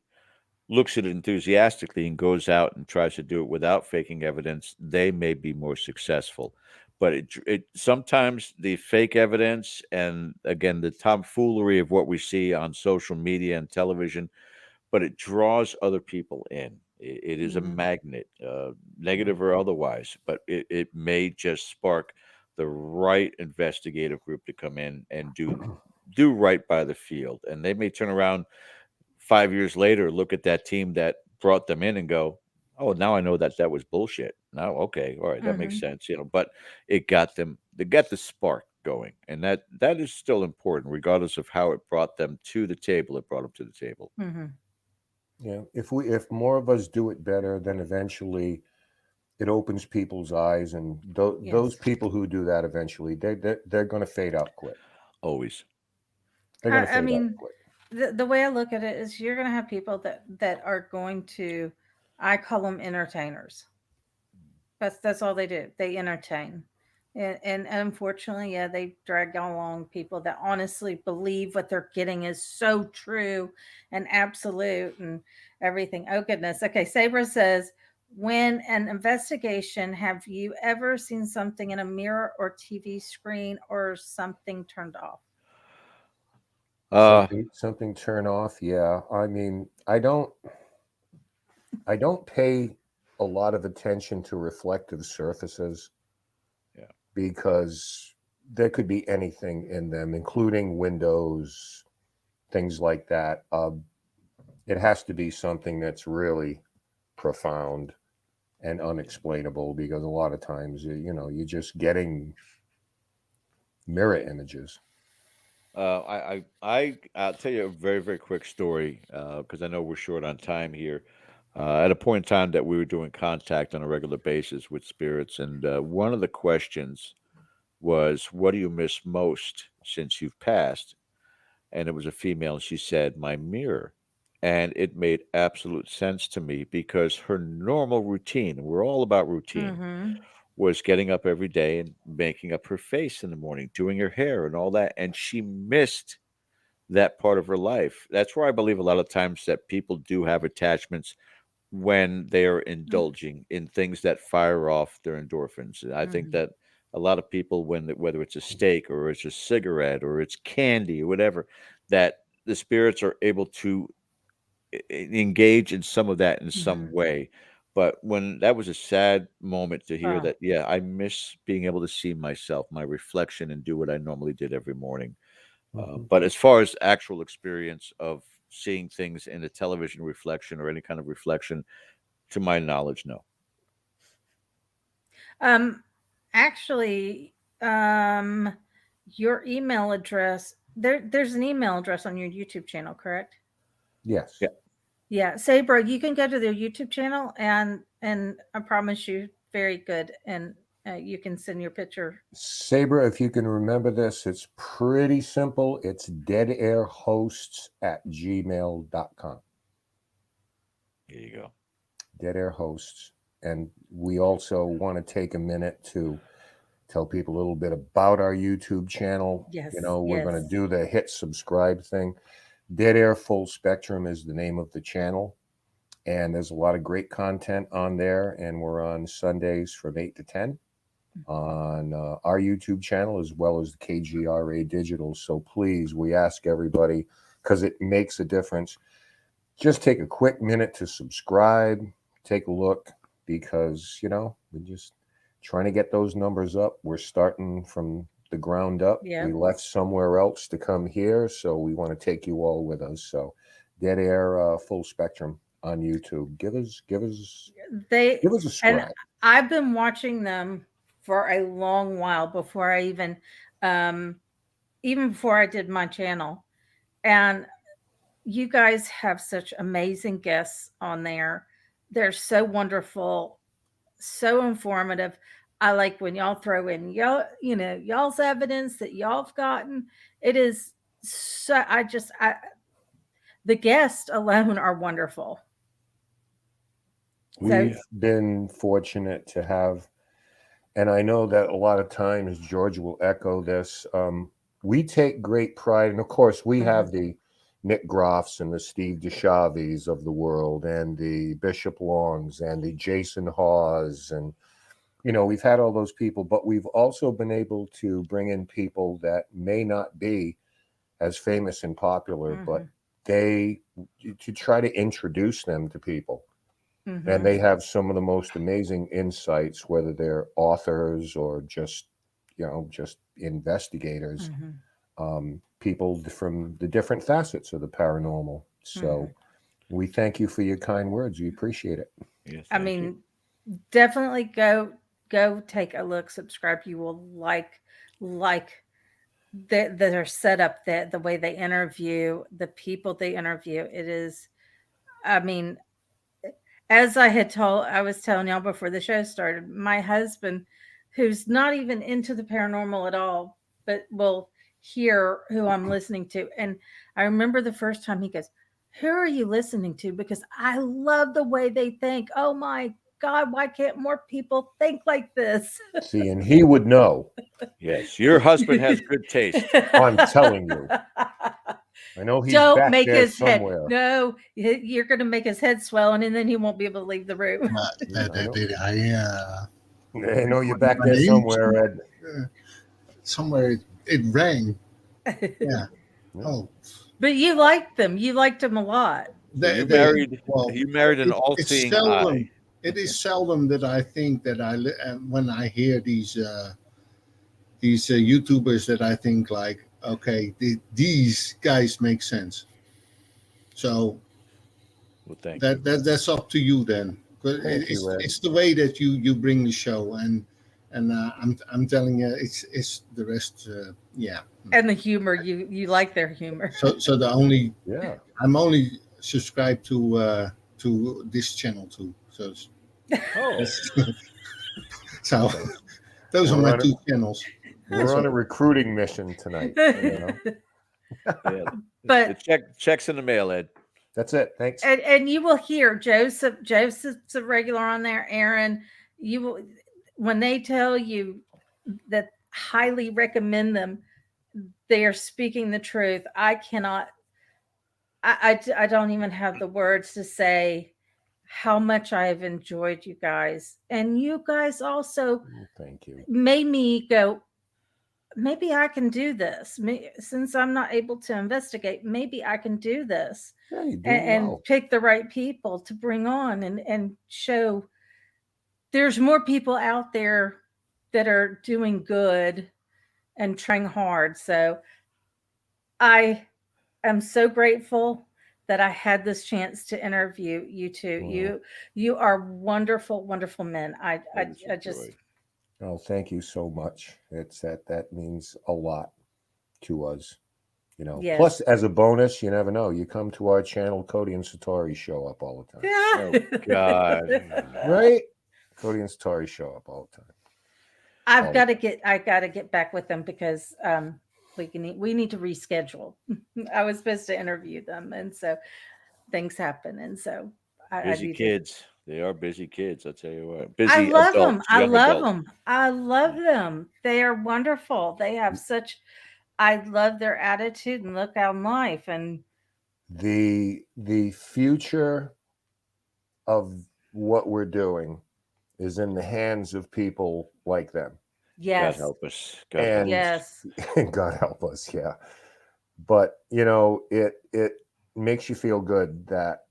looks at it enthusiastically and goes out and tries to do it without faking evidence. They may be more successful. But it sometimes the fake evidence and again the tomfoolery of what we see on social media and television, but it draws other people in. It is a Hmm. magnet, negative or otherwise, but it may just spark the right investigative group to come in and do right by the field. And they may turn around 5 years later, look at that team that brought them in and go, "Oh, now I know that that was bullshit." Now, okay, all right, that makes Hmm. sense, But they got the spark going, and that is still important, regardless of how it brought them to the table. It brought them to the table. Hmm. Yeah, if more of us do it better, then eventually it opens people's eyes, and those Yes. people who do that eventually, they're going to fade out quick. Always. They're going to I fade out mean, quick. the way I look at it is you're going to have people that are going to, I call them entertainers. That's all they do. They entertain. And unfortunately, yeah, they drag along people that honestly believe what they're getting is so true and absolute and everything. Oh, goodness. Okay. Sabra says, when an investigation, have you ever seen something in a mirror or TV screen or something turned off? Uh, Something turn off. Yeah. I mean, I don't pay a lot of attention to reflective surfaces yeah. because there could be anything in them, including windows, things like that. It has to be something that's really profound and unexplainable because a lot of times, you're just getting mirror images. I'll tell you a very, very quick story because I know we're short on time here. At a point in time that we were doing contact on a regular basis with spirits, and one of the questions was, "What do you miss most since you've passed?" And it was a female, and she said, "My mirror." And it made absolute sense to me because her normal routine, and we're all about routine, Mm-hmm. was getting up every day and making up her face in the morning, doing her hair and all that. And she missed that part of her life. That's where I believe a lot of times that people do have attachments when they are indulging in things that fire off their endorphins. I think Mm-hmm. that a lot of people, whether it's a steak or it's a cigarette or it's candy or whatever, that the spirits are able to engage in some of that in some Mm-hmm. way. But when that was a sad moment to hear Oh, that, yeah, I miss being able to see myself, my reflection, and do what I normally did every morning. Mhm. But as far as actual experience of seeing things in a television reflection or any kind of reflection, to my knowledge, no. um, actually, um, your email address, there's an email address on your YouTube channel, correct? Yes. Yeah. Yeah, Sabra, you can go to their YouTube channel and I promise you, very good. And you can send your picture. Sabre, if you can remember this, it's pretty simple. It's deadairhosts@gmail.com. There you go. Dead Air Hosts. And we also want to take a minute to tell people a little bit about our YouTube channel. Yes, We're going to yes. do the hit subscribe thing. Dead Air Full Spectrum is the name of the channel. And there's a lot of great content on there. And we're on Sundays from 8 to 10 on our YouTube channel as well as the KGRA Digital. So please, we ask everybody, because it makes a difference, just take a quick minute to subscribe, take a look, because, we're just trying to get those numbers up. We're starting from the ground up. Yeah. We left somewhere else to come here. So we want to take you all with us. So Dead Air Full Spectrum on YouTube. They Give us a and subscribe. I've been watching them for a long while before I um even before I did my channel. And you guys have such amazing guests on there. They're so wonderful, so informative. I like when y'all throw in y'all's evidence that y'all've gotten. It is so the guests alone are wonderful. So We've been fortunate to have, and I know that a lot of times George will echo this. We take great pride, and of course, we mhm, have the Nick Groffs and the Steve DeChavis of the world, and the Bishop Longs and the Jason Hawes, and we've had all those people, but we've also been able to bring in people that may not be as famous and popular, but mhm, they to try to introduce them to people, and mhm, they have some of the most amazing insights, whether they're authors or just investigators, mhm, people from the different facets of the paranormal. So mhm. we thank you for your kind words. We appreciate it. Yes, I thank you. mean, definitely go take a look, subscribe. You will like that are set up, the way they interview the people they interview. It is, I mean, as I was telling y'all before the show started, my husband, who's not even into the paranormal at all, but will hear who I'm listening to. And I remember the first time he goes, "Who are you listening to? Because I love the way they think. Oh my God, why can't more people think like this? See, and he would know. Yes, your husband has good taste. I'm telling you. I know he's Don't back make there his somewhere. head. No, you're going to make his head swelling, and then he won't be able to leave the room. I know you're back my there name somewhere, Ed. somewhere it rang. Yeah. Oh, But you liked them. You liked them a lot. You married an it's all-seeing seldom. eye. It is seldom that I think that when I hear these YouTubers that I think like, okay, these guys make sense. So Well, thank you. that's up to you then. But Thank you, Ed. it's the way that you bring the show, and I'm telling you, it's the rest. Yeah. And the humor, you like their humor. So the only Yeah. I'm only subscribed to this channel too. So Oh, so those are We're my on two channels. We're on a recruiting mission tonight. yeah. But the checks in the mail, Ed. That's it. Thanks. and you will hear Joseph's a regular on there. Aaron, you will, when they tell you that highly recommend them, they are speaking the truth. I cannot. I don't even have the words to say how much I have enjoyed you guys, and you guys also Thank you. made me go, maybe I can do this. Since I'm not able to investigate, maybe I can do this. Yeah, you do And well. pick the right people to bring on and show there's more people out there that are doing good and trying hard. So I am so grateful that I had this chance to interview you two. Wow. You are wonderful, wonderful men. I just Oh, thank you so much. It's that means a lot to us. You know, Yes. plus as a bonus, you never know. You come to our channel, Cody and Satori show up all the time. Oh God. Right? Cody and Satori show up all the time. I got to get back with them because we need to reschedule. I was supposed to interview them, and so things happen, and so Busy kids. They are busy kids. I'll tell you what. Busy I love them. adults, I young love adults. them. I love them. They are wonderful. They have such. I love their attitude and look on life, and The future of what we're doing is in the hands of people like them. yes, God help us. And- yes, God help us, yeah. But you know, it makes you feel good that,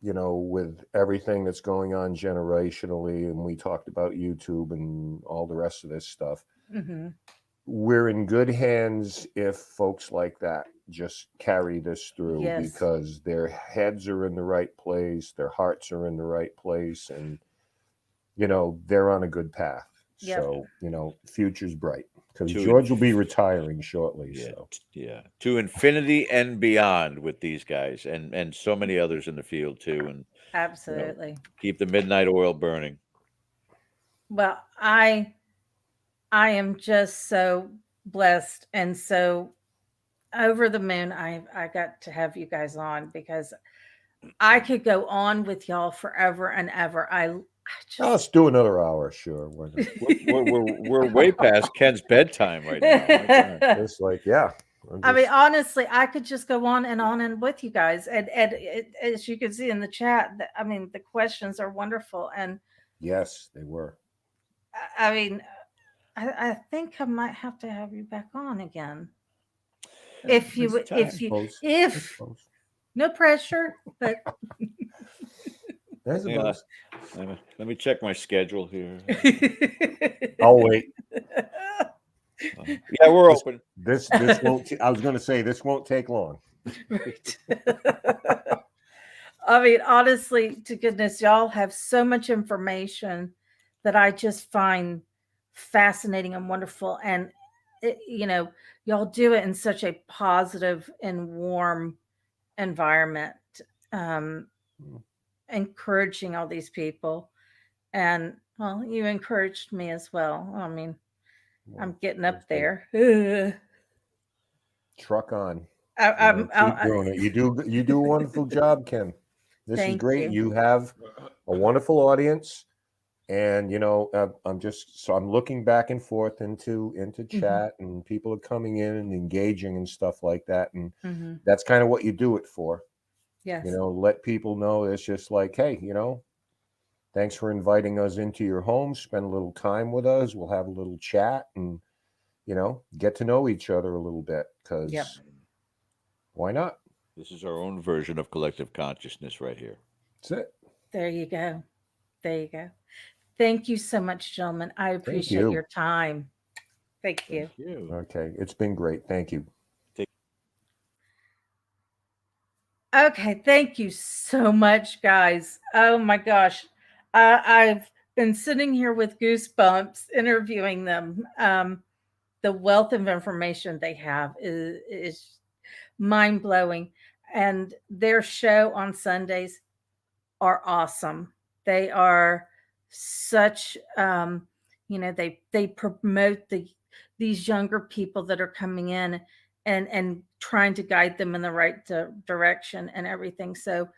you know, with everything that's going on generationally, and we talked about YouTube and all the rest of this stuff, hmm we're in good hands if folks like that just carry this through, Yes. because their heads are in the right place, their hearts are in the right place, and you know, they're on a good path. Yep. So, you know, future's bright, because To- George will be retiring shortly. Yeah, So yeah. To infinity and beyond with these guys, and so many others in the field too, and absolutely. keep the midnight oil burning. Well, I am just so blessed and so over the moon. I got to have you guys on because I could go on with y'all forever and ever. let's do another hour, sure. Why not? We're way past Ken's bedtime right now. My God. It's like, yeah. I mean, honestly, I could just go on and with you guys. And as you can see in the chat, I mean, the questions are wonderful. And yes, they were. I mean, I think I might have to have you back on again. If you, It's time. if you, Suppose. if Suppose. no pressure, but I suppose. Let me check my schedule here. I'll wait. Yeah, we're open. This won't. I was going to say this won't take long. Right. I mean, honestly, to goodness, y'all have so much information that I just find fascinating and wonderful. And, y'all do it in such a positive and warm environment, encouraging all these people. And, well, you encouraged me as well. I mean, I'm getting up there. Truck on. I'm Keep doing it. You do a wonderful job, Ken. This is Thank great. you. You have a wonderful audience. And I'm looking back and forth into chat, and people are coming in and engaging and stuff like that, and that's kind of what you do it for. Yes. Let people know it's just like, hey, thanks for inviting us into your home. Spend a little time with us. We'll have a little chat and, get to know each other a little bit, because Yep. why not? This is our own version of collective consciousness right here. That's it. There you go. There you go. Thank you so much, gentlemen. I appreciate you. your time. Thank you. Thank you. Okay. It's been great. Thank you. Okay, thank you so much, guys. Oh my gosh. I've been sitting here with goosebumps interviewing them. The wealth of information they have is mind blowing. And their show on Sundays are awesome. They are such, they promote these younger people that are coming in and trying to guide them in the right direction and everything. So,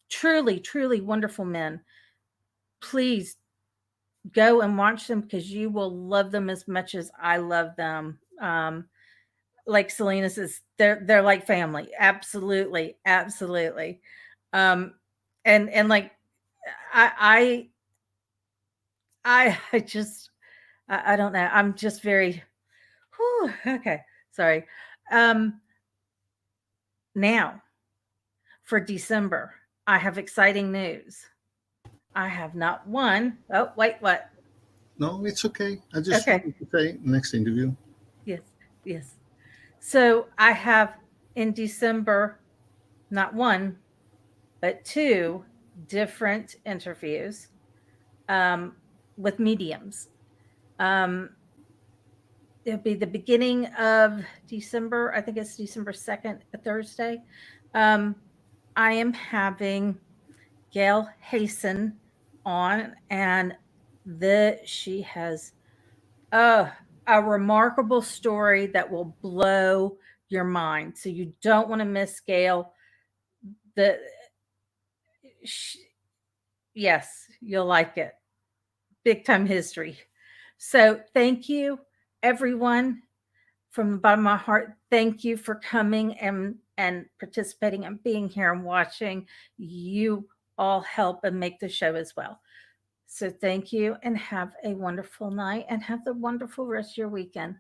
truly, truly wonderful men. Please go and watch them, because you will love them as much as I love them. Like Selena says, they're like family. Absolutely, absolutely. Um, and like I I just I don't know. I'm just very whew, okay. Sorry. Um, Now for December, I have exciting news. I have not one. Oh, wait, what? No, it's okay. I just Okay. wanted to say next interview. Yes, yes. So I have in December not one, but two different interviews with mediums. Um, it'll be the beginning of December. I think it's December 2nd, a Thursday. Um, I am having Gail Hasten on, and she has a remarkable story that will blow your mind. So you don't want to miss Gail. The she, yes, you'll like it. Big time history. So thank you, everyone, from the bottom of my heart. Thank you for coming and participating and being here and watching. You all help and make the show as well. So thank you, and have a wonderful night, and have the wonderful rest of your weekend.